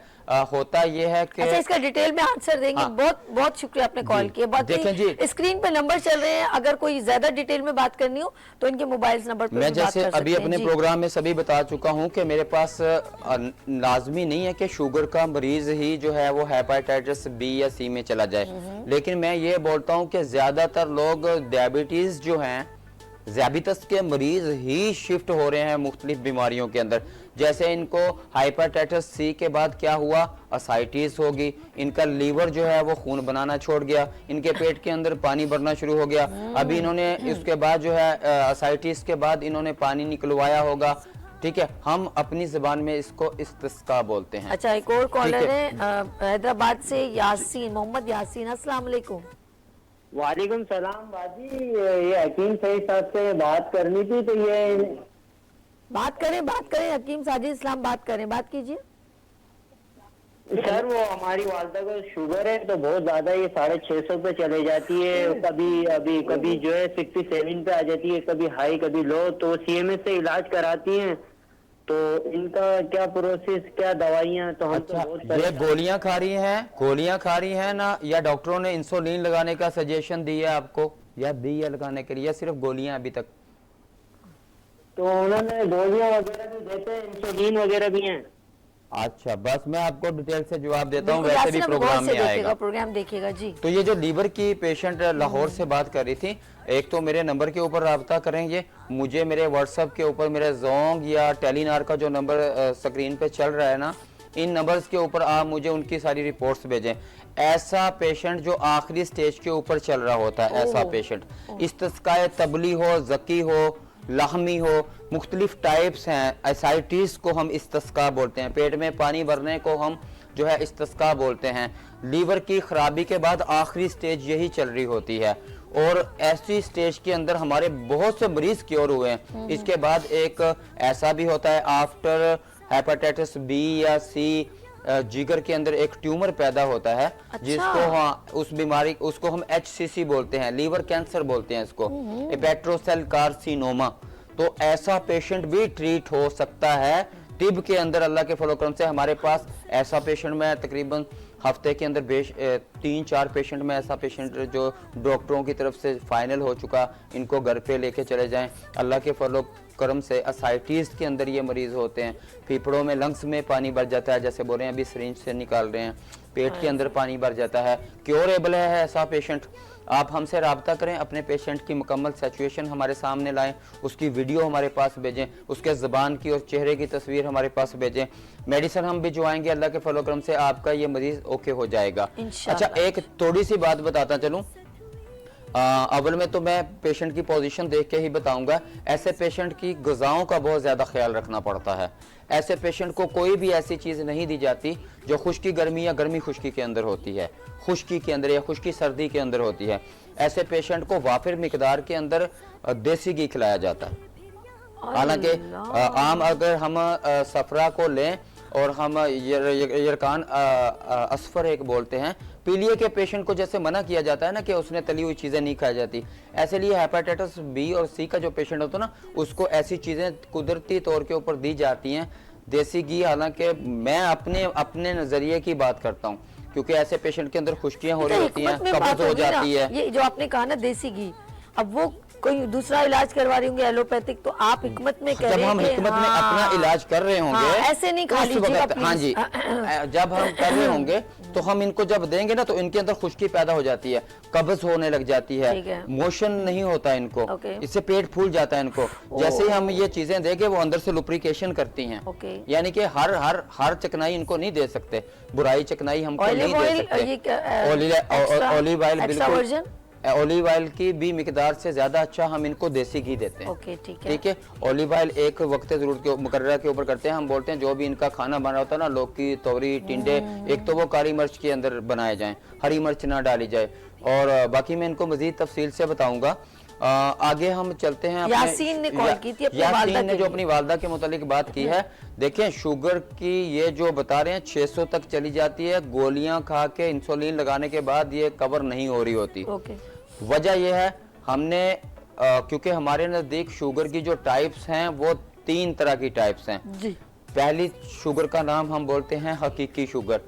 [SPEAKER 9] होता ये है कि
[SPEAKER 1] अच्छा, इसका डिटेल में आंसर देंगे। बहुत बहुत शुक्रिया आपने कॉल किया।
[SPEAKER 9] देखें जी,
[SPEAKER 1] स्क्रीन पे नंबर चल रहे हैं, अगर कोई ज्यादा डिटेल में बात करनी हो तो इनके मोबाइल नंबर पे
[SPEAKER 9] मैं जैसे अभी अपने प्रोग्राम में सभी बता चुका हूं कि मेरे पास लाजमी नहीं है कि शुगर का मरीज ही जो है वो हेपेटाइटिस बी या सी में चला जाए, लेकिन मैं ये बोलता हूं कि ज्यादातर लोग डायबिटीज जो हैं, ज़्याबितस के मरीज ही शिफ्ट हो रहे हैं मुख्तलिफ बीमारियों के अंदर। जैसे इनको हाइपरटाइटिस सी के बाद क्या हुआ, असाइटिस होगी, इनका लीवर जो है वो खून बनाना छोड़ गया, इनके पेट के अंदर पानी भरना शुरू हो गया। अभी इन्होंने इसके बाद जो है असाइटिस के बाद इन्होंने पानी निकलवाया होगा, ठीक है। हम अपनी जबान में इसको इस्तिस्का बोलते हैं।
[SPEAKER 1] अच्छा, एक और कॉलर है हैदराबाद से, यासीन, मोहम्मद यासीन। अस्सलाम वालेकुम।
[SPEAKER 12] वालेकुम सलाम बाजी, ये हकीम सईद साहब से बात करनी थी, तो ये
[SPEAKER 1] बात करें हकीम साजिद इस्लाम, बात करें, बात कीजिए।
[SPEAKER 12] सर वो हमारी वालदा को शुगर है तो बहुत ज्यादा, ये 650 पे चले जाती है, कभी जो है 67 पे आ जाती है, कभी हाई कभी लो। तो CMS से इलाज कराती हैं, तो इनका क्या प्रोसेस, क्या दवाइयाँ? तो हम
[SPEAKER 9] अच्छा,
[SPEAKER 12] तो बहुत
[SPEAKER 9] ये गोलियां खा रही हैं ना, या डॉक्टरों ने इंसुलिन लगाने का सजेशन दिया आपको, या दी है लगाने के लिए, या सिर्फ गोलियां अभी तक?
[SPEAKER 12] तो उन्होंने गोलियां वगैरह भी देते हैं, इंसुलिन वगैरह भी हैं।
[SPEAKER 9] अच्छा, बस मैं आपको डिटेल से जवाब देता हूँ,
[SPEAKER 1] बिल्कुल,
[SPEAKER 9] वैसे भी
[SPEAKER 1] यासिन,
[SPEAKER 9] प्रोग्राम
[SPEAKER 1] गौर से
[SPEAKER 9] में आएगा।
[SPEAKER 1] प्रोग्राम देखिएगा जी।
[SPEAKER 9] तो ये जो लीवर की पेशेंट लाहौर से बात कर रही थी, एक तो मेरे नंबर के ऊपर रब्ता करेंगे, मुझे मेरे व्हाट्सएप के ऊपर मेरे जोंग या टेलीनार का जो नंबर स्क्रीन पे चल रहा है ना, इन नंबर्स के ऊपर आप मुझे उनकी सारी रिपोर्ट्स भेजें। ऐसा पेशेंट जो आखिरी स्टेज के ऊपर चल रहा होता है, ऐसा पेशेंट, इस्तिस्काए तबली हो, जकी हो, लाहमी हो, मुख्तलिफ टाइप्स हैं। एसाइटिस को हम इस्तिस्का बोलते हैं, पेट में पानी भरने को हम जो है इस्तिस्का बोलते हैं। लीवर की खराबी के बाद आखिरी स्टेज यही चल रही होती है, और ऐसी स्टेज के अंदर हमारे बहुत से मरीज क्योर हुए हैं। इसके बाद एक ऐसा भी होता है, आफ्टर हेपेटाइटिस B या C, जिगर के अंदर एक ट्यूमर पैदा होता है। अच्छा। जिसको उस बीमारी उसको हम HCC बोलते हैं, लीवर कैंसर बोलते हैं इसको, हेपेटोसेल कार्सिनोमा। तो ऐसा पेशेंट भी ट्रीट हो सकता है तिब के अंदर। अल्लाह के फलोक्रम से हमारे पास ऐसा पेशेंट में तकरीबन हफ्ते के अंदर 3-4 पेशेंट में ऐसा पेशेंट जो डॉक्टरों की तरफ से फाइनल हो चुका, इनको घर पे लेके चले जाएं। अल्लाह के फलो करम से असाइटिस के अंदर ये मरीज होते हैं, फेफड़ों में लंग्स में पानी भर जाता है, जैसे बोल रहे हैं अभी सिरिंज से निकाल रहे हैं, पेट के अंदर पानी भर जाता है, क्योरेबल है ऐसा पेशेंट। आप हमसे रब्ता करें, अपने पेशेंट की मुकम्मल सिचुएशन हमारे सामने लाएं, उसकी वीडियो हमारे पास भेजें, उसके ज़बान की और चेहरे की तस्वीर हमारे पास भेजें। मेडिसिन हम भी जो आएंगे, अल्लाह के फलोक्रम से आपका ये मरीज ओके हो जाएगा। अच्छा, एक थोड़ी सी बात बताता चलूँ। अव्वल में तो मैं पेशेंट की पोजीशन देख के ही बताऊंगा। ऐसे पेशेंट की ग़िज़ाओं का बहुत ज़्यादा ख्याल रखना पड़ता है। ऐसे पेशेंट को कोई भी ऐसी चीज़ नहीं दी जाती जो खुश्की गर्मी या गर्मी खुश्की के अंदर होती है, खुश्की के अंदर या खुश्की सर्दी के अंदर होती है। ऐसे पेशेंट को वाफिर मिकदार के अंदर देसी घी खिलाया जाता है। हालांकि आम अगर हम सफरा को लें और हम यरकान असफर एक बोलते हैं, पीलिया के पेशेंट को जैसे मना किया जाता है ना कि उसने तली हुई चीज़ें नहीं खाई जाती, ऐसे लिए हेपेटाइटिस B और C का जो पेशेंट होता है ना, उसको ऐसी चीज़ें कुदरती तौर के ऊपर दी जाती हैं, देसी घी। हालांकि मैं अपने नज़रिए की बात करता हूँ, क्योंकि ऐसे पेशेंट के अंदर खुश्कियाँ हो रही होती हैं, कब्ज़ हो जाती है।
[SPEAKER 1] ये जो आपने कहा ना देसी घी, अब वो कोई दूसरा इलाज करवा रही होंगे एलोपैथिक, तो आप हिकमत में कह रहे हैं,
[SPEAKER 9] जब हम हिकमत में अपना इलाज कर रहे होंगे,
[SPEAKER 1] ऐसे नहीं खा लीजिएगा प्लीज।
[SPEAKER 9] हाँ जी, जब हम कर रहे होंगे तो हम इनको जब देंगे ना, तो इनके अंदर खुश्की पैदा हो जाती है, कब्ज होने लग जाती है, मोशन नहीं होता इनको, इससे पेट फूल जाता है इनको। जैसे ही हम ये चीजें देंगे, वो अंदर से लुब्रिकेशन करती हैं, यानी कि हर चकनाई इनको नहीं दे सकते, बुराई चकनाई हमको नहीं दे सकते। ऑलिव ऑयल, बिल्कुल ऑलिव ऑयल की भी मिकदार से ज्यादा अच्छा हम इनको देसी घी देते हैं। ठीक है। ऑलिव ऑयल एक वक्त जरूरत के मुकर्रर के ऊपर करते हैं। हम बोलते हैं जो भी इनका खाना बना होता है ना, लौकी, तोरी, टिंडे, एक तो वो काली मिर्च के अंदर बनाए जाएं, हरी मिर्च ना डाली जाए, और बाकी मैं इनको मजीद तफसील से बताऊंगा। आगे हम चलते हैं।
[SPEAKER 1] यासीन ने कॉल की थी,
[SPEAKER 9] यासीन ने जो अपनी वालदा के मुतालिक बात की है, देखें शुगर की ये जो बता रहे हैं 600 तक चली जाती है, गोलियां खा के इंसुलिन लगाने के बाद ये कवर नहीं हो रही होती। वजह यह है, हमने क्योंकि हमारे नज़दीक शुगर की जो टाइप्स हैं वो 3 तरह की टाइप्स हैं। पहली शुगर का नाम हम बोलते हैं हकीकी शुगर।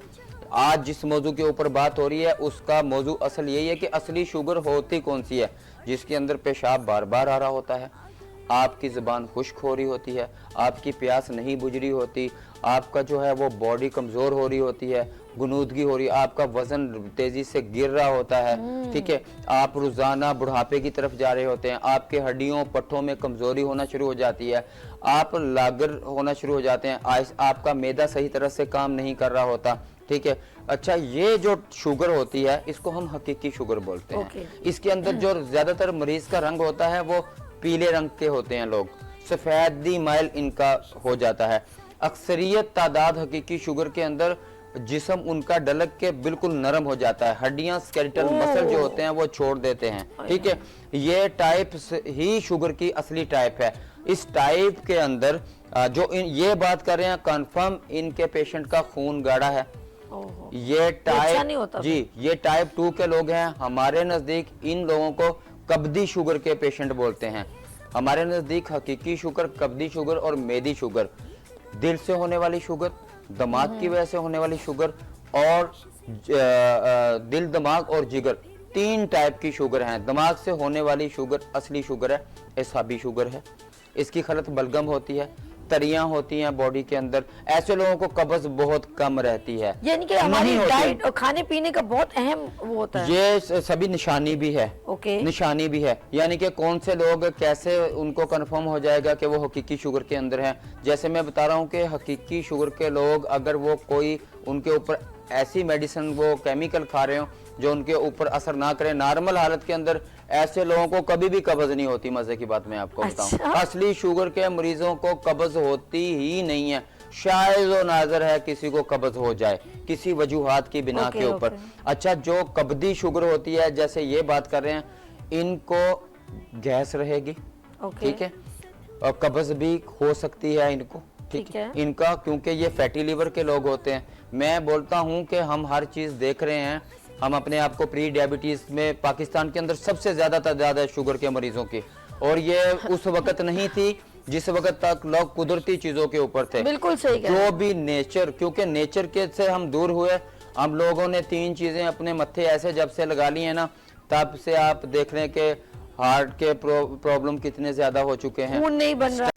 [SPEAKER 9] आज जिस मौजू के ऊपर बात हो रही है उसका मौजू असल यही है कि असली शुगर होती कौन सी है, जिसके अंदर पेशाब बार बार आ रहा होता है, आपकी ज़ुबान खुश्क हो रही होती है, आपकी प्यास नहीं बुझ रही होती, आपका जो है वो बॉडी कमज़ोर हो रही होती है, गुनूदगी हो रही है, आपका वज़न तेज़ी से गिर रहा होता है। ठीक है, आप रोज़ाना बुढ़ापे की तरफ जा रहे होते हैं, आपके हड्डियों पट्टों में कमज़ोरी होना शुरू हो जाती है, आप लागर होना शुरू हो जाते हैं, आपका मैदा सही तरह से काम नहीं कर रहा होता। ठीक है। अच्छा, ये जो शुगर होती है इसको हम हकीकी शुगर बोलते हैं। इसके अंदर जो ज़्यादातर मरीज़ का रंग होता है वो पीले रंग के होते हैं, लोग सफ़ेदी माइल इनका हो जाता है। अक्सरियत तादाद हकीकी शुगर के अंदर जिस्म उनका डलक के बिल्कुल नरम हो जाता है, हड्डियां स्केलेटल मसल जो होते हैं वो छोड़ देते हैं। ठीक है, ये टाइप ही शुगर की असली टाइप है। इस टाइप के अंदर जो ये बात कर रहे हैं, कंफर्म इनके पेशेंट का खून गाढ़ा है ये
[SPEAKER 1] अच्छा नहीं होता
[SPEAKER 9] जी, ये टाइप 2 के लोग हैं। हमारे नज़दीक इन लोगों को कब्दी शुगर के पेशेंट बोलते हैं। हमारे नज़दीक हकीकी शुगर, कब्दी शुगर और मेदी शुगर, दिल से होने वाली शुगर, दिमाग की वजह से होने वाली शुगर और दिल, दिमाग और जिगर, 3 टाइप की शुगर हैं। दिमाग से होने वाली शुगर असली शुगर है, एसाबी शुगर है। इसकी खलत बलगम होती है, तरियां होती हैं बॉडी के अंदर। ऐसे लोगों को कब्ज बहुत कम रहती है,
[SPEAKER 1] यानी कि हमारी डाइट और खाने पीने का बहुत अहम वो होता है।
[SPEAKER 9] ये सभी निशानी भी है।
[SPEAKER 1] ओके।
[SPEAKER 9] निशानी भी है, यानी कि कौन से लोग कैसे उनको कंफर्म हो जाएगा कि वो हकीकी शुगर के अंदर है। जैसे मैं बता रहा हूँ कि हकीकी शुगर के लोग, अगर वो कोई उनके ऊपर ऐसी मेडिसिन, वो केमिकल खा रहे हो जो उनके ऊपर असर ना करे, नॉर्मल हालत के अंदर ऐसे लोगों को कभी भी कब्ज नहीं होती। मजे की बात मैं आपको बताऊं, असली शुगर के मरीजों को कब्ज होती ही नहीं है। शायद वो नाजर है किसी को कब्ज हो जाए किसी वजूहात की बिना के ऊपर। अच्छा, जो कब्दी शुगर होती है, जैसे ये बात कर रहे हैं, इनको गैस रहेगी, ठीक है, और कब्ज भी हो सकती है इनको, ठीक है इनका, क्योंकि ये फैटी लिवर के लोग होते हैं। मैं बोलता हूं कि हम हर चीज देख रहे हैं। हम अपने आप को प्री डायबिटीज में, पाकिस्तान के अंदर सबसे ज्यादा तादाद है शुगर के मरीजों की, और ये उस वक्त नहीं थी जिस वक्त तक लोग कुदरती चीजों के ऊपर थे।
[SPEAKER 1] बिल्कुल सही
[SPEAKER 9] जो भी नेचर, क्योंकि नेचर के से हम दूर हुए, हम लोगों ने 3 चीजें अपने मत्थे ऐसे जब से लगा ली है ना, तब से आप देख रहे हैं कि हार्ट के प्रॉब्लम कितने ज्यादा हो चुके हैं,
[SPEAKER 1] खून नहीं बन रहा।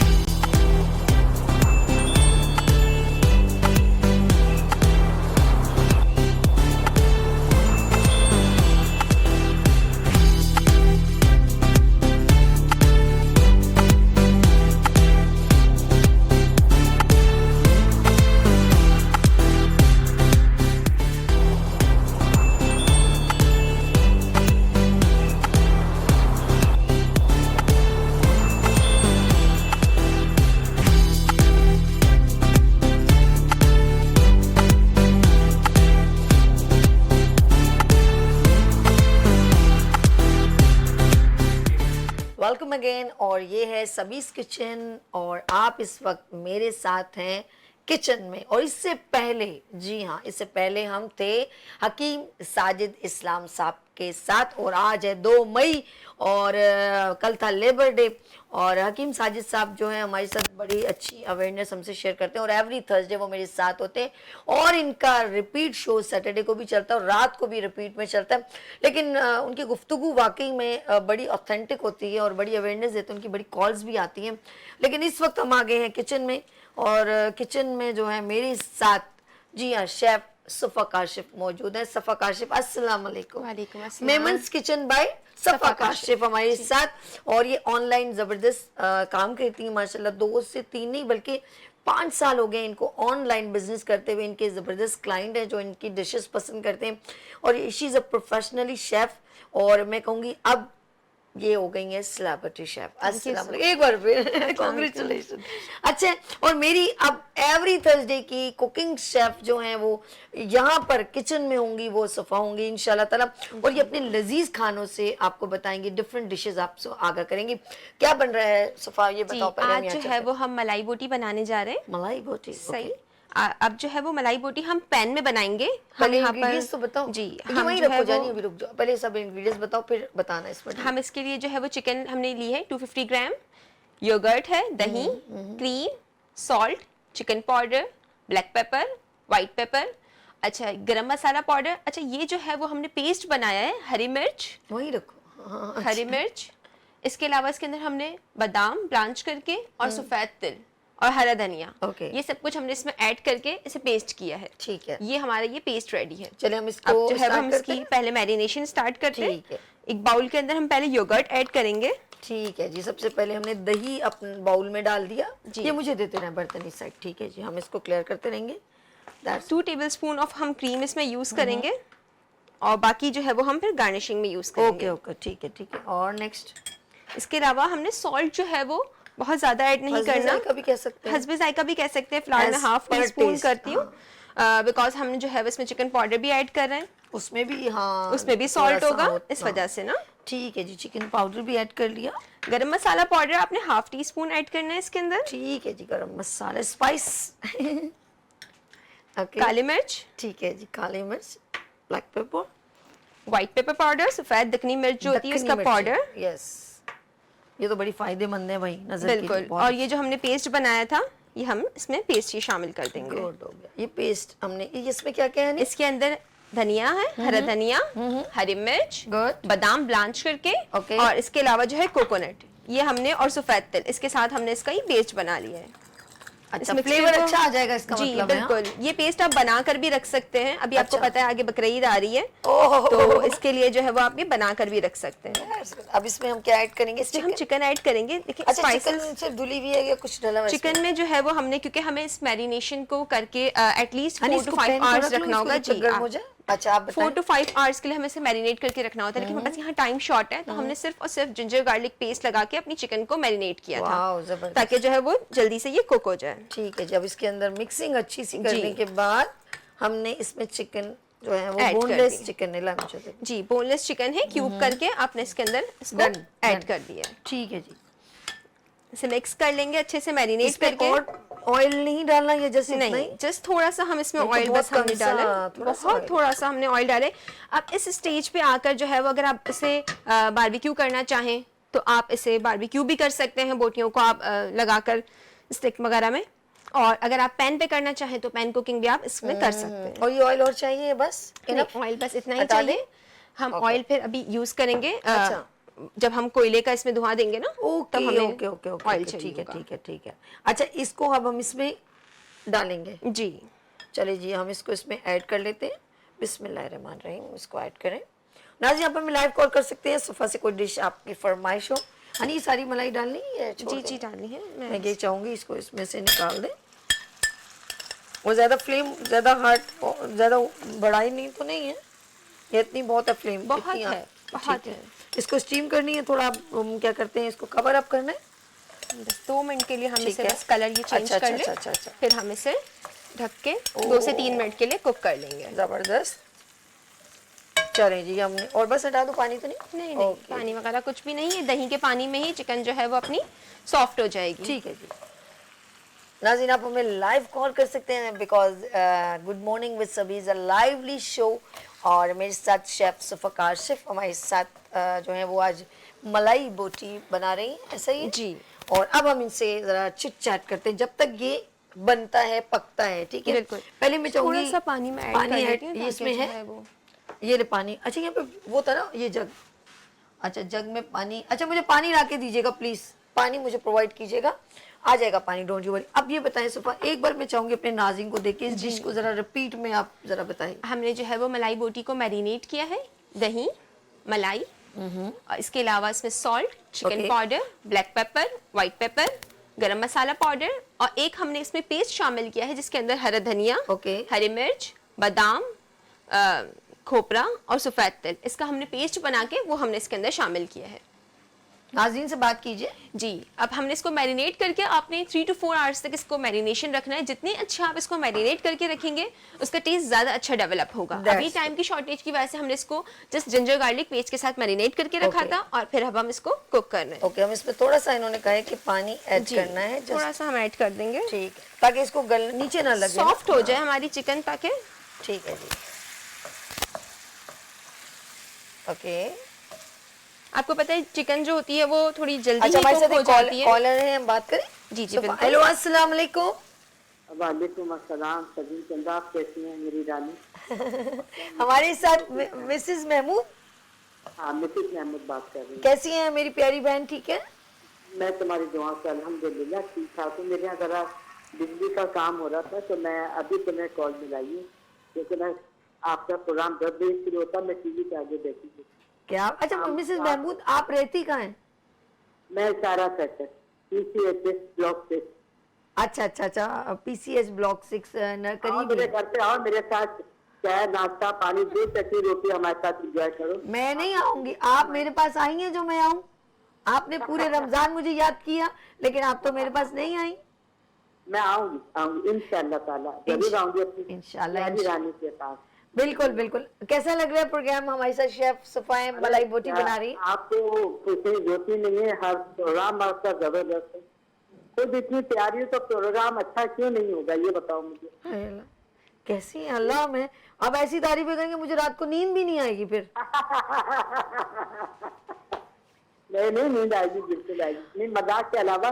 [SPEAKER 1] वेलकम अगेन, और ये है सबीस किचन, और आप इस वक्त मेरे साथ हैं किचन में। और इससे पहले, जी हाँ, इससे पहले हम थे हकीम साजिद इस्लाम साहब के साथ, और आज है 2 मई और कल था लेबर डे। और हकीम साजिद साहब जो है हमारे साथ बड़ी अच्छी अवेयरनेस हमसे शेयर करते हैं, और एवरी थर्सडे वो मेरे साथ होते हैं, और इनका रिपीट शो सैटरडे को भी चलता है और रात को भी रिपीट में चलता है। लेकिन उनकी गुफ्तगू वाकई में बड़ी ऑथेंटिक होती है और बड़ी अवेयरनेस देते हैं, उनकी बड़ी कॉल्स भी आती हैं। लेकिन इस वक्त हम आ गए हैं किचन में, और किचन में जो है मेरे साथ, जी हाँ, शेफ सफ़ा काशिफ मौजूद है। सफ़ा काशिफ, अस्सलाम वालेकुम।
[SPEAKER 13] वालेकुम अस्सलाम।
[SPEAKER 1] मेमन्स किचन बाय सफ़ा काशिफ हमारे साथ, और ये ऑनलाइन ज़बरदस्त काम करती है माशाल्लाह। 2 से 3 नहीं बल्कि 5 साल हो गए इनको ऑनलाइन बिजनेस करते हुए। इनके ज़बरदस्त क्लाइंट हैं जो इनकी डिशेस पसंद करते हैं, और she is a professionally chef, और मैं कहूँगी अब ये हो गई है सेलिब्रिटी शेफ। अस्सलाम वालेकुम, एक बार फिर कांग्रेचुलेशन। अच्छा, और मेरी अब एवरी थर्सडे की कुकिंग शेफ जो हैं वो यहाँ पर किचन में होंगी, वो सफ़ा होंगी इंशाल्लाह ताला, और ये अपने लजीज खानों से आपको बताएंगी, डिफरेंट डिशेस आपसे आगा करेंगी। क्या बन रहा है सफ़ा, ये बताओ पहले।
[SPEAKER 13] आज जो है वो हम मलाई बोटी बनाने जा रहे हैं।
[SPEAKER 1] मलाई बोटी,
[SPEAKER 13] सही। अब जो है वो मलाई बोटी हम पैन में बनाएंगे।
[SPEAKER 1] पहले इंग्रेडिएंट्स तो बताओ
[SPEAKER 13] जी,
[SPEAKER 1] हम वहीं रखो, जानिए अभी रुक जाओ, पहले सब इंग्रेडिएंट्स बताओ फिर बताना इसमें।
[SPEAKER 13] हम इसके लिए जो है वो चिकन हमने ली है 250 ग्राम, योगर्ट है, दही, cream, salt, chicken powder, black pepper, white paper, अच्छा गरम मसाला पाउडर। अच्छा, ये जो है वो हमने पेस्ट बनाया है, हरी मिर्च
[SPEAKER 1] वहीं रखो,
[SPEAKER 13] हरी मिर्च। इसके अलावा इसके अंदर हमने बादाम ब्रांच करके और सफ़ेद तिल और हरा धनिया, ये सब कुछ हमने इसमें ऐड करके इसे पेस्ट किया है।
[SPEAKER 1] ठीक है,
[SPEAKER 13] ये हमारा ये पेस्ट रेडी है।
[SPEAKER 1] चलिए हम इसको
[SPEAKER 13] जो है हम इसकी पहले मैरिनेशन स्टार्ट करते हैं। एक बाउल के अंदर हम पहले योगर्ट ऐड करेंगे।
[SPEAKER 1] ठीक है जी, सबसे पहले हमने दही अपने बाउल में डाल दिया जी। ये मुझे देते रहे बर्तन इस साइड, ठीक है जी, हम इसको क्लियर करते रहेंगे।
[SPEAKER 13] 2 टेबलस्पून ऑफ हम क्रीम इसमें यूज करेंगे, और बाकी जो है वो हम फिर गार्निशिंग में यूज करेंगे।
[SPEAKER 1] ओके, ठीक है, ठीक है। और नेक्स्ट,
[SPEAKER 13] इसके अलावा हमने सॉल्ट जो है वो बहुत ज्यादा ऐड नहीं करना,
[SPEAKER 1] हस्बे भी कह सकते हैं,
[SPEAKER 13] हस्बे जायका भी कह सकते हैं। फिलहाल मैं हाफ टी स्पून करती हूँ, बिकॉज हमने जो है इसमें चिकन पाउडर भी ऐड कर रहे हैं,
[SPEAKER 1] उसमें भी, हाँ,
[SPEAKER 13] उसमें भी सॉल्ट होगा, इस वजह से ना।
[SPEAKER 1] ठीक है जी, चिकन पाउडर भी ऐड कर लिया।
[SPEAKER 13] गरम मसाला पाउडर आपने हाफ टी स्पून ऐड करना है इसके अंदर।
[SPEAKER 1] ठीक है जी, गरम मसाला स्पाइस ओके,
[SPEAKER 13] काली मिर्च,
[SPEAKER 1] ठीक है जी, काली मिर्च, black pepper,
[SPEAKER 13] white pepper powder, सफेद दखनी मिर्च जो होती है उसका पाउडर।
[SPEAKER 1] यस, ये तो बड़ी फायदेमंद है भाई नजर के लिए,
[SPEAKER 13] बिल्कुल।
[SPEAKER 1] बहुत
[SPEAKER 13] और ये जो हमने पेस्ट बनाया था ये हम इसमें पेस्ट ही शामिल कर देंगे।
[SPEAKER 1] गुड हो गया। ये पेस्ट हमने, ये इसमें क्या क्या है?
[SPEAKER 13] इसके अंदर धनिया है, हरा धनिया, हरी मिर्च,
[SPEAKER 1] गुड,
[SPEAKER 13] बादाम ब्लांच करके,
[SPEAKER 1] ओके,
[SPEAKER 13] और इसके अलावा जो है कोकोनट ये हमने, और सफेद तिल, इसके साथ हमने इसका ये पेस्ट बना लिया है।
[SPEAKER 1] अच्छा, फ्लेवर अच्छा आ जाएगा इसका
[SPEAKER 13] जी,
[SPEAKER 1] मतलब है।
[SPEAKER 13] बिल्कुल। ये पेस्ट आप बना कर भी रख सकते हैं। अभी आपको
[SPEAKER 1] अच्छा।
[SPEAKER 13] पता है आगे बकरीद आ रही है,
[SPEAKER 1] ओह,
[SPEAKER 13] तो इसके लिए जो है वो आप ये बना कर भी रख सकते हैं।
[SPEAKER 1] अब इसमें हम क्या ऐड करेंगे?
[SPEAKER 13] हम चिकन ऐड करेंगे। देखिए,
[SPEAKER 1] अच्छा,
[SPEAKER 13] स्पाइसेस
[SPEAKER 1] चिकन सिर्फ धुली हुई है या कुछ डला हुआ है
[SPEAKER 13] चिकन में जो है वो हमने, क्योंकि हमें इस मैरिनेशन को करके एटलीस्ट 4
[SPEAKER 1] इसको
[SPEAKER 13] to 5
[SPEAKER 1] पैन को
[SPEAKER 13] आवर्स
[SPEAKER 1] रख लूं,
[SPEAKER 13] रखना होगा।
[SPEAKER 1] इसको
[SPEAKER 13] जी,
[SPEAKER 1] गर्म हो जाए। अच्छा, आप बताएं।
[SPEAKER 13] 4 to 5 आवर्स के लिए हमें इसे मैरिनेट करके रखना होता है, लेकिन हमारे पास यहाँ टाइम शॉर्ट है, तो हमने सिर्फ और सिर्फ जिंजर गार्लिक पेस्ट लगा के अपनी चिकन को मैरिनेट किया
[SPEAKER 1] वाओ,
[SPEAKER 13] था,
[SPEAKER 1] जबरदस्त।
[SPEAKER 13] ताकि जो है वो जल्दी से ये कुक हो जाए।
[SPEAKER 1] ठीक है, जब इसके अंदर मिक्सिंग अच्छी सी करने के बाद हमने इसमें चिकन जो है वो
[SPEAKER 13] ऐड कर
[SPEAKER 1] बोनलेस
[SPEAKER 13] दी।
[SPEAKER 1] चिकन है, ला मुझे दे।
[SPEAKER 13] जी, बोनलेस चिकन है, क्यूब करके आपने इसके अंदर इसको
[SPEAKER 1] Done,
[SPEAKER 13] ऐड
[SPEAKER 1] done।
[SPEAKER 13] कर दिया।
[SPEAKER 1] ठीक है जी,
[SPEAKER 13] इसे मिक्स कर लेंगे अच्छे से मैरिनेट
[SPEAKER 1] इसमें
[SPEAKER 13] करके।
[SPEAKER 1] और ऑयल नहीं डालना, ये जैसे इतना
[SPEAKER 13] नहीं,
[SPEAKER 1] ही?
[SPEAKER 13] जस्ट थोड़ा सा हम इसमें
[SPEAKER 1] ये तो
[SPEAKER 13] ऑयल
[SPEAKER 1] बहुत
[SPEAKER 13] बस हमने
[SPEAKER 1] कम सा,
[SPEAKER 13] डाला,
[SPEAKER 1] थोड़ा सा
[SPEAKER 13] बहुत
[SPEAKER 1] oil।
[SPEAKER 13] थोड़ा सा हमने ऑयल डाले। अब इस स्टेज पे आकर जो है वो अगर आप इसे बारबेक्यू करना चाहें तो आप इसे बारबेक्यू भी कर सकते हैं, बोटियों को आप लगाकर स्टिक वगैरह में, और अगर आप पैन पे करना चाहें तो पैन कुकिंग भी आप इसमें कर सकते हैं।
[SPEAKER 1] और ये ऑयल और चाहिए बस?
[SPEAKER 13] ऑयल बस इतना ही
[SPEAKER 1] हटा दें?
[SPEAKER 13] चाहिए। हम ऑयल फिर अभी यूज करेंगे
[SPEAKER 1] अच्छा।
[SPEAKER 13] जब हम कोयले का इसमें धुआं देंगे ना,
[SPEAKER 1] ओके,
[SPEAKER 13] तब हमें
[SPEAKER 1] okay, okay, okay,
[SPEAKER 13] oil
[SPEAKER 1] okay,
[SPEAKER 13] चाहिए
[SPEAKER 1] ठीक है,
[SPEAKER 13] होगा।
[SPEAKER 1] ठीक है, ठीक है। अच्छा, इसको अब हम इसमें डालेंगे।
[SPEAKER 13] जी,
[SPEAKER 1] चलिए जी, हम इसको इसमें ऐड कर लेते हैं। बिस्मिल्लाहिर्रहमानिर्रहीम, इसको ऐड करें। नाज़, यहाँ पर हम लाइव कॉल कर सकते हैं, सफ़ा से कोई डिश आपकी फरमाइश हो। हनी, ये सारी मलाई डालनी है?
[SPEAKER 13] जी जी डालनी है।
[SPEAKER 1] मैं ये चाहूँगी इसको इसमें से निकाल दें। वो ज़्यादा फ्लेम, ज़्यादा हार्ड, ज़्यादा बढ़ाई नहीं तो नहीं है, ये इतनी बहुत है फ्लेम?
[SPEAKER 13] बहुत
[SPEAKER 1] इतनी
[SPEAKER 13] है, बहुत
[SPEAKER 1] ठीक
[SPEAKER 13] है।
[SPEAKER 1] इसको स्टीम करनी है थोड़ा, हम क्या करते हैं, इसको कवर अप करना है।
[SPEAKER 13] बस 2 मिनट के लिए हम
[SPEAKER 1] ठीक
[SPEAKER 13] इसे
[SPEAKER 1] है।
[SPEAKER 13] बस कलर ये चेंज
[SPEAKER 1] अच्छा,
[SPEAKER 13] कर
[SPEAKER 1] अच्छा,
[SPEAKER 13] लें,
[SPEAKER 1] अच्छा, अच्छा।
[SPEAKER 13] फिर हम इसे ढक के 2 से 3 मिनट के लिए कुक कर लेंगे।
[SPEAKER 1] ज़बरदस्त। चलें जी, हमने और बस हटा दो, पानी तो नहीं?
[SPEAKER 13] नहीं नहीं, पानी वगैरह कुछ भी नहीं है, दही के पानी में ही चिकन जो है वो अपनी सॉफ्ट हो जाएगी।
[SPEAKER 1] ठीक है जी। नाज़रीन, आप हमें लाइव कॉल कर सकते हैं, बिकॉज गुड मॉर्निंग विद सभी इज़ अ लाइवली शो, और मेरे साथ शेफ सफ़ा शेफ हमारे साथ जो है वो आज मलाई बोटी बना रही हैं, ऐसा ही है?
[SPEAKER 13] जी।
[SPEAKER 1] और अब हम इनसे ज़रा चिट चैट करते हैं जब तक ये बनता है, पकता है। ठीक है,
[SPEAKER 13] बिल्कुल।
[SPEAKER 1] पहले मैं चाहूँगी
[SPEAKER 13] थोड़ा सा पानी में ऐड
[SPEAKER 1] पानी
[SPEAKER 13] कर
[SPEAKER 1] ऐड,
[SPEAKER 13] देती हूँ
[SPEAKER 1] ये
[SPEAKER 13] ताकि
[SPEAKER 1] इसमें
[SPEAKER 13] जो
[SPEAKER 1] है
[SPEAKER 13] वो।
[SPEAKER 1] ये ले पानी। अच्छा, यहाँ पे वो था ना ये जग, अच्छा जग में पानी, अच्छा मुझे पानी ला के दीजिएगा प्लीज़, पानी मुझे प्रोवाइड कीजिएगा, आ जाएगा पानी, डोंट यू वरी। अब ये बताएं सफ़ा, एक बार मैं चाहूँगी अपने नाज़रीन को देख के इस डिश को ज़रा रिपीट में आप ज़रा बताएं।
[SPEAKER 13] हमने जो है वो मलाई बोटी को मैरिनेट किया है, दही, मलाई, और इसके अलावा इसमें salt, chicken
[SPEAKER 1] Okay.
[SPEAKER 13] Powder, black pepper, white paper, गरम मसाला पाउडर, और एक हमने इसमें पेस्ट शामिल किया है जिसके अंदर हरा धनिया,
[SPEAKER 1] Okay.
[SPEAKER 13] हरी मिर्च, बादाम, खोपरा और सफ़ेद तिल, इसका हमने पेस्ट बना के वो हमने इसके अंदर शामिल किया है।
[SPEAKER 1] नाज़रीन से बात कीजिए।
[SPEAKER 13] जी, अब हमने इसको मैरिनेट करके आपने 3 to 4 आवर्स तक इसको मैरिनेशन रखना है। जितने अच्छा आप इसको मैरिनेट करके रखेंगे उसका टेस्ट ज़्यादा अच्छा डेवलप होगा। अभी टाइम की शॉर्टेज की वजह से हमने इसको जस्ट जिंजर गार्लिक पेस्ट के साथ मैरिनेट करके रखा
[SPEAKER 1] Okay.
[SPEAKER 13] था, और फिर अब हम इसको कुक करना है।
[SPEAKER 1] ओके, हम इसमें थोड़ा सा, इन्होंने कहा है कि पानी ऐड
[SPEAKER 13] जी,
[SPEAKER 1] करना है,
[SPEAKER 13] थोड़ा सा हम ऐड कर देंगे,
[SPEAKER 1] ठीक है, ताकि इसको गल नीचे ना लगे,
[SPEAKER 13] सॉफ्ट हो जाए हमारी चिकन, ताकि
[SPEAKER 1] ठीक है जी। ओके,
[SPEAKER 13] आपको पता है चिकन जो होती है वो थोड़ी जल्दी
[SPEAKER 1] अच्छा,
[SPEAKER 13] ही
[SPEAKER 1] हमारे
[SPEAKER 13] कुक
[SPEAKER 1] साथ
[SPEAKER 13] हो
[SPEAKER 1] एक
[SPEAKER 13] जाती है।
[SPEAKER 1] कॉलर है, हम बात करें।
[SPEAKER 13] जी जी
[SPEAKER 1] सफ़ा,
[SPEAKER 13] बिल्कुल।
[SPEAKER 1] हेलो, अस्सलाम वालेकुम।
[SPEAKER 12] वालेकुम अस्सलाम, सभी चंदा, आप कैसी हैं मेरी रानी?
[SPEAKER 1] हमारे साथ मिसेस महमूद,
[SPEAKER 12] हाँ, मिसेस महमूद बात कर रही हूँ।
[SPEAKER 1] कैसी हैं मेरी प्यारी बहन? ठीक है,
[SPEAKER 12] मैं तुम्हारी दुआ से अल्हम्दुलिल्लाह ठीक ठाक हूँ। मेरे यहाँ ज़रा बिजली का काम हो रहा था, तो मैं अभी तुम्हें कॉल मिलाई हूँ, क्योंकि मैं आपका प्रोग्राम 10 बजे शुरू होता, मैं टीवी के आगे बैठी हूँ।
[SPEAKER 1] क्या? अच्छा मिसेस महमूद, आप रहती कहाँ हैं?
[SPEAKER 12] मैं सारा सेक्टर PCHS ब्लॉक 6।
[SPEAKER 1] अच्छा अच्छा अच्छा, PCH ब्लॉक 6 करीब
[SPEAKER 12] मेरे
[SPEAKER 1] ही।
[SPEAKER 12] घर पे आओ, मेरे साथ चाय नाश्ता पानी जो चटनी रोटी हमारे साथ एंजॉय करो।
[SPEAKER 1] मैं नहीं आऊंगी, आप मेरे पास आई हैं जो मैं आऊं? आपने पूरे रमजान मुझे याद किया, लेकिन आप तो मेरे पास नहीं आई।
[SPEAKER 12] मैं आऊंगी इंशाअल्लाह ताला, जरूर आऊंगी अपनी
[SPEAKER 1] इंशाअल्लाह,
[SPEAKER 12] प्यारी रानी के पास।
[SPEAKER 1] बिल्कुल बिल्कुल। कैसा लग रहा है प्रोग्राम? हमारे साथ शेफ सफ़ा मलाई बोटी बना रही है।
[SPEAKER 12] आपको कुछ होती नहीं है, हर प्रोग्राम आपका जबरदस्त है। खुद इतनी प्यारी हो तो प्रोग्राम अच्छा क्यों नहीं होगा, ये बताओ मुझे।
[SPEAKER 1] कैसी है अल्लाह में, अब ऐसी तारीफें करेंगे मुझे रात को नींद भी नहीं आएगी फिर।
[SPEAKER 12] नहीं नहीं, नींद आएगी, बिल्कुल आएगी। नहीं, मजाक के अलावा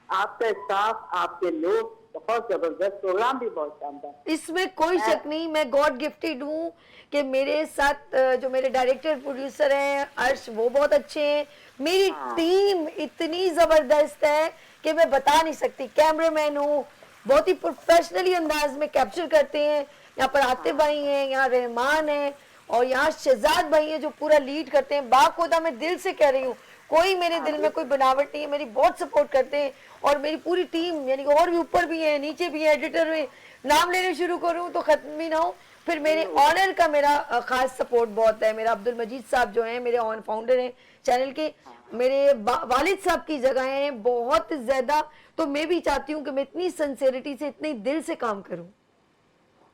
[SPEAKER 12] आपका स्टाफ, आपके लोग बहुत जबरदस्त, प्रोग्राम भी बहुत शानदार।
[SPEAKER 1] इसमें कोई शक नहीं, मैं गॉड गिफ्टेड हूँ कि मेरे साथ जो मेरे डायरेक्टर प्रोड्यूसर हैं अर्श, वो बहुत अच्छे हैं। मेरी टीम इतनी जबरदस्त है कि मैं बता नहीं सकती। कैमरामैन हूँ, बहुत ही प्रोफेशनली अंदाज में कैप्चर करते हैं। यहाँ पर आतिफ भाई हैं, यहाँ रहमान है और यहाँ शहजाद भाई हैं जो पूरा लीड करते हैं। बाखुदा मैं दिल से कह रही हूँ, कोई मेरे दिल में कोई बनावट नहीं है, मेरी बहुत सपोर्ट करते हैं। और मेरी पूरी टीम, यानी कि और भी ऊपर भी है, नीचे भी है, एडिटर में नाम लेने शुरू करूँ तो खत्म भी ना हो। फिर मेरे ऑनर का मेरा खास सपोर्ट बहुत है। मेरा अब्दुल मजीद साहब जो हैं, मेरे ऑन फाउंडर हैं चैनल के, मेरे वालिद साहब की जगह हैं बहुत ज्यादा। तो मैं भी चाहती हूँ कि मैं इतनी सिंसेरिटी से, इतनी दिल से काम करूँ।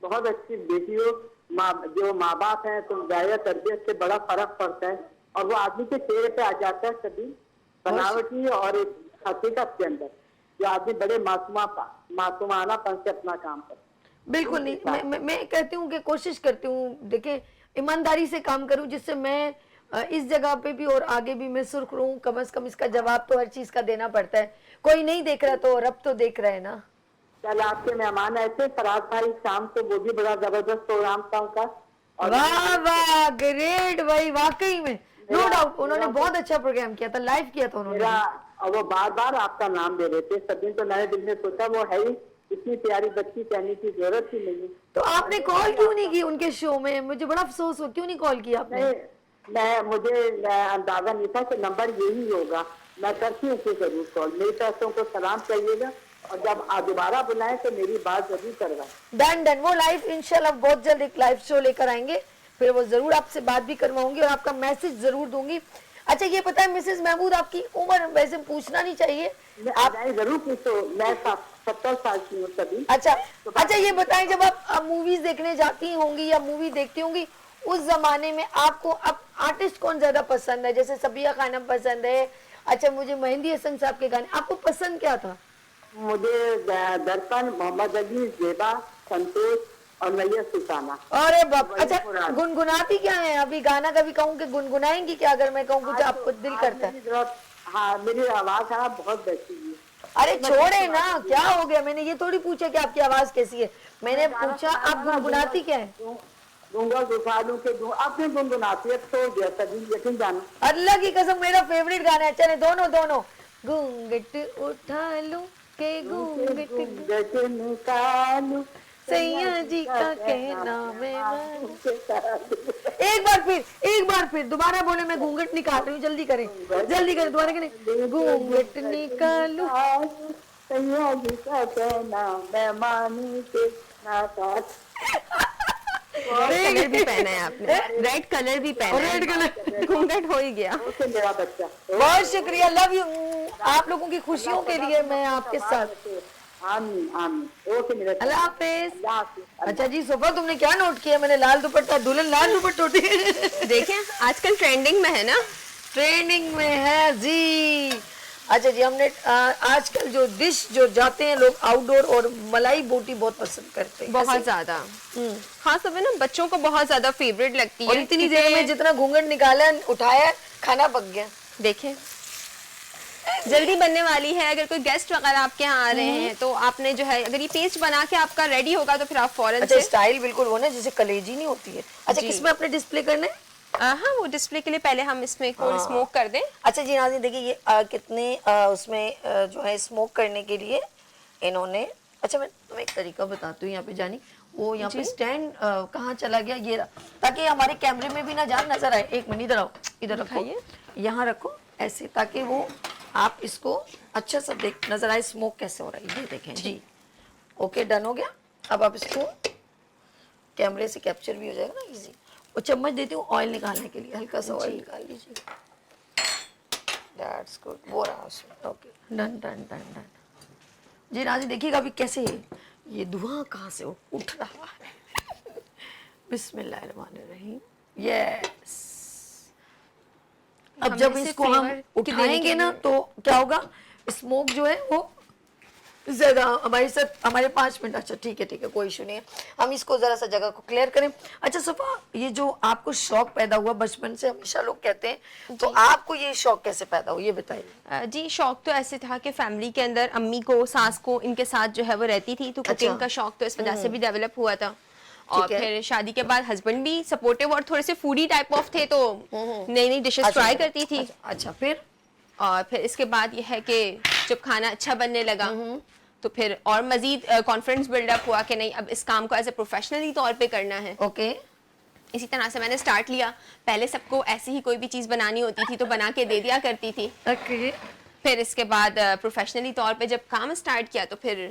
[SPEAKER 12] बहुत अच्छी बेटी हो, जो माँ बाप है तो दायरा तरबियत से बड़ा फर्क पड़ता है और वो आदमी के चेहरे पे आ जाता है सभी बनावटी और एक हकीकत के अंदर, जो आदमी बड़े मासूमानापन से अपना काम करता है।
[SPEAKER 1] बिल्कुल नहीं, मैं कहती हूँ कि कोशिश करती हूँ, देखें ईमानदारी से काम करूँ जिससे मैं इस जगह पे भी और आगे भी मैं सुर्ख रहूँ। कम से कम इसका जवाब तो हर चीज का देना पड़ता है। कोई नहीं देख रहा तो रब तो देख रहा है ना।
[SPEAKER 12] कल आपके मेहमान आए थे फराज भाई शाम को, वो भी बड़ा जबरदस्त प्रोग्राम था उनका।
[SPEAKER 1] वाह वाह, ग्रेट भाई, वाकई में नो डाउट उन्होंने बहुत अच्छा प्रोग्राम किया था, लाइव किया था उन्होंने।
[SPEAKER 12] और वो बार बार आपका नाम दे रहे थे सब दिन, तो मैंने दिल में सोचा वो है ही इतनी प्यारी बच्ची, कहने की जरूरत ही नहीं।
[SPEAKER 1] तो आपने कॉल क्यों नहीं की उनके शो में? मुझे बड़ा अफसोस हो, क्यों नहीं कॉल किया आपने?
[SPEAKER 12] मुझे अंदाजा नहीं था कि नंबर यही होगा। मैं करती हूँ जरूर कॉल। मेरी पैसों को सलाम करिएगा और जब आप दोबारा बुलाएं तो मेरी बात जरूर करवाएं।
[SPEAKER 1] डन डन, वो लाइव इंशाल्लाह बहुत जल्द एक लाइव शो लेकर आएंगे, फिर वो जरूर आपसे बात भी करवाऊंगी और आपका मैसेज जरूर दूंगी। अच्छा ये पता है मिसेस महमूद, आपकी उम्र वैसे पूछना नहीं चाहिए,
[SPEAKER 12] आप जरूर पूछो। मैं 70 साल की हूँ सभी।
[SPEAKER 1] अच्छा ये बताएं, जब आप मूवीज देखने जाती होंगी या मूवी देखती होंगी, उस जमाने में आपको अब आर्टिस्ट कौन ज्यादा पसंद है? जैसे सबिया खानम पसंद है, अच्छा मुझे मेहंदी हसन साहब के गाने, आपको पसंद क्या था?
[SPEAKER 12] मुझे दर्पण, मोहम्मद अली, जेबा, संतोष और नैया सुल्ताना।
[SPEAKER 1] अरे बाप, अच्छा गुनगुनाती क्या है? अभी गाना कभी कहूँ कि गुनगुनाएंगी क्या? अगर मैं कहूँ कुछ आपको दिल करता है?
[SPEAKER 12] हाँ, मेरी आवाज है बहुत बैठी है।
[SPEAKER 1] अरे छोड़े ना, क्या हो गया? मैंने ये थोड़ी पूछा कि आपकी आवाज कैसी है, मैंने पूछा आप गुनगुनाती क्या है?
[SPEAKER 12] दूंगा गुफा लूं के दूं, आपने गुनगुनाती है तो दिया सभी, यकीन जानो।
[SPEAKER 1] अल्लाह की कसम मेरा फेवरेट गाना है। चले दोनों घूंघट उठा लूं के घूंघट निकालूं, सैया जी का कहना मैं मानूं। एक बार फिर दोबारा बोले, मैं घूंघट निकाल रही हूँ, जल्दी करें दोबारा करें। घूंघट निकालूं,
[SPEAKER 12] सैया जी का कहना मैं मानूं के नाता।
[SPEAKER 13] कलर भी पहना है आपने, रेड कलर भी पहना है, रेड कलर घूंघट हो ही गया।
[SPEAKER 12] मेरा बच्चा,
[SPEAKER 1] बहुत शुक्रिया, लव यू। आप लोगों की खुशियों के लिए मैं आपके साथ।
[SPEAKER 12] आमीन आमीन। ओके मेरा,
[SPEAKER 1] अल्लाह हाफिज। अच्छा जी सोफा, तुमने क्या नोट किया? मैंने लाल दुपट्टा, दुल्हन लाल दुपट्टा होती है।
[SPEAKER 13] देखें आजकल ट्रेंडिंग में है ना,
[SPEAKER 1] ट्रेंडिंग में है जी। अच्छा जी, हमने आजकल जो डिश जो जाते हैं लोग आउटडोर, और मलाई बोटी बहुत पसंद करते हैं,
[SPEAKER 13] बहुत ज्यादा। हाँ सब है ना, बच्चों को बहुत ज्यादा फेवरेट लगती है।
[SPEAKER 1] और इतनी देर में जितना घूंघट निकाला, उठाया, खाना पक गया।
[SPEAKER 13] देखें जल्दी बनने वाली है। अगर कोई गेस्ट वगैरह आपके यहाँ आ रहे हैं तो आपने जो है, अगर ये पेस्ट बना के आपका रेडी होगा तो फिर आप फौरन
[SPEAKER 1] से स्टाइल बिल्कुल वो ना जैसे कलेजी नहीं होती है। अच्छा किसमें आपने डिस्प्ले करना है?
[SPEAKER 13] हाँ वो डिस्प्ले के लिए पहले हम इसमें कोल्ड स्मोक कर दें।
[SPEAKER 1] अच्छा जी नाज़रीन देखिए, ये कितने उसमें जो है स्मोक करने के लिए इन्होंने, अच्छा मैं तुम्हें एक तरीका बताती हूँ। यहाँ पे जानी वो यहाँ पे स्टैंड कहाँ चला गया, ये ताकि हमारे कैमरे में भी ना जान नजर आए। एक मिनट, इधर आओ, इधर रखो, यहाँ रखो ऐसे, ताकि वो आप इसको अच्छा सा देख नजर आए स्मोक कैसे हो रहा है। ये देखें जी, ओके डन हो गया। अब आप इसको कैमरे से कैप्चर भी हो जाएगा ना इजी। और चम्मच देती हूँ ऑयल निकालने के लिए, हल्का सा ऑयल निकाल लीजिए। दैट्स गुड, वो रहा उसमें। Okay done done done done जी। राजी देखिएगा अभी कैसे ये धुआं कहाँ से उठ रहा है। बिस्मिल्लाहिर्रहमानिर्रहीम। यस, अब जब इसको हम उठाएंगे ना तो क्या होगा, स्मोक जो है वो ज्यादा हमारे साथ हमारे 5 मिनट। अच्छा ठीक है कोई इशू नहीं है, हम इसको जरा सा जगह को क्लियर करें। अच्छा सफा, ये जो आपको शौक पैदा हुआ बचपन से, हमेशा लोग कहते हैं, तो आपको ये शौक कैसे पैदा हुआ ये बताइए।
[SPEAKER 13] जी शौक तो ऐसे था कि फैमिली के अंदर अम्मी को, सास को, इनके साथ जो है वो रहती थी, तो कुकिंग का शौक तो इस वजह से भी डेवलप हुआ था। और फिर शादी के बाद हस्बैंड भी सपोर्टिव और थोड़े से फूडी टाइप ऑफ थे, तो नई नई डिशेस ट्राई करती थी।
[SPEAKER 1] अच्छा फिर?
[SPEAKER 13] और फिर इसके बाद ये है कि जब खाना अच्छा बनने लगा तो फिर और मजीद कॉन्फिडेंस बिल्डअप हुआ कि नहीं अब इस काम को एज ए प्रोफेशनली तौर पे करना है।
[SPEAKER 1] ओके
[SPEAKER 13] इसी तरह से मैंने स्टार्ट लिया। पहले सबको ऐसे ही कोई भी चीज़ बनानी होती थी तो बना के दे दिया करती थी।
[SPEAKER 1] ओके
[SPEAKER 13] फिर इसके बाद प्रोफेशनली तौर पे जब काम स्टार्ट किया तो फिर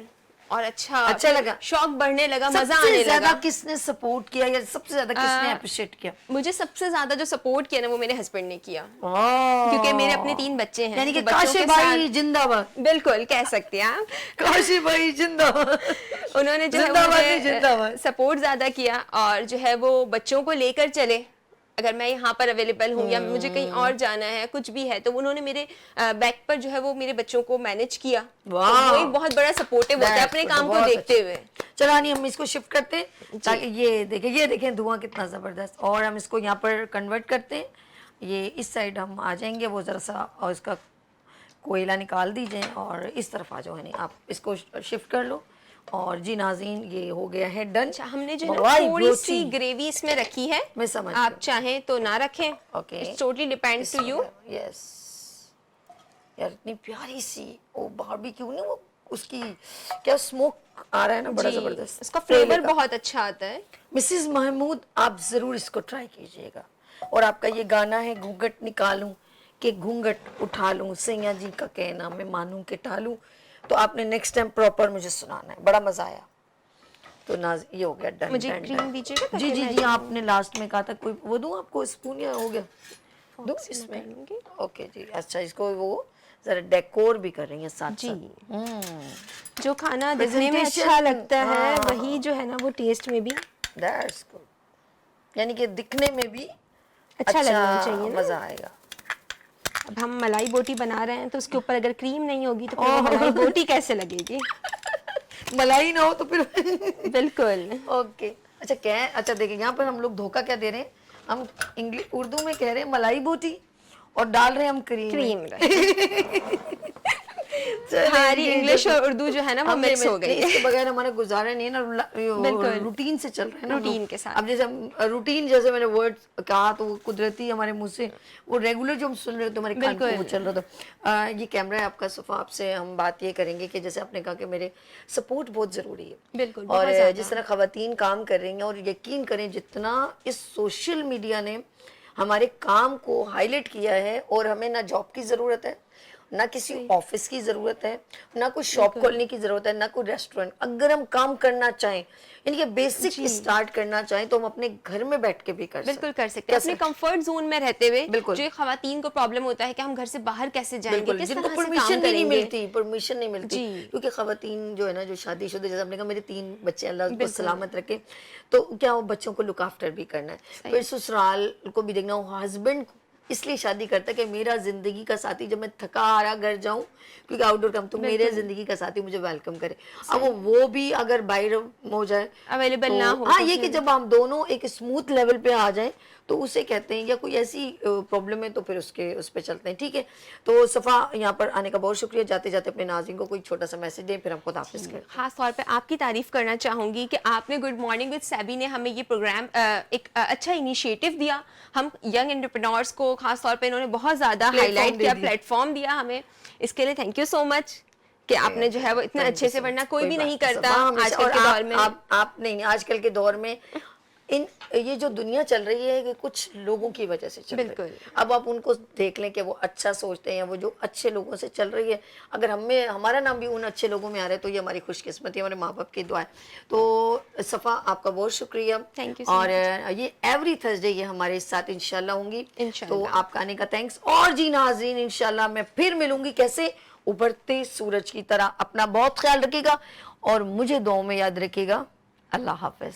[SPEAKER 13] और अच्छा
[SPEAKER 1] लगा,
[SPEAKER 13] शौक बढ़ने लगा, मजा
[SPEAKER 1] सबसे
[SPEAKER 13] आने
[SPEAKER 1] ज्यादा
[SPEAKER 13] लगा।
[SPEAKER 1] किसने सपोर्ट किया या सबसे ज्यादा किसने अप्रिशिएट किया?
[SPEAKER 13] मुझे सबसे ज्यादा जो सपोर्ट किया ना वो मेरे हस्बैंड ने किया, क्योंकि मेरे अपने 3 बच्चे हैं।
[SPEAKER 1] यानी कि
[SPEAKER 13] तो बच्चों
[SPEAKER 1] काशी
[SPEAKER 13] के
[SPEAKER 1] भाई
[SPEAKER 13] साथ-
[SPEAKER 1] जिंदाबाद।
[SPEAKER 13] बिल्कुल कह सकते हैं आप।
[SPEAKER 1] काशी भाई जिंदाबाद।
[SPEAKER 13] उन्होंने जो है मुझे सपोर्ट ज्यादा किया और जो है वो बच्चों को लेकर चले। अगर मैं यहाँ पर अवेलेबल हूँ या मुझे कहीं और जाना है, कुछ भी है, तो उन्होंने मेरे बैक पर जो है वो मेरे बच्चों को मैनेज किया। तो वो एक बहुत बड़ा सपोर्टिव होता है अपने काम को देखते हुए।
[SPEAKER 1] चलो आनी हम इसको शिफ्ट करते हैं ताकि ये देखें धुआं कितना जबरदस्त। और हम इसको यहाँ पर कन्वर्ट करते हैं, ये इस साइड हम आ जाएंगे, वो जरा सा और इसका कोयला निकाल दीजिए और इस तरफ आ जाओ। है नहीं, आप इसको शिफ्ट कर लो। और जी नाज़रीन ये हो गया है डन।
[SPEAKER 13] अच्छा, हमने जो है थोड़ी सी ग्रेवी इसमें रखी है,
[SPEAKER 1] मैं समझ
[SPEAKER 13] आप चाहें तो ना रखें।
[SPEAKER 1] Okay
[SPEAKER 13] it's totally depends to you.
[SPEAKER 1] Yes यार इतनी प्यारी सी वो बारबेक्यू नहीं, वो उसकी क्या स्मोक आ रहा है ना, बड़ा जबरदस्त,
[SPEAKER 13] इसका फ्लेवर बहुत अच्छा आता है।
[SPEAKER 1] मिसेस महमूद आप जरूर इसको ट्राई कीजिएगा। और आपका ये गाना है घूंघट निकालूं कि घूंघट उठा लूं, सैया जी का कहना मैं मानूं कि टालूं, तो आपने नेक्स्ट टाइम प्रॉपर मुझे सुनाना है, बड़ा मजा आया। तो नाज ये हो गया डन।
[SPEAKER 13] मुझे क्रीम दीजिएगा।
[SPEAKER 1] जी जी जी, आपने लास्ट में कहा था कोई वो दूं आपको स्पून या हो गया दूं इसमें? ओके जी। अच्छा इसको वो जरा डेकोर भी कर रही है साथ
[SPEAKER 13] जी।
[SPEAKER 1] साथ।
[SPEAKER 13] जो खाना दिखने में अच्छा लगता है वही जो है ना वो टेस्ट में भी
[SPEAKER 1] दैट्स गुड, यानी कि दिखने में भी
[SPEAKER 13] अच्छा लगना चाहिए ना,
[SPEAKER 1] मजा आएगा।
[SPEAKER 13] अब हम मलाई बोटी बना रहे हैं तो उसके ऊपर अगर क्रीम नहीं होगी तो फिर वो मलाई बोटी कैसे लगेगी?
[SPEAKER 1] मलाई ना हो तो फिर
[SPEAKER 13] बिल्कुल।
[SPEAKER 1] ओके अच्छा अच्छा देखिए यहाँ पर हम लोग धोखा क्या दे रहे हैं, हम इंग्लिश उर्दू में कह रहे हैं मलाई बोटी और डाल रहे हैं हम क्रीम।
[SPEAKER 13] हमारी इंग्लिश और उर्दू जो है ना वो मिक्स हो गई है।
[SPEAKER 1] इसके बगैर हमारा गुजारा नहीं है ना, रूटीन से चल रहे हैं ना
[SPEAKER 13] रूटीन के साथ।
[SPEAKER 1] अब जैसे हम रूटीन, जैसे मैंने वर्ड कहा तो वो कुदरती हमारे मुंह से वो रेगुलर जो हम सुन रहे थे हमारे कान को वो चल रहा था। ये कैमरा है आपका सफा, आपसे हम बात ये करेंगे कि जैसे आपने कहा कि मेरे सपोर्ट बहुत ज़रूरी है।
[SPEAKER 13] बिल्कुल।
[SPEAKER 1] और जिस तरह ख़वातीन काम कर रही हैं, और यकीन करें जितना इस सोशल मीडिया ने हमारे काम को हाईलाइट किया है, और हमें ना जॉब की ज़रूरत है, ना किसी ऑफिस की ज़रूरत है, ना कोई शॉप खोलने की ज़रूरत है, ना कोई रेस्टोरेंट। अगर हम काम करना चाहें, यानी कि बेसिक स्टार्ट करना चाहें, तो हम अपने घर में बैठ के भी कर सकते हैं।
[SPEAKER 13] बिल्कुल कर सकते हैं, अपने कंफर्ट जोन में रहते हुए।
[SPEAKER 1] बिल्कुल।
[SPEAKER 13] जो खवातीन को प्रॉब्लम होता है कि हम घर से बाहर कैसे जाएंगे, किस
[SPEAKER 1] जिनको
[SPEAKER 13] तरह से
[SPEAKER 1] परमिशन
[SPEAKER 13] काम
[SPEAKER 1] नहीं
[SPEAKER 13] करेंगे।
[SPEAKER 1] मिलती, परमिशन नहीं मिलती, क्योंकि खवातीन जो है ना, जो शादीशुदा, जैसे आपने कहा मेरे 3 बच्चे, अल्लाह उनको सलामत रखे, तो क्या वो बच्चों को लुक आफ्टर भी करना है, फिर ससुराल को भी देखना हो, हस्बैंड इसलिए शादी करता है कि मेरा जिंदगी का साथी जब मैं थका आ रहा घर जाऊं, क्योंकि आउटडोर काम, तो मेरे जिंदगी का साथी मुझे वेलकम करे। अब वो भी अगर बाहर हो जाए,
[SPEAKER 13] अवेलेबल ना हो,
[SPEAKER 1] हाँ, ये कि जब हम दोनों एक स्मूथ लेवल पे आ जाएं तो उसे कहते हैं, या कोई ऐसी प्रॉब्लम है तो फिर उस पे चलते हैं। ठीक है, तो सफ़ा यहाँ पर आने का बहुत शुक्रिया। जाते जाते अपने नाज़रीन को कोई छोटा सा मैसेज दें, फिर हम खुद हाफिज़ करें।
[SPEAKER 13] खास तौर पे आपकी तारीफ करना चाहूँगी कि आपने गुड मॉर्निंग विद सैबी ने हमें ये प्रोग्राम एक अच्छा इनिशिएटिव दिया। हम यंग एंटरप्रेन्योर्स को खास तौर पे इन्होंने बहुत ज़्यादा हाईलाइट किया, प्लेटफॉर्म दिया हमें, इसके लिए थैंक यू सो मच कि आपने जो है वो इतना अच्छे से, वरना कोई भी नहीं करता आजकल के दौर में।
[SPEAKER 1] आप नहीं, आजकल के दौर में ये जो दुनिया चल रही है कि कुछ लोगों की वजह से चल रही है। अब आप उनको देख लें कि वो अच्छा सोचते हैं, वो जो अच्छे लोगों से चल रही है, अगर हमारा नाम भी उन अच्छे लोगों में आ रहा है तो ये हमारी खुशकिस्मती, हमारे माँ बाप की दुआ है। तो सफ़ा आपका बहुत शुक्रिया,
[SPEAKER 13] थैंक यू।
[SPEAKER 1] और ये एवरी थर्सडे ये हमारे साथ इंशाल्लाह होंगी, तो आपका आने का थैंक्स। और जी नाज़रीन, इंशाल्लाह मैं फिर मिलूंगी, कैसे उभरते सूरज की तरह। अपना बहुत ख्याल रखिएगा और मुझे दुआओं में याद रखिएगा। अल्लाह हाफ़िज़।